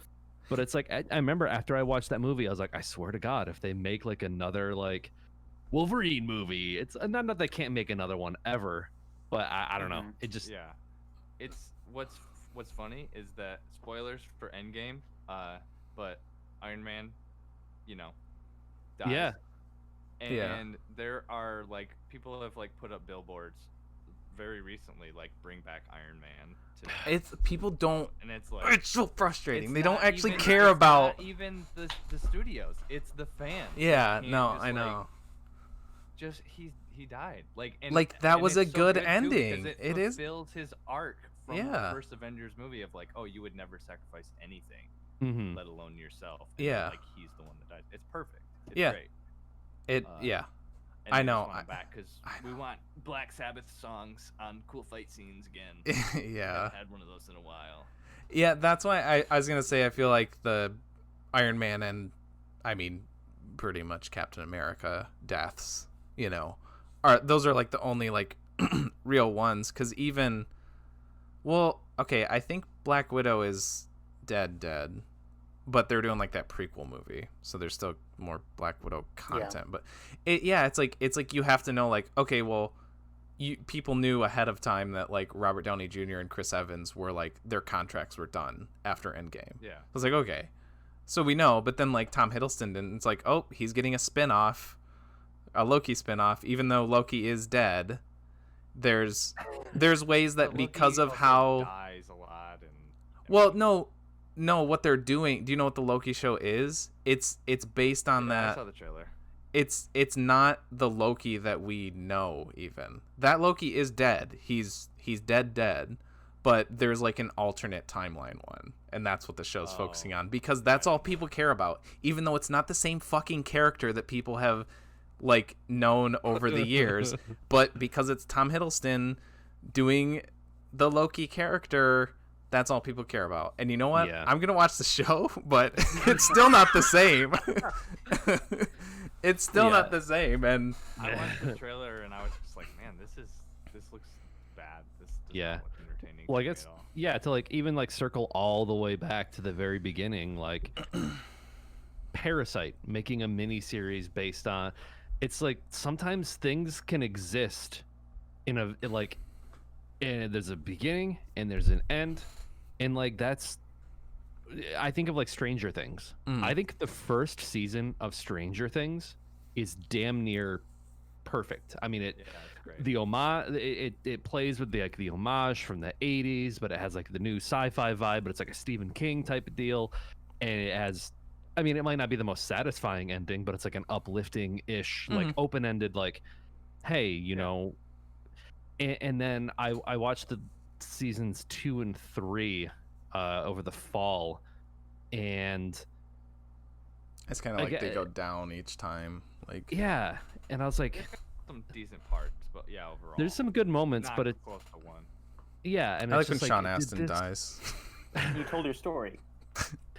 But it's like I remember after I watched that movie, I was like, I swear to God, if they make like another like Wolverine movie, it's not that they can't make another one ever, but I don't know. It just it's what's funny is that spoilers for Endgame, but Iron Man, you know, dies. Yeah. And there are like people have like put up billboards very recently, like bring back Iron Man today. It's people don't, and it's like it's so frustrating. They don't actually even, care about not even the studios. It's the fans. Yeah, Like, no, just, I know. Like, just he died. Like that was a so good too, ending. It is fulfills his arc from the first Avengers movie of like, oh, you would never sacrifice anything, let alone yourself. And then, like he's the one that died. It's perfect. It's great. I know. I'm back because we want Black Sabbath songs on cool fight scenes again. Yeah. I haven't had one of those in a while. Yeah, that's why I was gonna say I feel like the Iron Man and I mean pretty much Captain America deaths, you know, are those are like the only like real ones. Because even, well, okay, I think Black Widow is dead, but they're doing like that prequel movie, so there's still more Black Widow content. But it's like you have to know, like, okay, well, people knew ahead of time that like Robert Downey Jr. and Chris Evans were like their contracts were done after Endgame. Yeah, I was like, okay, so we know. But then like Tom Hiddleston didn't. It's like, oh, he's getting a spin-off, a Loki spin-off, even though Loki is dead. There's ways that because of how dies a lot and well, no, what they're doing. Do you know what the Loki show is? It's based on that. I saw the trailer. It's not the Loki that we know. Even that Loki is dead. He's dead. But there's like an alternate timeline one, and that's what the show's focusing on, because that's all people care about. Even though it's not the same fucking character that people have like known over the years, but because it's Tom Hiddleston doing the Loki character, that's all people care about. And you know what? Yeah. I'm gonna watch the show, but it's still not the same. It's still not the same. And I watched the trailer and I was just like, man, this looks bad. This does not look entertaining. Well, I to me guess at all. to like even like circle all the way back to the very beginning, like Parasite making a mini series based on. It's like sometimes things can exist and there's a beginning and there's an end, and like that's. I think of like Stranger Things. I think the first season of Stranger Things is damn near perfect. I mean, it's great. The homage, it plays with the homage from the 80s, but it has like the new sci-fi vibe, but it's like a Stephen King type of deal, and it has. I mean, it might not be the most satisfying ending, but it's like an uplifting-ish, like open-ended, like, hey, you know. And then I watched the seasons 2 and 3 over the fall, and it's kind of like they go down each time, like and I was like, some decent parts, but yeah, overall there's some good moments, not but it's close to one. And I it's like when just Sean Astin this- dies. You told your story.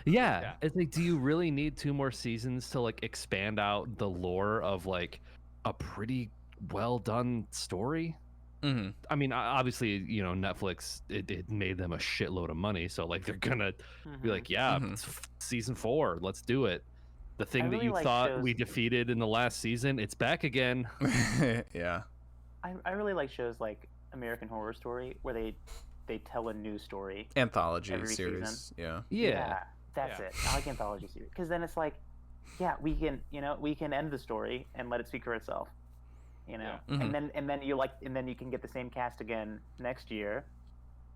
Yeah, it's like, do you really need 2 more seasons to like expand out the lore of like a pretty well done story? Mm-hmm. I mean, obviously, you know, Netflix it made them a shitload of money, so like they're gonna be like, it's season 4, let's do it. The thing that really you like thought shows- we defeated in the last season, it's back again. Yeah. I really like shows like American Horror Story, where they tell a new story. Anthology Every series. season. Yeah. That's it. I like anthology series, because then it's like, we can end the story and let it speak for itself, you know. Yeah. Mhm. And then you can get the same cast again next year,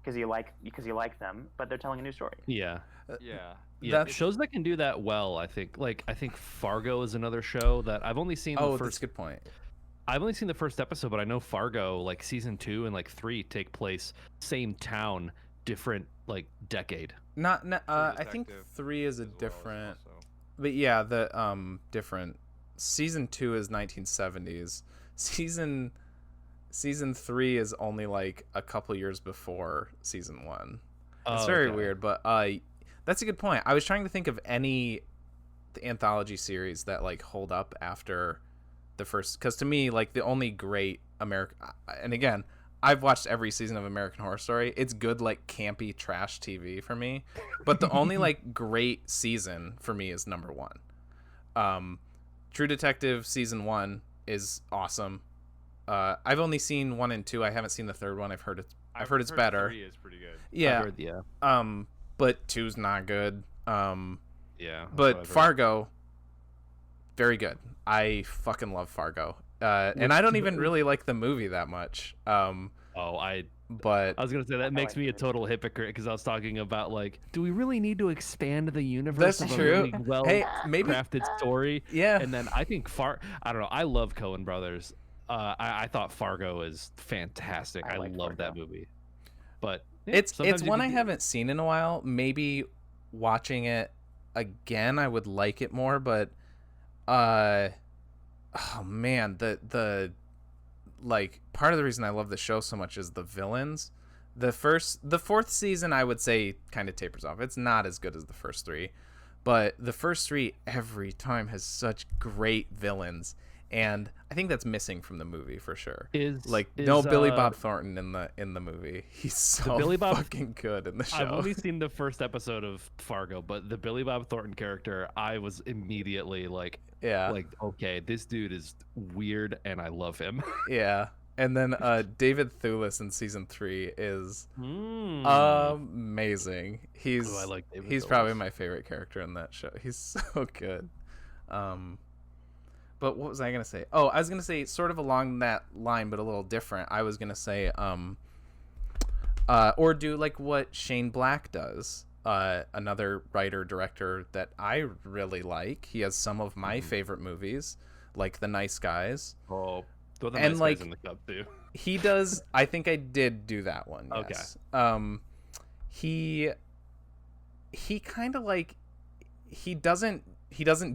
because you like them, but they're telling a new story. Yeah. Yeah. That's- Shows that can do that well, I think. Like, I think Fargo is another show that I've only seen Oh, the that's first a good point. I've only seen the first episode, but I know Fargo, like season 2 and like 3 take place same town, different like decade. Not True I think Detective 3 is a as well, different, also. but yeah, the different. Season 2 is 1970s. Season 3 is only like a couple years before season 1. It's very weird, but that's a good point. I was trying to think of any anthology series that like hold up after the first, because to me, like, the only great American, and again, I've watched every season of American Horror Story. It's good, like, campy trash TV for me, but the only like great season for me is number 1. True Detective season 1 is awesome. I've only seen 1 and 2. I haven't seen the third one. I've heard it's better. 3 is pretty good. Yeah. Yeah. But 2's not good. Yeah. But Fargo, very good. I fucking love Fargo. And I don't even really like the movie that much. But I was gonna say that makes me a total hypocrite, because I was talking about like, do we really need to expand the universe? That's of true. A really well Hey, maybe- crafted story? yeah. And then I think I don't know. I love Coen Brothers. I thought Fargo is fantastic. I like love that Fargo. movie. But It's sometimes you one can I haven't seen in a while. Maybe watching it again, I would like it more. But oh man, the like, part of the reason I love the show so much is the villains. The 4th season, I would say, kind of tapers off. It's not as good as the first 3, but the first three every time has such great villains, and I think that's missing from the movie for sure. No Billy Bob Thornton in the movie. He's so fucking good in the show. I've only seen the first episode of Fargo, but the Billy Bob Thornton character, I was immediately like, okay, this dude is weird and I love him. Yeah. And then David Thewlis in season 3 is amazing. He's probably my favorite character in that show. He's so good. But what was I going to say? Oh, I was going to say sort of along that line, but a little different. I was going to say, or do like what Shane Black does, another writer, director that I really like. He has some of my favorite movies, like The Nice Guys. Oh, throw The Nice Guys in the cup, too. He does. I think I did do that one. Yes. Okay. He kind of like, he doesn't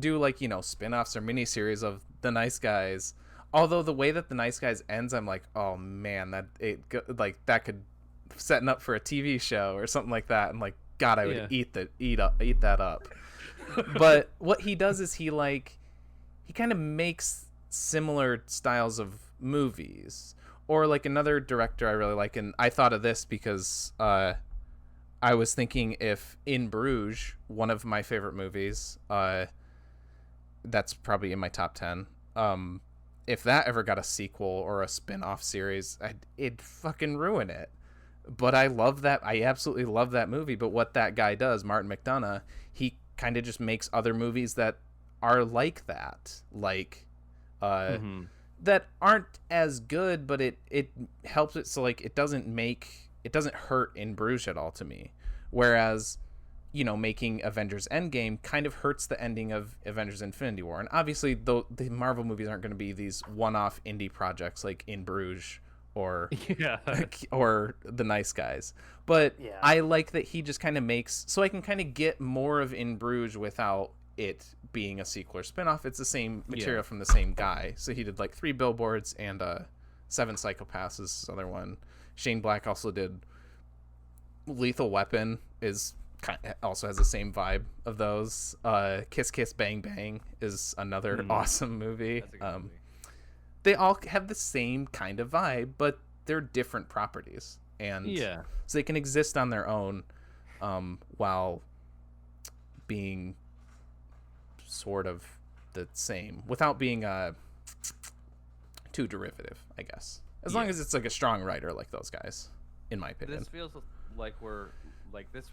do like, spin-offs or miniseries of The Nice Guys. Although the way that The Nice Guys ends, I'm like, oh man, that could setting up for a TV show or something like that. And like, God, I would eat that up. But what he does is he kind of makes similar styles of movies. Or like another director I really like, and I thought of this because I was thinking if In Bruges, one of my favorite movies, that's probably in my top 10, if that ever got a sequel or a spin-off series, it'd fucking ruin it. But I love that. I absolutely love that movie. But what that guy does, Martin McDonagh, he kind of just makes other movies that are like that. Like, that aren't as good, but it helps it so like it doesn't hurt In Bruges at all to me. Whereas, making Avengers Endgame kind of hurts the ending of Avengers Infinity War. And obviously the Marvel movies aren't going to be these one-off indie projects like In Bruges or or The Nice Guys. But I like that he just kind of makes, so I can kind of get more of In Bruges without it being a sequel or spinoff. It's the same material from the same guy. So he did like 3 Billboards and 7 Psychopaths is this other one. Shane Black also did Lethal Weapon, also has the same vibe of those. Kiss Kiss Bang Bang is another awesome movie. That's a good movie. They all have the same kind of vibe, but they're different properties, and so they can exist on their own while being sort of the same without being too derivative, I guess. As long as it's like a strong writer like those guys, in my opinion. This feels like this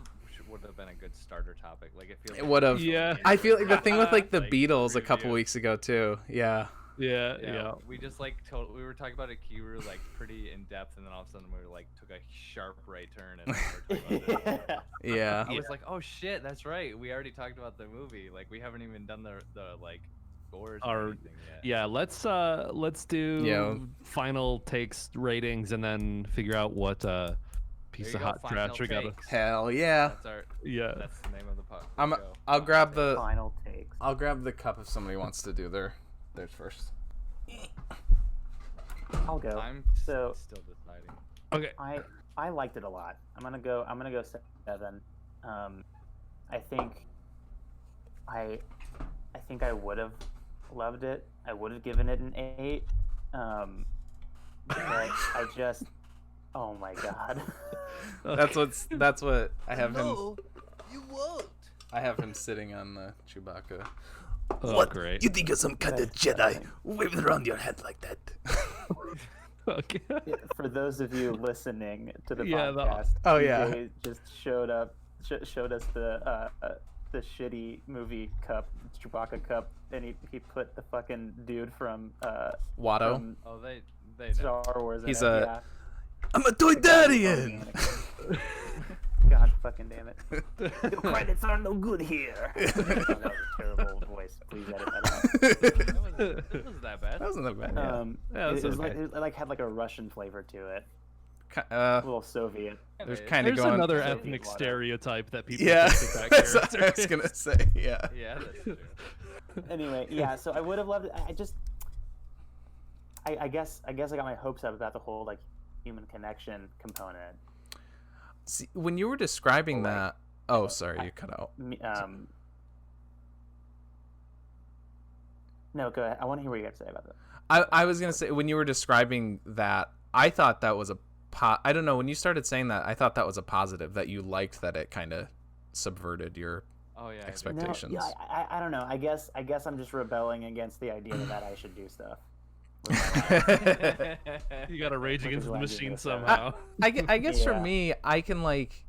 would have been a good starter topic. Like it would have. Yeah. I feel like the thing with like the Beatles a couple weeks ago too. Yeah. Yeah. We just we were talking about Ikiru like pretty in depth, and then all of a sudden we took a sharp right turn and we were talking about this. Yeah. I was like, oh shit, that's right. We already talked about the movie. Like we haven't even done the like scores or anything yet. Yeah, let's do final takes ratings and then figure out what piece of hot trash we got. Hell yeah. That's our That's the name of the podcast. I'll grab the final takes. I'll grab the cup if somebody wants to do theirs first. I'll go. I'm still deciding. Okay. I liked it a lot. I'm gonna go 7. I think I would have loved it. I would have given it an 8. But I just, oh my god. That's what I have him. No, you won't. I have him sitting on the Chewbacca. Oh, what? Great. You think you're some kind of Jedi? Wave it around your head like that. Okay. For those of you listening to the Yeah, podcast, Oh, yeah. TJ just showed us the shitty movie cup, Chewbacca cup, and he put the fucking dude from Watto. from Oh, they Star Wars. He's in it, a- I'm a Toydarian! God fucking damn it. The credits are no good here. Oh, that was a terrible voice. Please edit that out. It wasn't that bad. That wasn't that bad. It was like it had like a Russian flavor to it. A Yeah. little Soviet. There's kind of There's going. another Soviet ethnic Watto. stereotype that people Yeah. think that That's what character I was gonna say. Yeah. Yeah, that's true. Anyway, yeah. So I would have loved it. I guess I got my hopes up about the whole like human connection component. See, when you were describing Like, that, oh, sorry, you cut out. No, go ahead. I want to hear what you got to say about that. I was gonna say, when you were describing that, I thought that was a I don't know, when you started saying that, I thought that was a positive, that you liked that it kind of subverted your expectations. No, yeah, I don't know. I guess I'm just rebelling against the idea that I should do stuff. You got to rage against the machine somehow. I guess for me, I can like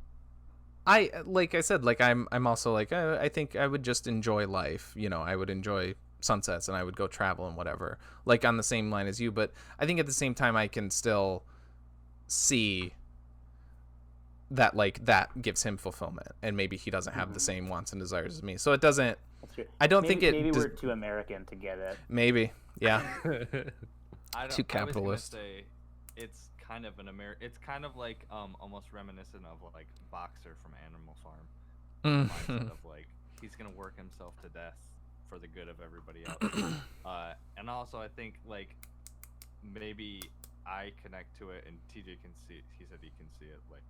I said, like I'm also like I think I would just enjoy life. You know, I would enjoy sunsets and I would go travel and whatever, like on the same line as you. But I think at the same time I can still see that like that gives him fulfillment, and maybe he doesn't have the same wants and desires as me, so it doesn't. I don't think it. Maybe we're too American to get it. Maybe, yeah. Too capitalist. I was gonna say, it's kind of It's kind of like almost reminiscent of like Boxer from Animal Farm. Mindset of like he's gonna work himself to death for the good of everybody else. And also I think like maybe I connect to it, and TJ can see. He said he can see it, like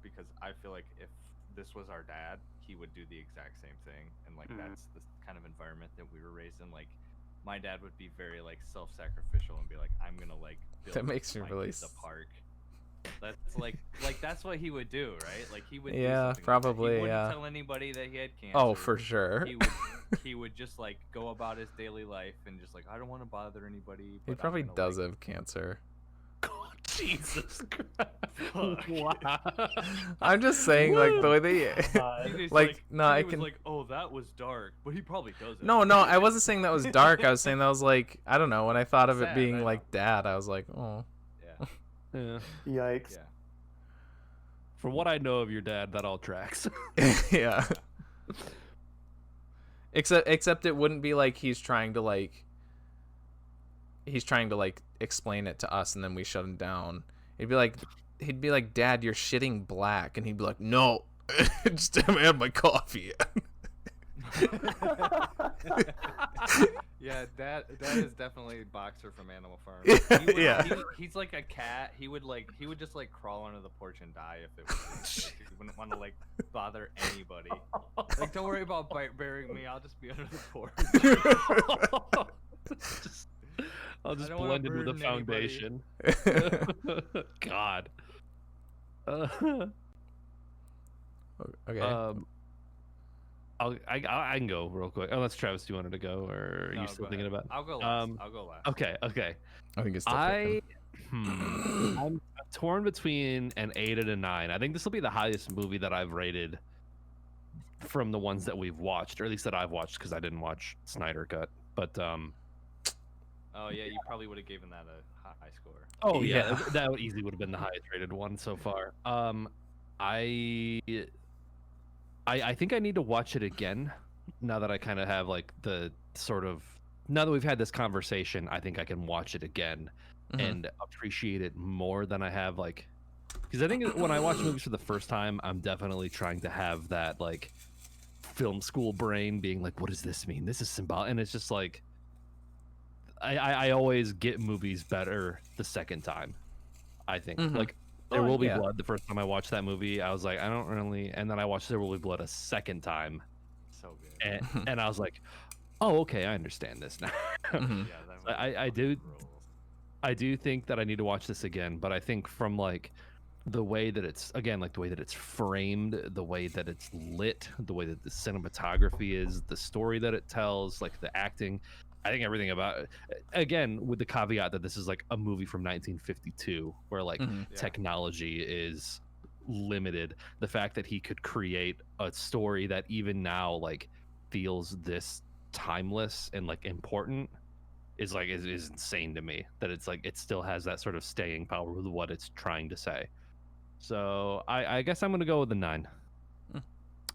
because I feel like if this was our dad, he would do the exact same thing, and like that's the kind of environment that we were raised in. Like my dad would be very like self-sacrificial and be like, I'm gonna like build that makes me really the park. That's like that's what he would do, right? Like he would yeah, do probably he wouldn't yeah. tell anybody that he had cancer. Oh, for sure. He would just like go about his daily life and just like, I don't want to bother anybody. He probably does have cancer. Oh, Jesus Christ. Wow. I'm just saying, like the way they like no, I can like, oh, that was dark, but he probably does it. No, I wasn't saying that was dark. I was saying that was like, I don't know, when I thought of it Sad, being like dad, I was like, oh. Yeah. Yikes. Yeah. From what I know of your dad, that all tracks. Yeah. Except it wouldn't be like he's trying to like explain it to us and then we shut him down. He'd be like, Dad, you're shitting black, and he'd be like, no, just haven't had my coffee yet. Yeah, that is definitely Boxer from Animal Farm. He's like a cat. He would just like crawl under the porch and die if it was. He wouldn't want to like bother anybody. Like, don't worry about burying me. I'll just be under the porch. I'll just blend into the foundation. God. Okay. I can go real quick. Unless Travis, do you wanted to go, or are you still thinking about? I'll go last. I'll go last. Okay. I think it's still I'm torn between an 8 and a 9. I think this will be the highest movie that I've rated from the ones that we've watched, or at least that I've watched, because I didn't watch Snyder Cut. But oh yeah, you probably would have given that a high score. Oh yeah, that easily would have been the highest rated one so far. I think I need to watch it again now that I kind of have like the sort of, now that we've had this conversation, I think I can watch it again and appreciate it more than I have, like, because I think when I watch movies for the first time, I'm definitely trying to have that like film school brain being like, what does this mean? This is symbolic, and it's just like I always get movies better the second time. I think like There Will Be Blood. The first time I watched that movie, I was like, I don't really. And then I watched There Will Be Blood a second time. So good. And I was like, oh, okay, I understand this now. I do think that I need to watch this again, but I think from like the way that it's, again, like the way that it's framed, the way that it's lit, the way that the cinematography is, the story that it tells, like the acting, I think everything about it, again, with the caveat that this is like a movie from 1952 where like technology is limited. The fact that he could create a story that even now like feels this timeless and like important is like is insane to me. That it's like it still has that sort of staying power with what it's trying to say. So I guess I'm gonna go with the 9.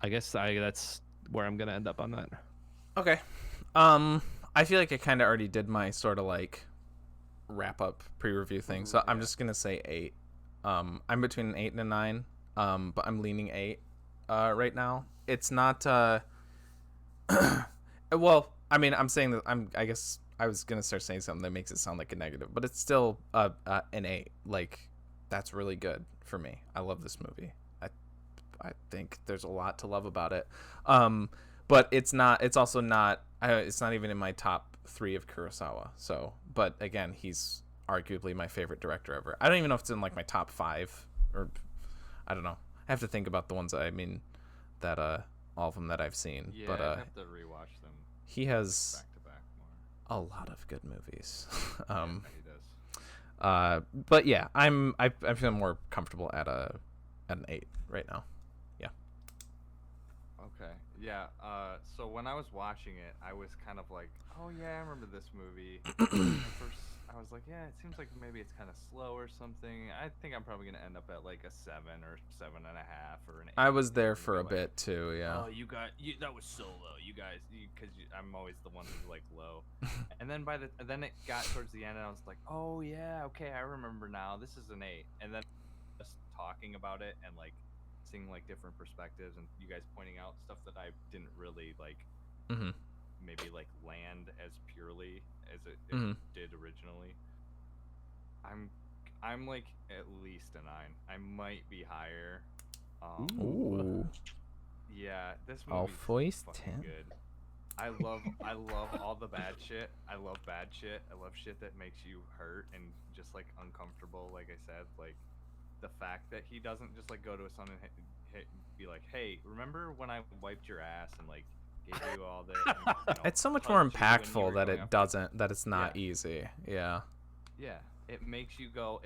I guess that's where I'm gonna end up on that. Okay. I feel like I kind of already did my sort of like wrap up pre-review thing, so I'm just gonna say 8. I'm between an 8 and a 9, but I'm leaning 8 right now. It's not. Well, I mean, I'm saying that I guess I was gonna start saying something that makes it sound like a negative, but it's still an 8. Like that's really good for me. I love this movie. I think there's a lot to love about it. But it's not. It's also not. It's not even in my top 3 of Kurosawa. So, but again, he's arguably my favorite director ever. I don't even know if it's in like my top 5, or I don't know. I have to think about the ones that all of them that I've seen. Yeah, but I have to rewatch them he has back to back more. a lot of good movies. Yeah, he does. But yeah, I feel more comfortable at an 8 right now. Yeah. Okay. Yeah. So when I was watching it, I was kind of like, oh yeah, I remember this movie. At first, I was like, yeah, it seems like maybe it's kind of slow or something. I think I'm probably gonna end up at like a 7 or 7.5 or an 8. I was there and for be a like, bit too. Yeah. Oh, that was so low. You guys, because I'm always the one who's like low. And then then it got towards the end, and I was like, oh yeah, okay, I remember now. This is an 8. And then just talking about it and like seeing like different perspectives and you guys pointing out stuff that I didn't really like. Mm-hmm. Maybe like land as purely as it did originally. I'm like at least a 9. I might be higher. Ooh. Yeah, this I'll movie's voice fucking 10. good. I love all the bad shit. I love bad shit. I love shit that makes you hurt and just like uncomfortable. Like I said, like the fact that he doesn't just like go to his son and be like, "Hey, remember when I wiped your ass and like gave you all this?" And, you know, It's so much hugged more you when you impactful were that going it up- doesn't, that it's not easy. Yeah. Yeah, it makes you go.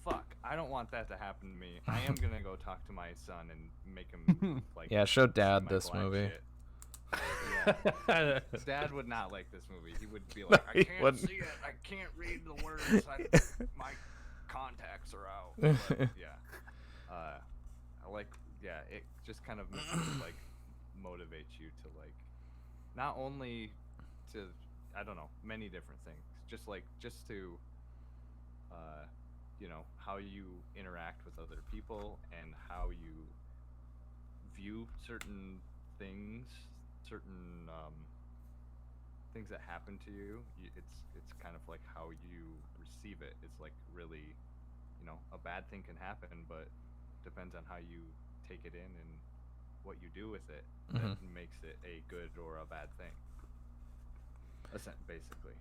Fuck! I don't want that to happen to me. I am gonna go talk to my son and make him like. Yeah, show see Dad my this black movie. shit. Yeah. Dad would not like this movie. He would be like, he I can't wouldn't. see it. I can't read the words. My contacts are out. But, yeah. I like. Yeah, it just kind of makes you, like motivates you to like, not only to I don't know many different things. Just to. You know how you interact with other people and how you view certain things, certain things that happen to you. It's kind of like how you receive it. It's like really, you know, a bad thing can happen, but depends on how you take it in and what you do with it that makes it a good or a bad thing. Basically,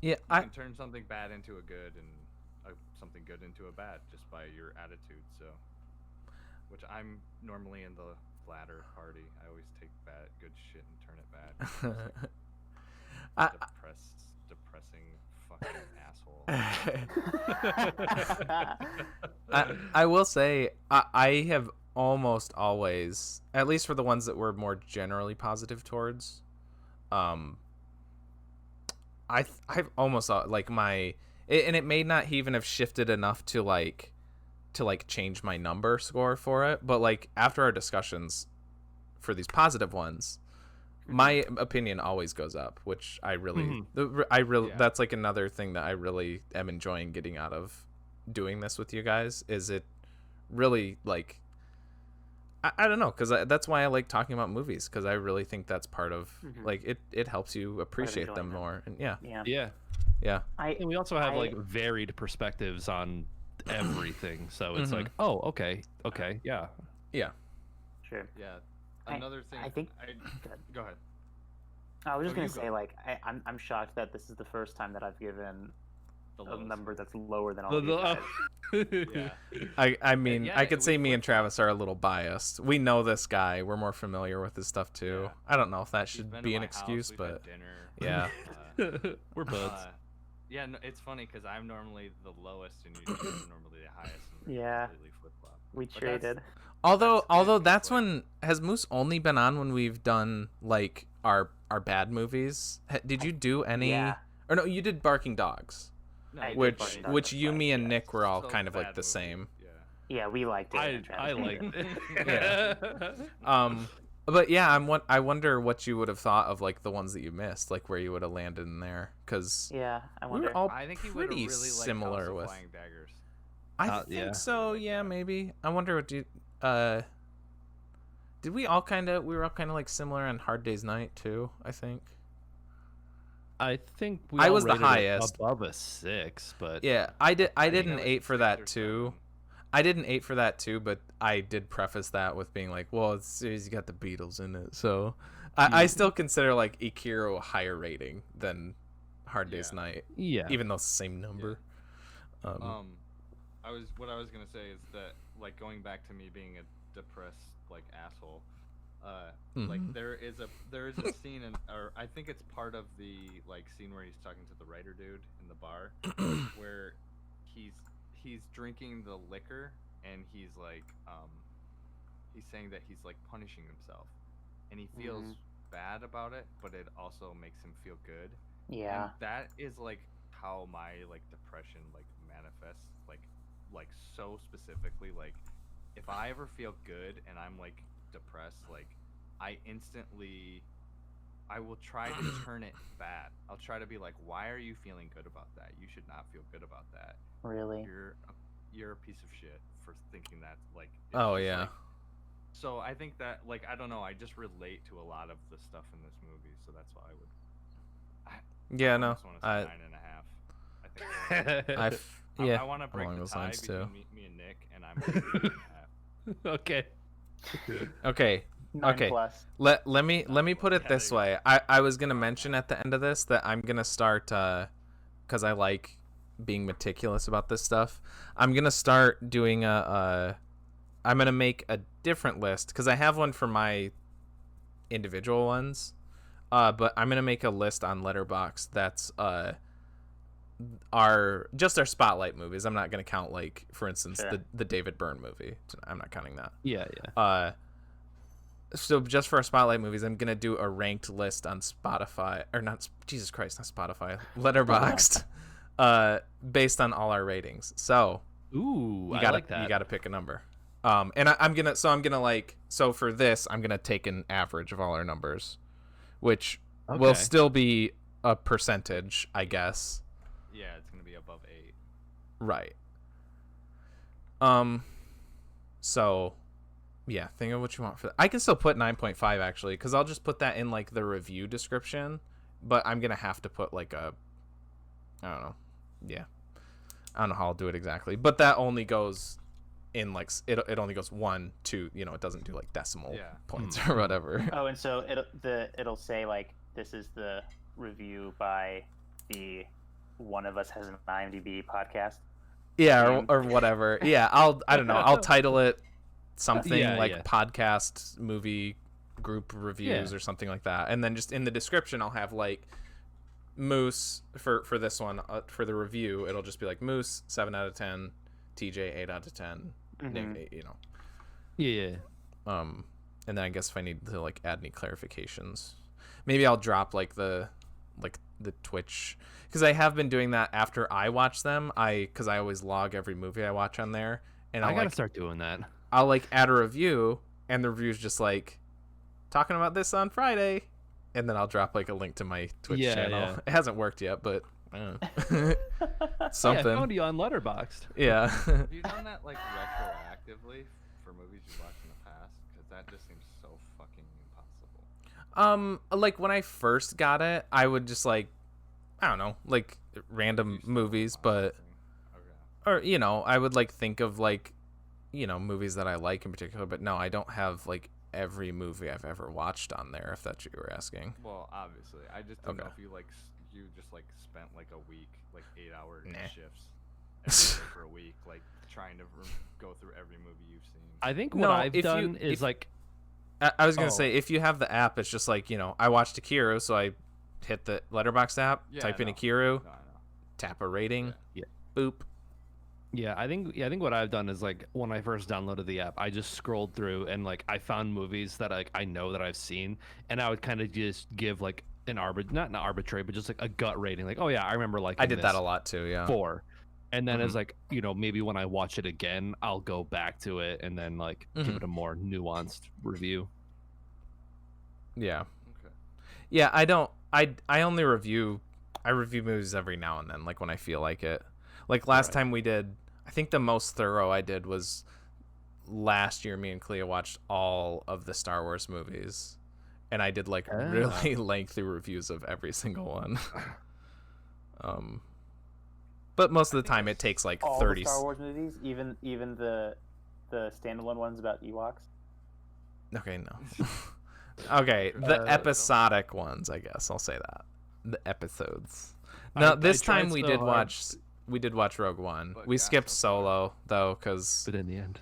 Yeah, you can turn something bad into a good and something good into a bad just by your attitude. So, which I'm normally in the latter party. I always take good shit and turn it bad. Depressing fucking asshole. I will say I have almost always, at least for the ones that were more generally positive towards, I've almost like and it may not even have shifted enough to change my number score for it, but like after our discussions for these positive ones, my opinion always goes up, which I really that's like another thing that I really am enjoying getting out of doing this with you guys. Is it really like I don't know, because that's why I like talking about movies, because I really think that's part of like it helps you appreciate them more. And yeah. And we also have like varied perspectives on everything, so it's like, oh, okay, yeah. Sure. Yeah. Another thing. I think. Go ahead. I was just Oh, gonna you say, go. like, I'm shocked that this is the first time that I've given The a lowest. number that's lower than all of you guys. Yeah. I mean, Yeah, I could say we me and Travis are a little biased. We know this guy. We're more familiar with his stuff too. Yeah. I don't know if that He's should been be to an my house, excuse, we've but had dinner. yeah. We're buds. Yeah, no, it's funny because I'm normally the lowest and you're normally the highest. And we're Yeah. completely flip-flop. We But that's- traded. Although good, that's like- when has Moose only been on when we've done like our bad movies. Did you do any? Yeah. Or no, you did Barking Dogs, No, I did which Barking Dogs which was you, fine, me, and yeah. Nick were all So kind of like bad the movie. same. Yeah. Yeah, we liked it. and I Travis liked hated it. Yeah. But yeah, I wonder what you would have thought of like the ones that you missed, like where you would have landed in there, because Yeah, I we wonder. were all I think he would have pretty really liked similar House of with. Flying Daggers. I think yeah. so. Like Yeah, that. maybe. I wonder what you. Did we were all kind of like similar on Hard Day's Night too? I think. I think we I all was the rated it highest. above a 6, but Yeah, I did. I think did an was 8 for 6 that or too. 7. I did an 8 for that too, but I did preface that with being like, well, it's got the Beatles in it, so I still consider like Ikiru a higher rating than Hard Day's Yeah. Night, Yeah. even though it's the same number. What I was gonna say is that, like, going back to me being a depressed, like, asshole, like, Mhm. there is a scene or I think it's part of the, like, scene where he's talking to the writer dude in the bar, where he's drinking the liquor, and he's like, he's saying that he's like punishing himself, and he feels bad about it, but it also makes him feel good. Yeah. And that is like how my, like, depression, like, manifests, like so specifically. Like, if I ever feel good and I'm, like, depressed, like, I will try to turn it bad. I'll try to be like, why are you feeling good about that? You should not feel good about that. Really? You're a piece of shit for thinking that, like, it's Oh just, yeah. like, so I think that, like, I don't know, I just relate to a lot of the stuff in this movie, so that's why I would. Yeah, I no. almost want to say 9.5. I think. Yeah. I want to break along the those tie lines, between too. me and Nick, and I'm like 9.5. Okay. Okay. 9 Okay. plus. Let me put it this way. I was gonna mention at the end of this that I'm gonna start because I like being meticulous about this stuff. I'm gonna start doing I'm gonna make a different list because I have one for my individual ones. But I'm gonna make a list on Letterboxd that's our spotlight movies. I'm not gonna count, like, for instance, Sure. the David Byrne movie. I'm not counting that. Yeah, yeah. So just for our spotlight movies, I'm gonna do a ranked list on Spotify, or not. Jesus Christ, not Spotify. Letterboxd, based on all our ratings. So Ooh, you I gotta like that. you gotta pick a number. And I'm gonna like, so for this, I'm gonna take an average of all our numbers, which will Okay. still be a percentage, I guess. Yeah, it's gonna be above 8. Right. So, yeah, think of what you want for that. I can still put 9.5 actually, because I'll just put that in, like, the review description. But I'm gonna have to put, like, I don't know. Yeah, I don't know how I'll do it exactly. But that only goes in, like, it only goes 1, 2. You know, it doesn't do, like, decimal points or whatever. Oh, and so it'll say, like, this is the review by the One of Us Has an IMDb podcast. Yeah, or whatever. Yeah, I don't know. I'll title it something Yeah, like yeah. podcast movie group reviews Yeah. or something like that. And then just in the description I'll have, like, Moose for this one, for the review, it'll just be like Moose 7 out of 10, TJ 8 out of 10, Nick 8, you know. Yeah. And then I guess if I need to, like, add any clarifications, maybe I'll drop, like, the Twitch, because I have been doing that after I watch them. Because I always log every movie I watch on there, and I I'll, gotta like, start doing that. I'll, like, add a review, and the review's just like talking about this on Friday, and then I'll drop, like, a link to my Twitch channel. Yeah. It hasn't worked yet, but Yeah, I something. found you on Letterboxd. Yeah. Have you done that, like, retroactively for movies you watched in the past? Because that just seems so fucking impossible. Like, when I first got it, I would just, like, I don't know, like, random Do stuff movies, on but thing. Okay. or, you know, I would, like, think of, like, you know, movies that I like in particular, but no, I don't have, like, every movie I've ever watched on there, if that's what you were asking. Well, obviously, I just don't know Okay. if you, like, you just, like, spent, like, a week, like, 8-hour Nah. shifts every day for a week, like, trying to go through every movie you've seen. I think what No, I've if you- done is if- like I was gonna Oh. say, if you have the app, it's just like, you know, I watched Ikiru, so I hit the Letterboxd app, Yeah, type I in know. Ikiru, No, I know. tap a rating, Yeah. boop. I think what I've done is, like, when I first downloaded the app, I just scrolled through and, like, I found movies that, like, I know that I've seen, and I would kind of just give, like, not an arbitrary, but just, like, a gut rating, like, oh yeah, I remember, like, I did that a lot too, yeah. 4, and then Mhm. it's like, you know, maybe when I watch it again, I'll go back to it and then, like, give Mhm. it a more nuanced review. Yeah. Okay. Yeah, I only review movies every now and then, like, when I feel like it. Like, last Right. time we did, I think the most thorough I did was last year. Me and Clea watched all of the Star Wars movies, and I did, like, really lengthy reviews of every single one. But most of the time it takes, like, All 30 the Star Wars movies, even the standalone ones about Ewoks. Okay, no. Okay, the Uh, episodic ones, I guess I'll say that. The episodes. No, I this tried time we so did hard, watch Rogue One. But We got skipped so far. Solo though, cause but in the end,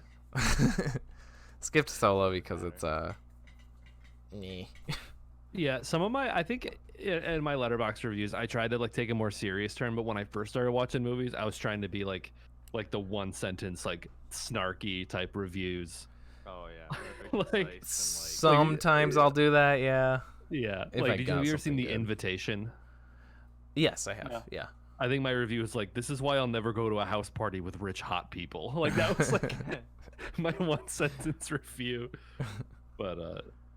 skipped Solo because it's yeah. Some of my, I think, in my letterbox reviews, I tried to like take a more serious turn. But when I first started watching movies, I was trying to be like the one sentence like snarky type reviews. Oh yeah. very Like, concise and, sometimes I'll do that. Yeah. Yeah, If I like got have you ever seen something The good. Invitation? Yes, I have. Yeah. I think my review was like, "This is why I'll never go to a house party with rich hot people." Like that was like my one sentence review. But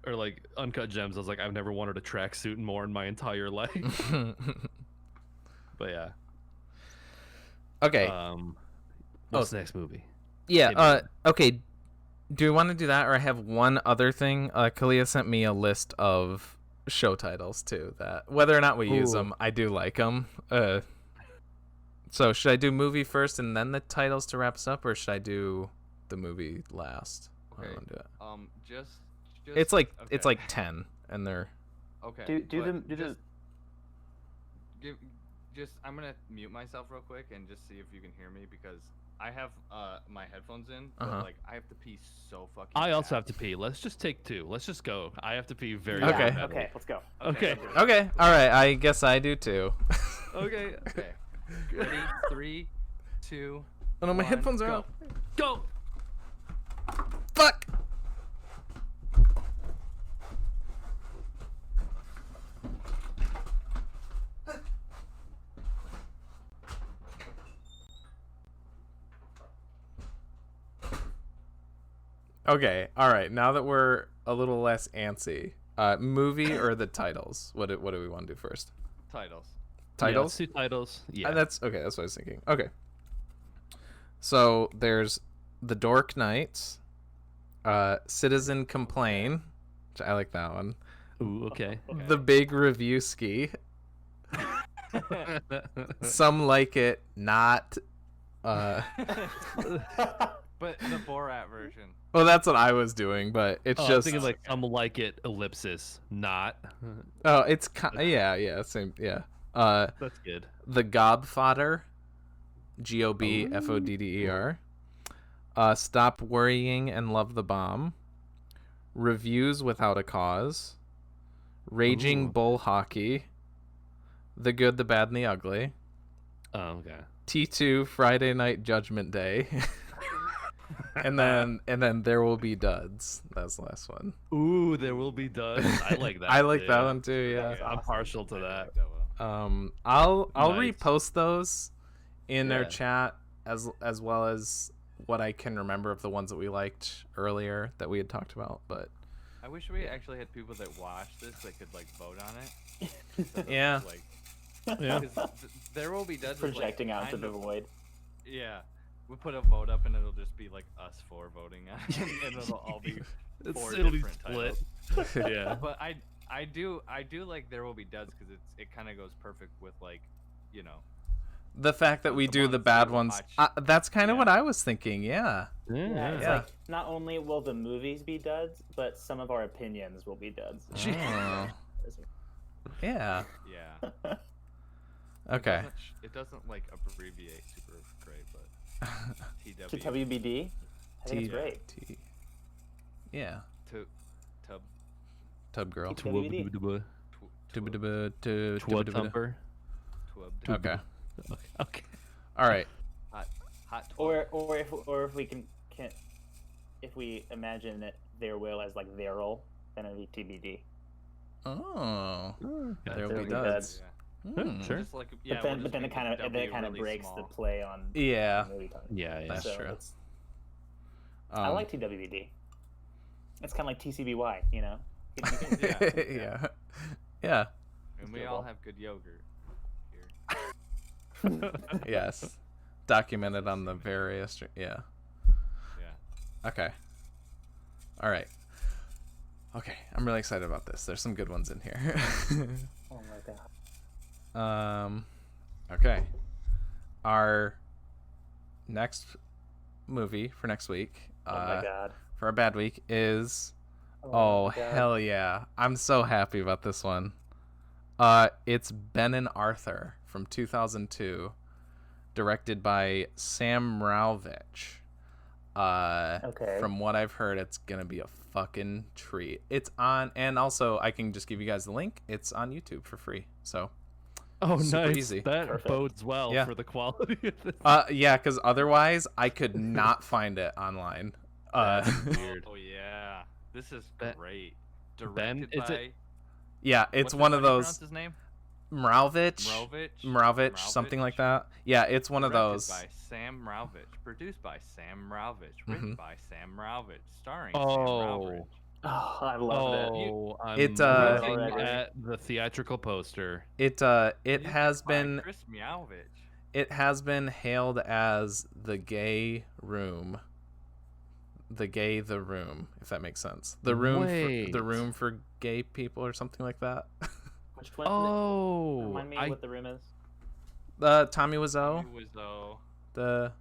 or like Uncut Gems, I was like, I've never wanted a tracksuit more in my entire life. But yeah. Okay. What's the next movie? Yeah. Okay. Do we want to do that, or I have one other thing? Kalia sent me a list of show titles too. That whether or not we use Ooh. them, I do like them. So should I do movie first and then the titles to wrap us up, or should I do the movie last? How do you Okay. wanna do it? Just It's like okay. 10, and they're Okay. Do but them. Do just, the. I'm gonna mute myself real quick and just see if you can hear me because I have my headphones in, but Uh-huh. like I have to pee so fucking. I also bad. have to pee. Let's just take two. Let's just go. I have to pee very Okay. badly. Okay, let's go. Okay. okay. All right. I guess I do too. Okay. Okay. Ready? 3, 2. Oh no, my 1, headphones are go. out. Go. Fuck. Okay, all right. Now that we're a little less antsy, movie or the titles? What do we want to do first? Titles. Titles? Yeah, 2 titles. Yeah. That's okay. That's what I was thinking. Okay. So there's The Dork Knights, Citizen Complain, which I like that one. Ooh, okay. The Big Review Ski. Some like it not. But the Borat version. Well, that's what I was doing, but it's I'm just. thinking like some like it ellipsis, not. Oh, it's yeah, same, yeah. That's good. The Gobfodder, Gobfodder. Stop Worrying and Love the Bomb. Reviews Without a Cause. Raging Ooh. Bull Hockey. The Good, the Bad, and the Ugly. Oh, okay. T2 Friday Night Judgment Day. and then There Will Be Duds. That's the last one. Ooh, There Will Be Duds. I like that. I like too. that one too, yeah. I'm partial to that. Like that one. I'll Nice. repost those in our Yeah. chat as well as what I can remember of the ones that we liked earlier that we had talked about, but I wish we actually had people that watched this that could like vote on it. Instead of, Yeah. Like, Yeah. 'cause There Will Be Duds. is, like, Projecting out to kind the of- void. Yeah. We put a vote up and it'll just be like us 4 voting on it, and it'll all be 4 It'll be different split. titles. Yeah. But I do like There Will Be Duds because it kind of goes perfect with like, you know. the fact that we The do the ones bad we ones, watch. that's kind of Yeah. what I was thinking. Yeah. Yeah, it's Yeah. like not only will the movies be duds, but some of our opinions will be duds. Oh. Yeah. Yeah. Okay. It doesn't like abbreviate super great, but To TW WBD, I think it's great. Yeah. to tub Tub girl. TWBD. Twub thumper. twub Okay. Okay. All right. hot twub. Or if we can if we imagine it their will as like their'll, then it'll be TBD. Oh. There There will will be be duds. Yeah. Hmm. Sure. Just like, yeah, But we'll then just it make kind of the W breaks really the small. play on Yeah. movie time. Yeah, yeah. That's true. It's, I like TWBD. It's kind of like TCBY, you know. You can- Yeah. Yeah. Yeah. And we all have good yogurt here. Yes. Documented on the various. Yeah. Yeah. Okay. All right. Okay. I'm really excited about this. There's some good ones in here. Oh my god. Okay. Our next movie for next week, Oh my god. for our bad week is Oh my God. hell yeah. I'm so happy about this one. It's Ben and Arthur from 2002, directed by Sam Ralvich. Okay. From what I've heard, it's gonna be a fucking treat. It's on, and also I can just give you guys the link. It's on YouTube for free. So Oh, super nice. easy. That Perfect. bodes well Yeah. for the quality of this. yeah, because otherwise I could not find it online. Weird. Oh yeah, this is Ben- great. Ben, Directed is by. it- Yeah, it's what's one the- of how do you those pronounce his name? Mravich, something like that. Yeah, it's one of Directed those. by Sam Ralvich, produced by Sam Ralvich, written by Sam Ralvich, starring Sam Oh. Ralvich. Oh, I loved it. Oh, I'm It, looking already. at the theatrical poster. It Music has by been Chris Meowvich. it has been hailed as the gay room. The room, if that makes sense. The Wait. room for gay people or something like that. Which one? Oh, Remind me what the room is. Tommy Wiseau. He was though The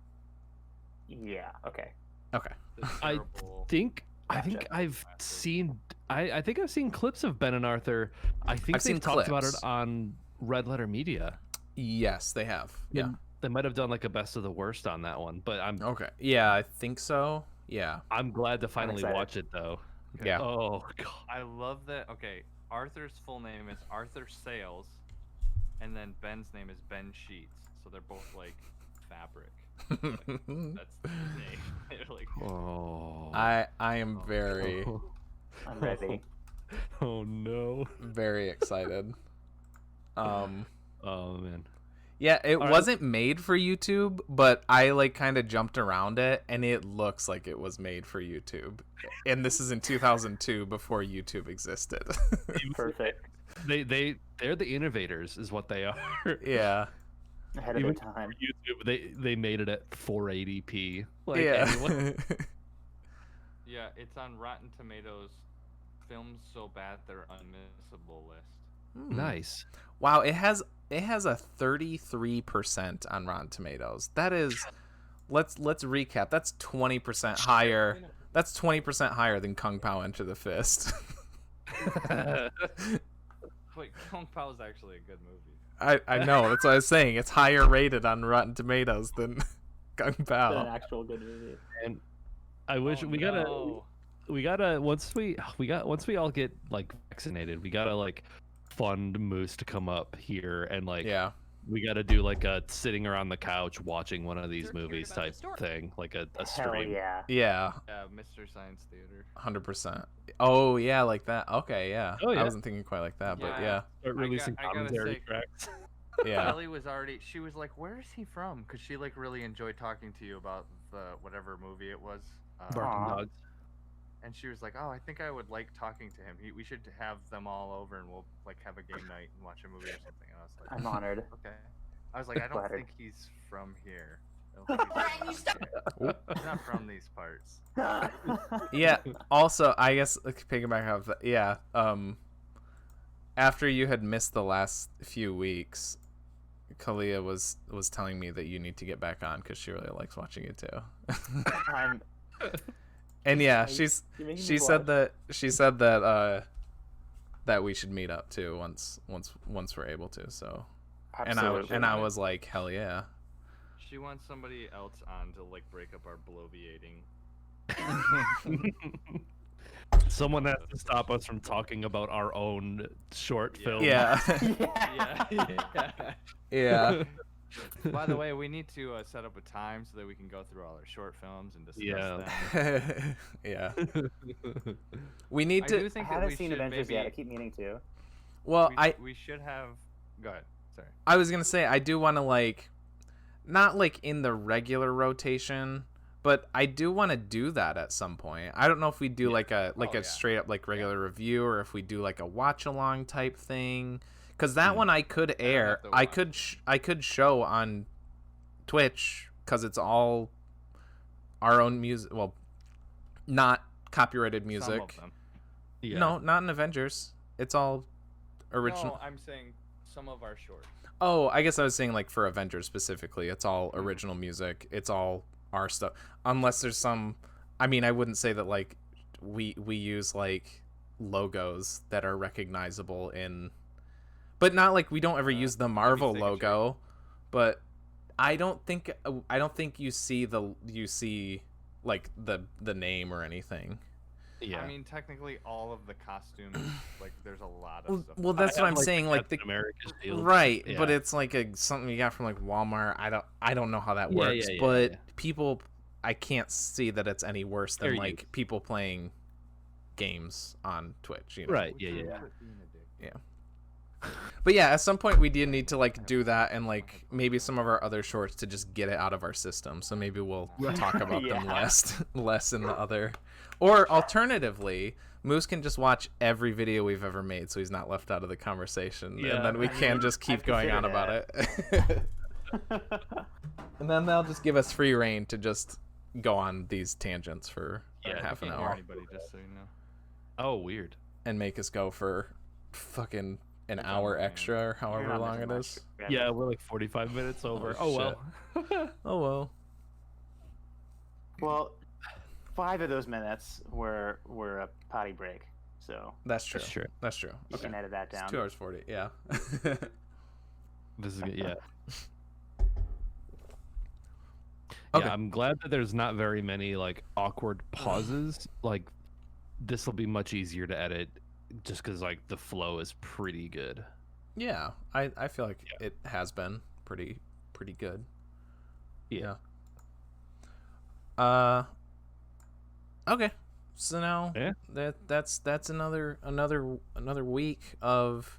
Yeah. Okay. okay. the I terrible. I think Gotcha. I've seen I think I've seen clips of Ben and Arthur. I think I've they've seen talked about it clips. on Red Letter Media. Yes, they have. Yeah. And they might have done like a best of the worst on that one, but Okay. Yeah, I think so. Yeah. I'm glad to finally excited. watch it though. Okay. Yeah. Oh god. I love that. Okay, Arthur's full name is Arthur Sales, and then Ben's name is Ben Sheets. So they're both like fabric. That's the name. They're like, Oh. I am very I'm ready. Oh no. very excited. Oh man. Yeah, it All right. wasn't made for YouTube, but I like kind of jumped around it, and it looks like it was made for YouTube. And this is in 2002, before YouTube existed. Perfect. They're the innovators, is what they are. Yeah, Ahead of Even their time. YouTube, they made it at 480p. Like yeah. anyone. yeah, it's on Rotten Tomatoes. Films so bad they're unmissable list. Nice. Wow, it has a 33% on Rotten Tomatoes. That is, let's recap. That's 20% higher. That's 20% higher than Kung Pao Enter the Fist. Wait, Kung Pao is actually a good movie. I know. That's what I was saying. It's higher rated on Rotten Tomatoes than Kung An Pao. actual good movie. And I wish Oh, we gotta once we all get like vaccinated, we gotta like fund Moose to come up here and like Yeah. we gotta do like a sitting around the couch watching one of these You're curious movies about the type story. thing, like a Hell stream. yeah. Yeah. Yeah, Mr. Science Theater. 100%. Oh yeah, like that. Okay, yeah. Oh, yeah. I wasn't thinking quite like that, but yeah, Start releasing I gotta commentary say- tracks. yeah. Kelly was already. She was like, "Where is he from?" Because she like really enjoyed talking to you about the whatever movie it was. Barking Aw. dogs. And she was like, "Oh, I think I would like talking to him. We should have them all over, and we'll like have a game night and watch a movie or something." And I was like, I'm honored. "Okay." I was like, "I don't Flattered. think he's from here. I don't think he's from here. He's not from these parts." Yeah. Also, I guess piggyback off that. Yeah. After you had missed the last few weeks, Kalia was telling me that you need to get back on because she really likes watching it too. I'm, And yeah, you're making me she said blush. that we should meet up too once we're able to. So Absolutely. and I was like, hell yeah. She wants somebody else on to like break up our bloviating. Someone has to stop us from talking about our own short Yeah. film. Yeah. Yeah. Yeah. By the way, we need to set up a time so that we can go through all our short films and discuss Yeah. them. Yeah. We need I to. do I think that haven't we seen should Avengers maybe, yet. I keep meaning to. Well, we should have. Go ahead. Sorry. I was gonna say I do want to like, not like in the regular rotation, but I do want to do that at some point. I don't know if we do like a Oh, yeah. straight up like regular review or if we do like a watch along type thing. Because that one I could air. to I watch. could I could show on Twitch because it's all our own music. Well, not copyrighted Some music. of them. Yeah. No, not in Avengers. It's all original. No, I'm saying some of our shorts. Oh, I guess I was saying like for Avengers specifically, it's all original music. It's all our stuff. Unless there's some, I mean, I wouldn't say that like we use like logos that are recognizable in, but not like we don't ever use the Marvel signature. logo. But I don't think you see like the name or anything. Yeah. I mean, technically, all of the costumes, like, there's a lot of stuff. Well, that's what I'm saying. Like the America's Shield. right, Yeah. but it's like something you got from like Walmart. I don't know how that Yeah, works, yeah, but yeah. people, I can't see that it's any worse than They're like used. people playing games on Twitch. You know? Right. Yeah. But yeah, at some point we do need to like do that, and like maybe some of our other shorts to just get it out of our system. So maybe we'll talk about them Yeah. less in the other. Or alternatively, Moose can just watch every video we've ever made, so he's not left out of the conversation, Yeah. and then we can just keep I've going on considered about it. And then they'll just give us free reign to just go on these tangents for Yeah, half an Can't hear hour anybody, just so you know. Oh, weird. and make us go for fucking an It's hour on, man. extra or You're however not long missing it much. is. Yeah, we're like 45 minutes over. Oh, Oh, well. Oh well. Well, 5 of those minutes were a potty break, so That's true. That's true. That's true. you Okay. can edit that down. It's 2 hours 40. Yeah. This is good. Yeah. Okay. Yeah, I'm glad that there's not very many like awkward pauses. Like this will be much easier to edit just because like the flow is pretty good. Yeah. I feel like it has been pretty good. Yeah. Okay. So now Yeah. that's another week of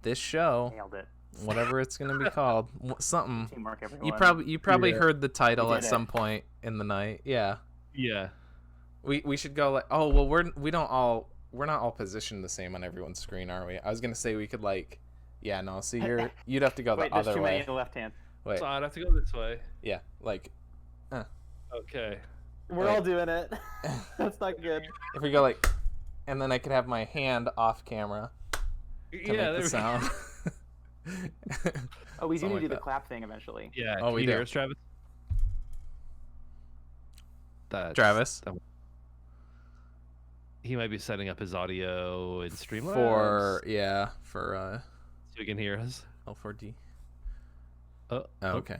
this show, Nailed it. whatever it's gonna be called, something. Teamwork, everyone. You probably Yeah. heard the title We at did it. some point in the night. Yeah. Yeah. We should go like, oh well, we're not all positioned the same on everyone's screen, are we? I was gonna say we could like, yeah, no. So you'd have to go Wait, the there's other too many way. in the left hand. Wait, So I'd have to go this way. yeah, like Okay. We're Wait. all doing it. That's not good. if we go like, and then I could have my hand off camera to Yeah. make There the we go. sound. Oh, we do Something need to like do the that. clap thing eventually. Yeah. Oh, Can we you do. hear us, Travis? That's, Travis, he might be setting up his audio in Streamlabs for so he can hear us. L4D. Oh. Okay.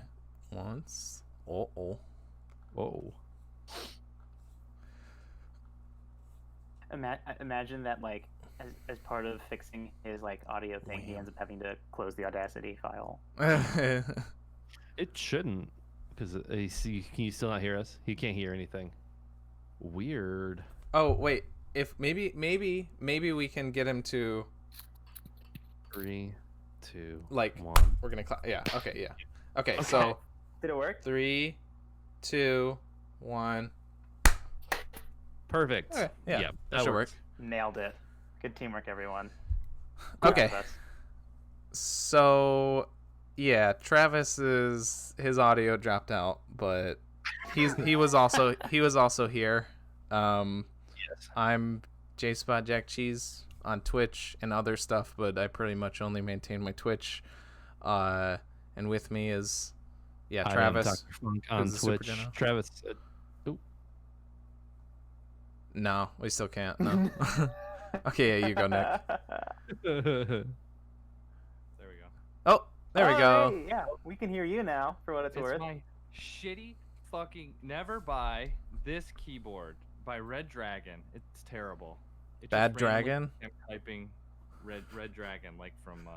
Once. Oh. Whoa. Imagine that, like, as part of fixing his like audio thing, he ends up having to close the Audacity file. It shouldn't, because can you still not hear us? He can't hear anything. Weird. Oh wait, if maybe we can get him to 3, 2, like 1. we're gonna yeah, okay, yeah, okay, Okay. so Did it work? 3, 2, 1. Perfect. Okay, yeah, that that should work. works. Nailed it. Good teamwork, everyone. Okay, Travis. so yeah, his audio dropped out, but he was also here. Yes. I'm JSpot Jack Cheese on Twitch and other stuff, but I pretty much only maintain my Twitch. And with me is I am Travis. Dr. Funk on who's the Super Twitch. General. Travis. No, we still can't. No. Okay, yeah, you go, Nick. There we go. Oh, there we go. Hey, yeah, we can hear you now, for what it's worth. It's my shitty fucking never buy this keyboard by Red Dragon. It's terrible. It just Bad randomly Dragon? kept typing Red Dragon like from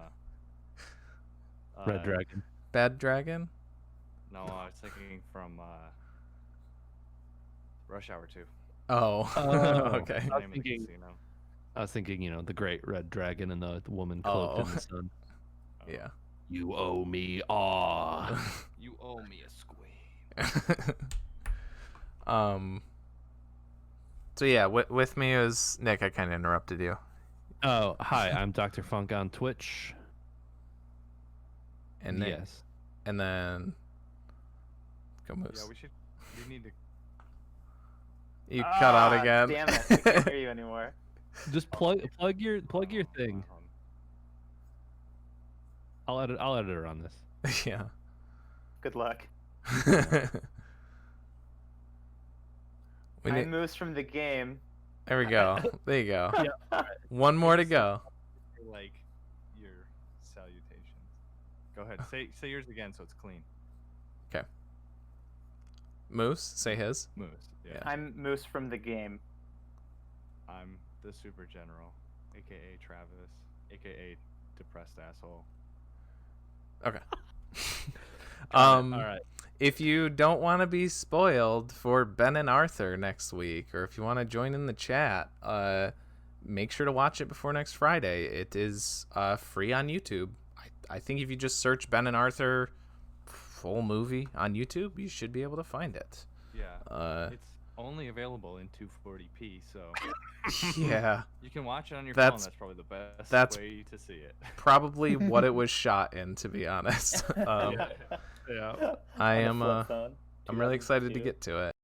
Red Dragon. Bad Dragon. No, I was thinking from Rush Hour 2. Oh, Oh. okay. I was Name of the thinking- casino. I was thinking, the great red dragon and the woman cloaked in Oh. the sun. Oh, Yeah. You owe me awe. You owe me a squame. So yeah, with me is Nick. I kind of interrupted you. Oh, hi, I'm Dr. Funk on Twitch. And Nick, Yes. and then go Moose. Yeah, we need to. You cut out Ah, again. Damn it, I can't hear you anymore. Just plug your thing. I'll edit her on this. Yeah. Good luck. We I'm need, Moose from the game. there we go. There you go. Yeah. One more to go. Like your Go ahead. Say yours again so it's clean. Moose, say his. Moose. Yeah. I'm Moose from the game. I'm the Super General, aka Travis, aka depressed asshole. Okay. All right. If you don't want to be spoiled for Ben and Arthur next week, or if you want to join in the chat, make sure to watch it before next Friday. It is free on YouTube. I think if you just search Ben and Arthur full movie on YouTube, you should be able to find it. Yeah. It's only available in 240p, so Yeah. you can watch it on your That's- phone. That's probably the best that's way to see it. Probably what it was shot in, to be honest. Yeah. I On a am flip phone, I'm really excited to 2002. get to it.